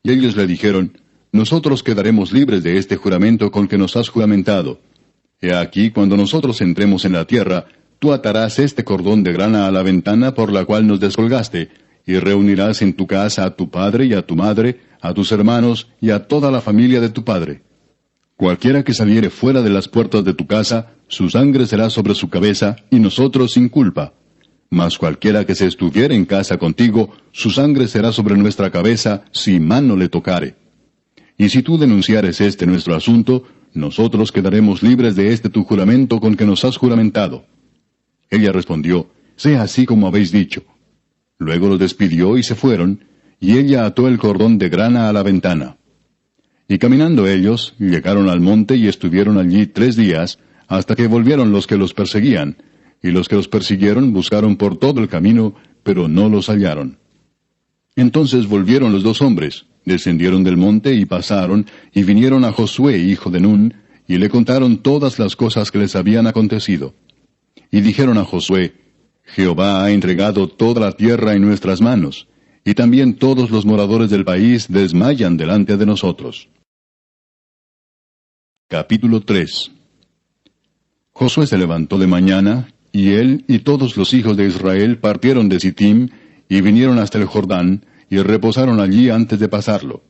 Y ellos le dijeron, Nosotros quedaremos libres de este juramento con que nos has juramentado. He aquí, cuando nosotros entremos en la tierra, tú atarás este cordón de grana a la ventana por la cual nos descolgaste, y reunirás en tu casa a tu padre y a tu madre, a tus hermanos y a toda la familia de tu padre. Cualquiera que saliere fuera de las puertas de tu casa, su sangre será sobre su cabeza, y nosotros sin culpa. Mas cualquiera que se estuviere en casa contigo, su sangre será sobre nuestra cabeza, si mano le tocare. Y si tú denunciares este nuestro asunto, nosotros quedaremos libres de este tu juramento con que nos has juramentado. Ella respondió, Sea así como habéis dicho. Luego los despidió y se fueron, y ella ató el cordón de grana a la ventana. Y caminando ellos, llegaron al monte y estuvieron allí 3 días, hasta que volvieron los que los perseguían, y los que los persiguieron buscaron por todo el camino, pero no los hallaron. Entonces volvieron los 2 hombres, descendieron del monte y pasaron, y vinieron a Josué, hijo de Nun, y le contaron todas las cosas que les habían acontecido. Y dijeron a Josué, Jehová ha entregado toda la tierra en nuestras manos, y también todos los moradores del país desmayan delante de nosotros. Capítulo 3. Josué se levantó de mañana, y él y todos los hijos de Israel partieron de Sittim, y vinieron hasta el Jordán, y reposaron allí antes de pasarlo.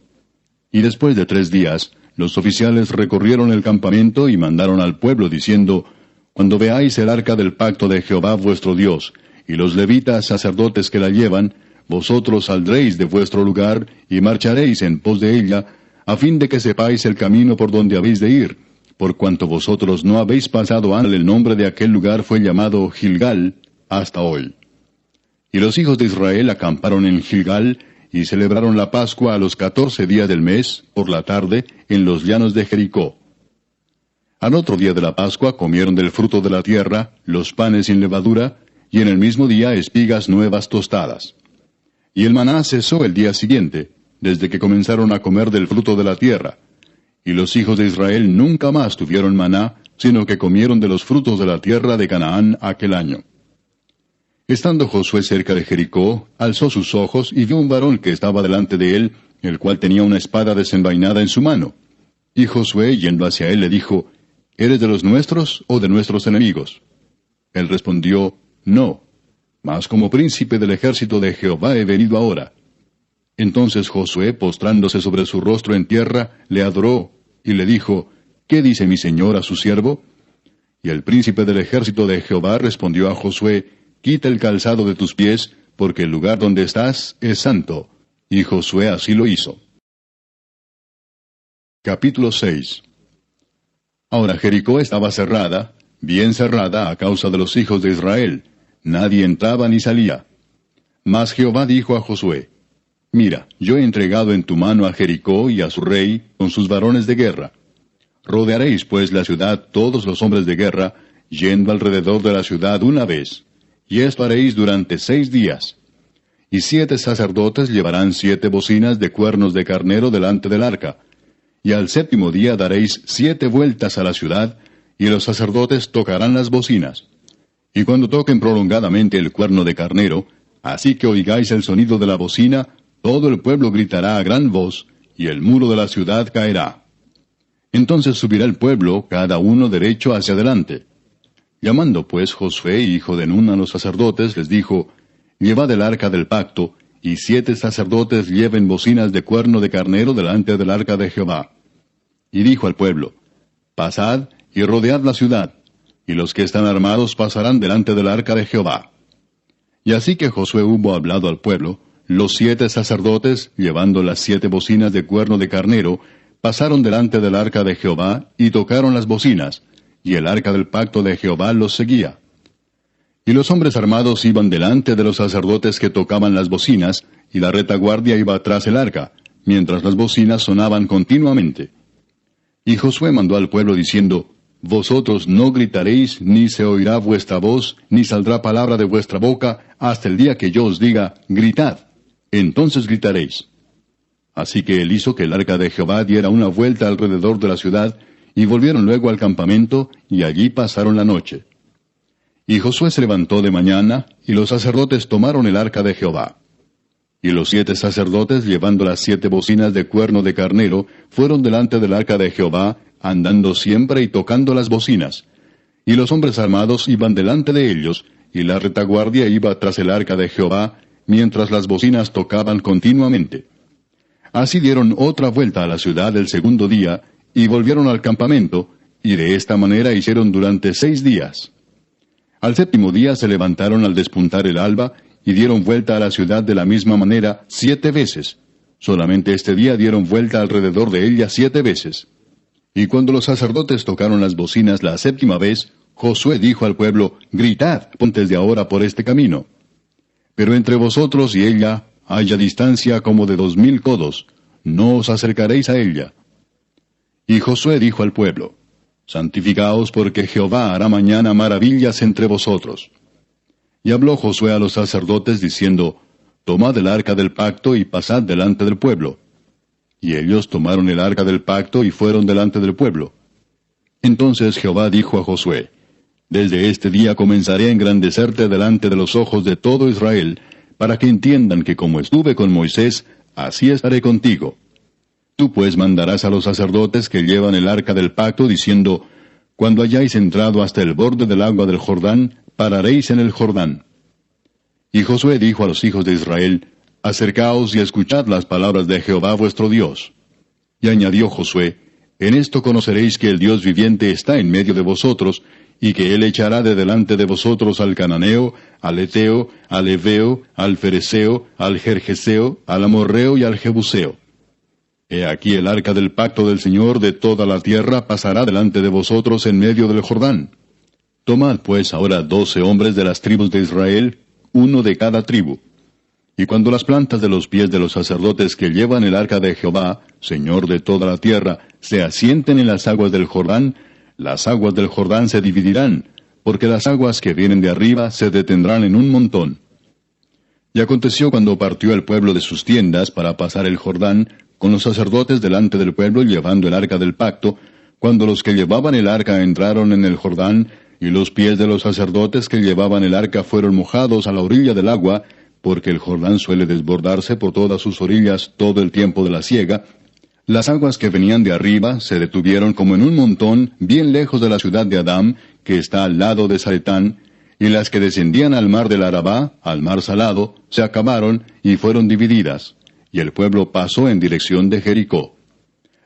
Y después de 3 días, los oficiales recorrieron el campamento y mandaron al pueblo diciendo, Cuando veáis el arca del pacto de Jehová vuestro Dios, y los levitas sacerdotes que la llevan, vosotros saldréis de vuestro lugar, y marcharéis en pos de ella, a fin de que sepáis el camino por donde habéis de ir, por cuanto vosotros no habéis pasado antes. El nombre de aquel lugar fue llamado Gilgal hasta hoy. Y los hijos de Israel acamparon en Gilgal, y celebraron la Pascua a los 14 días del mes, por la tarde, en los llanos de Jericó. Al otro día de la Pascua comieron del fruto de la tierra, los panes sin levadura, y en el mismo día espigas nuevas tostadas. Y el maná cesó el día siguiente, desde que comenzaron a comer del fruto de la tierra. Y los hijos de Israel nunca más tuvieron maná, sino que comieron de los frutos de la tierra de Canaán aquel año. Estando Josué cerca de Jericó, alzó sus ojos y vio un varón que estaba delante de él, el cual tenía una espada desenvainada en su mano. Y Josué, yendo hacia él, le dijo, ¿Eres de los nuestros o de nuestros enemigos? Él respondió, No, mas como príncipe del ejército de Jehová he venido ahora. Entonces Josué, postrándose sobre su rostro en tierra, le adoró, y le dijo, ¿Qué dice mi señor a su siervo? Y el príncipe del ejército de Jehová respondió a Josué, Quita el calzado de tus pies, porque el lugar donde estás es santo. Y Josué así lo hizo. Capítulo 6. Ahora Jericó estaba cerrada, bien cerrada a causa de los hijos de Israel. Nadie entraba ni salía. Mas Jehová dijo a Josué, Mira, yo he entregado en tu mano a Jericó y a su rey, con sus varones de guerra. Rodearéis pues la ciudad todos los hombres de guerra, yendo alrededor de la ciudad una vez. Y esto haréis durante 6 días. y 7 sacerdotes llevarán 7 bocinas de cuernos de carnero delante del arca. Y al 7º día daréis 7 vueltas a la ciudad, y los sacerdotes tocarán las bocinas. Y cuando toquen prolongadamente el cuerno de carnero, así que oigáis el sonido de la bocina, todo el pueblo gritará a gran voz, y el muro de la ciudad caerá. Entonces subirá el pueblo, cada uno derecho hacia adelante. Llamando pues Josué, hijo de Nun, a los sacerdotes, les dijo, Llevad el arca del pacto, y 7 sacerdotes lleven bocinas de cuerno de carnero delante del arca de Jehová. Y dijo al pueblo, Pasad y rodead la ciudad, y los que están armados pasarán delante del arca de Jehová. Y así que Josué hubo hablado al pueblo, los 7 sacerdotes, llevando las 7 bocinas de cuerno de carnero, pasaron delante del arca de Jehová, y tocaron las bocinas, y el arca del pacto de Jehová los seguía. Y los hombres armados iban delante de los sacerdotes que tocaban las bocinas, y la retaguardia iba tras el arca, mientras las bocinas sonaban continuamente. Y Josué mandó al pueblo diciendo, Vosotros no gritaréis, ni se oirá vuestra voz, ni saldrá palabra de vuestra boca, hasta el día que yo os diga, gritad. Entonces gritaréis. Así que él hizo que el arca de Jehová diera una vuelta alrededor de la ciudad, y volvieron luego al campamento, y allí pasaron la noche. Y Josué se levantó de mañana, y los sacerdotes tomaron el arca de Jehová. Y los 7 sacerdotes, llevando las 7 bocinas de cuerno de carnero, fueron delante del arca de Jehová, andando siempre y tocando las bocinas. Y los hombres armados iban delante de ellos, y la retaguardia iba tras el arca de Jehová, mientras las bocinas tocaban continuamente. Así dieron otra vuelta a la ciudad el 2º día, y volvieron al campamento, y de esta manera hicieron durante 6 días. Al 7º día se levantaron al despuntar el alba, y dieron vuelta a la ciudad de la misma manera 7 veces. Solamente este día dieron vuelta alrededor de ella 7 veces. Y cuando los sacerdotes tocaron las bocinas la 7ª vez, Josué dijo al pueblo, Gritad, pontes de ahora por este camino. Pero entre vosotros y ella haya distancia como de 2000 codos, no os acercaréis a ella. Y Josué dijo al pueblo, Santificaos porque Jehová hará mañana maravillas entre vosotros. Y habló Josué a los sacerdotes diciendo, Tomad el arca del pacto y pasad delante del pueblo. Y ellos tomaron el arca del pacto y fueron delante del pueblo. Entonces Jehová dijo a Josué, Desde este día comenzaré a engrandecerte delante de los ojos de todo Israel, para que entiendan que como estuve con Moisés, así estaré contigo. Tú pues mandarás a los sacerdotes que llevan el arca del pacto, diciendo, Cuando hayáis entrado hasta el borde del agua del Jordán, pararéis en el Jordán. Y Josué dijo a los hijos de Israel, Acercaos y escuchad las palabras de Jehová vuestro Dios. Y añadió Josué, En esto conoceréis que el Dios viviente está en medio de vosotros, y que él echará de delante de vosotros al cananeo, al eteo, al heveo, al fereceo, al gergeseo, al amorreo y al jebuseo. He aquí el arca del pacto del Señor de toda la tierra pasará delante de vosotros en medio del Jordán. Tomad pues ahora 12 hombres de las tribus de Israel, uno de cada tribu. Y cuando las plantas de los pies de los sacerdotes que llevan el arca de Jehová, Señor de toda la tierra, se asienten en las aguas del Jordán, las aguas del Jordán se dividirán, porque las aguas que vienen de arriba se detendrán en un montón. Y aconteció cuando partió el pueblo de sus tiendas para pasar el Jordán, con los sacerdotes delante del pueblo llevando el arca del pacto, cuando los que llevaban el arca entraron en el Jordán, y los pies de los sacerdotes que llevaban el arca fueron mojados a la orilla del agua, porque el Jordán suele desbordarse por todas sus orillas todo el tiempo de la siega, las aguas que venían de arriba se detuvieron como en un montón bien lejos de la ciudad de Adam, que está al lado de Zaretán, y las que descendían al mar del Arabá, al mar salado, se acabaron y fueron divididas, y el pueblo pasó en dirección de Jericó.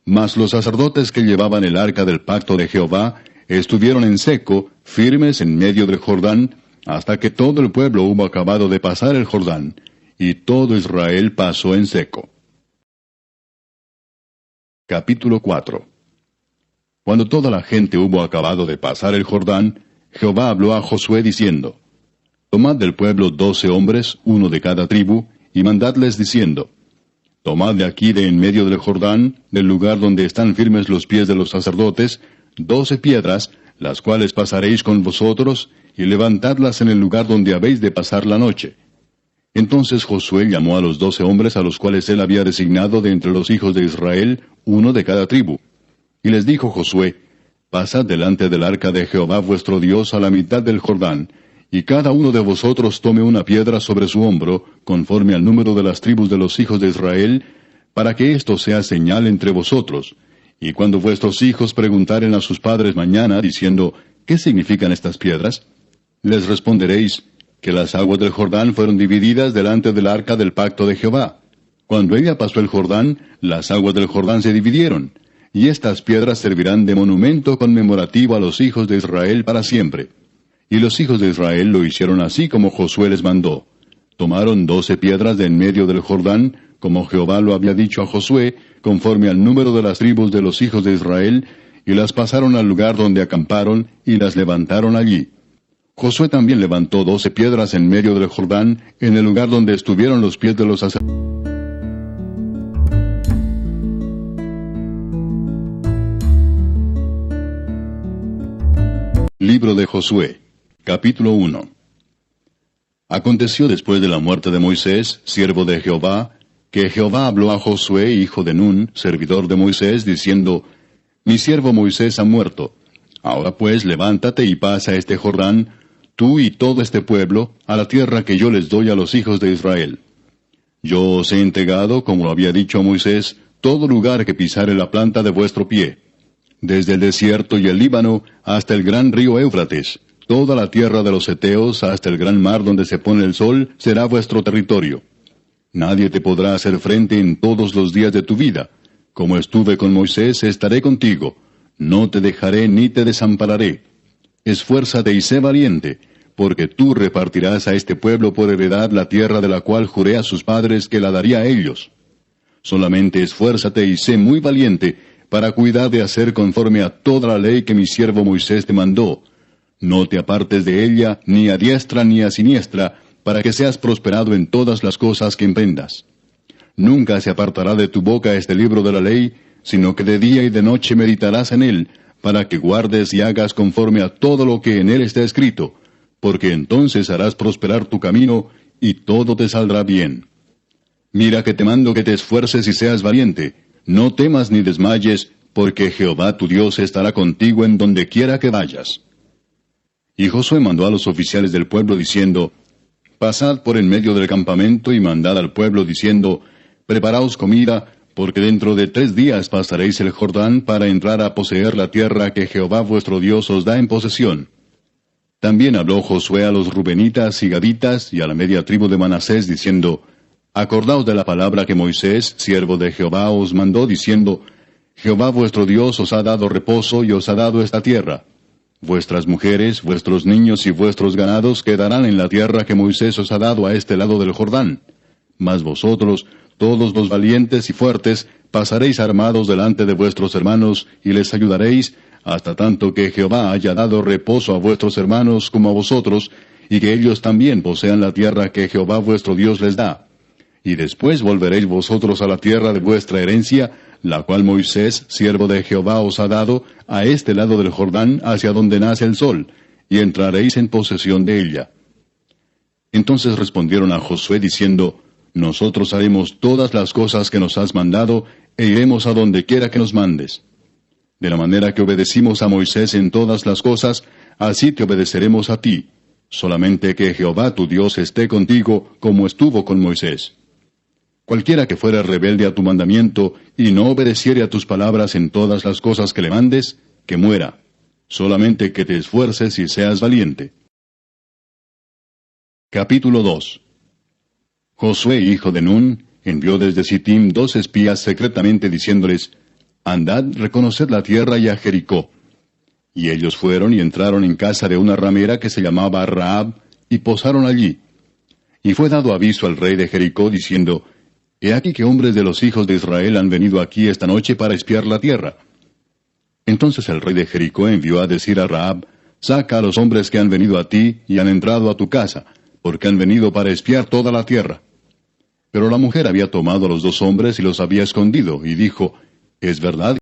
Mas los sacerdotes que llevaban el arca del pacto de Jehová estuvieron en seco, firmes en medio del Jordán, hasta que todo el pueblo hubo acabado de pasar el Jordán, y todo Israel pasó en seco. Capítulo 4. Cuando toda la gente hubo acabado de pasar el Jordán, Jehová habló a Josué diciendo, Tomad del pueblo 12 hombres, uno de cada tribu, y mandadles diciendo, Tomad de aquí de en medio del Jordán, del lugar donde están firmes los pies de los sacerdotes, 12 piedras, las cuales pasaréis con vosotros, y levantadlas en el lugar donde habéis de pasar la noche. Entonces Josué llamó a los 12 hombres a los cuales él había designado de entre los hijos de Israel, uno de cada tribu. Y les dijo Josué, pasad delante del arca de Jehová vuestro Dios a la mitad del Jordán, y cada uno de vosotros tome una piedra sobre su hombro, conforme al número de las tribus de los hijos de Israel, para que esto sea señal entre vosotros. Y cuando vuestros hijos preguntaren a sus padres mañana, diciendo, ¿qué significan estas piedras?, les responderéis, que las aguas del Jordán fueron divididas delante del arca del pacto de Jehová. Cuando ella pasó el Jordán, las aguas del Jordán se dividieron, y estas piedras servirán de monumento conmemorativo a los hijos de Israel para siempre. Y los hijos de Israel lo hicieron así como Josué les mandó. Tomaron 12 piedras de en medio del Jordán, como Jehová lo había dicho a Josué, conforme al número de las tribus de los hijos de Israel, y las pasaron al lugar donde acamparon, y las levantaron allí. Josué también levantó 12 piedras en medio del Jordán, en el lugar donde estuvieron los pies de los sacerdotes. Libro de Josué, capítulo 1. Aconteció después de la muerte de Moisés, siervo de Jehová, que Jehová habló a Josué, hijo de Nun, servidor de Moisés, diciendo, Mi siervo Moisés ha muerto. Ahora pues levántate y pasa este Jordán, tú y todo este pueblo, a la tierra que yo les doy a los hijos de Israel. Yo os he entregado, como lo había dicho a Moisés, todo lugar que pisare la planta de vuestro pie. Desde el desierto y el Líbano hasta el gran río Éufrates, toda la tierra de los heteos hasta el gran mar donde se pone el sol, será vuestro territorio. Nadie te podrá hacer frente en todos los días de tu vida. Como estuve con Moisés, estaré contigo. No te dejaré ni te desampararé. Esfuérzate y sé valiente, porque tú repartirás a este pueblo por heredad la tierra de la cual juré a sus padres que la daría a ellos. Solamente esfuérzate y sé muy valiente, para cuidar de hacer conforme a toda la ley que mi siervo Moisés te mandó. No te apartes de ella, ni a diestra ni a siniestra, para que seas prosperado en todas las cosas que emprendas. Nunca se apartará de tu boca este libro de la ley, sino que de día y de noche meditarás en él, para que guardes y hagas conforme a todo lo que en él está escrito, porque entonces harás prosperar tu camino, y todo te saldrá bien. Mira que te mando que te esfuerces y seas valiente, no temas ni desmayes, porque Jehová tu Dios estará contigo en donde quiera que vayas. Y Josué mandó a los oficiales del pueblo diciendo, Pasad por en medio del campamento y mandad al pueblo diciendo, Preparaos comida, porque dentro de 3 días pasaréis el Jordán para entrar a poseer la tierra que Jehová vuestro Dios os da en posesión. También habló Josué a los rubenitas y gaditas y a la media tribu de Manasés, diciendo, Acordaos de la palabra que Moisés, siervo de Jehová, os mandó, diciendo, Jehová vuestro Dios os ha dado reposo y os ha dado esta tierra. Vuestras mujeres, vuestros niños y vuestros ganados quedarán en la tierra que Moisés os ha dado a este lado del Jordán. Mas vosotros, todos los valientes y fuertes, pasaréis armados delante de vuestros hermanos, y les ayudaréis, hasta tanto que Jehová haya dado reposo a vuestros hermanos como a vosotros, y que ellos también posean la tierra que Jehová vuestro Dios les da. Y después volveréis vosotros a la tierra de vuestra herencia, la cual Moisés, siervo de Jehová, os ha dado, a este lado del Jordán, hacia donde nace el sol, y entraréis en posesión de ella. Entonces respondieron a Josué diciendo, Nosotros haremos todas las cosas que nos has mandado, e iremos a donde quiera que nos mandes. De la manera que obedecimos a Moisés en todas las cosas, así te obedeceremos a ti. Solamente que Jehová tu Dios esté contigo, como estuvo con Moisés. Cualquiera que fuera rebelde a tu mandamiento, y no obedeciere a tus palabras en todas las cosas que le mandes, que muera. Solamente que te esfuerces y seas valiente. Capítulo 2. Josué, hijo de Nun, envió desde Sittim 2 espías secretamente diciéndoles, Andad, reconoced la tierra y a Jericó. Y ellos fueron y entraron en casa de una ramera que se llamaba Rahab, y posaron allí. Y fue dado aviso al rey de Jericó, diciendo, He aquí que hombres de los hijos de Israel han venido aquí esta noche para espiar la tierra. Entonces el rey de Jericó envió a decir a Rahab, Saca a los hombres que han venido a ti y han entrado a tu casa, porque han venido para espiar toda la tierra. Pero la mujer había tomado a los 2 hombres y los había escondido, y dijo, Es verdad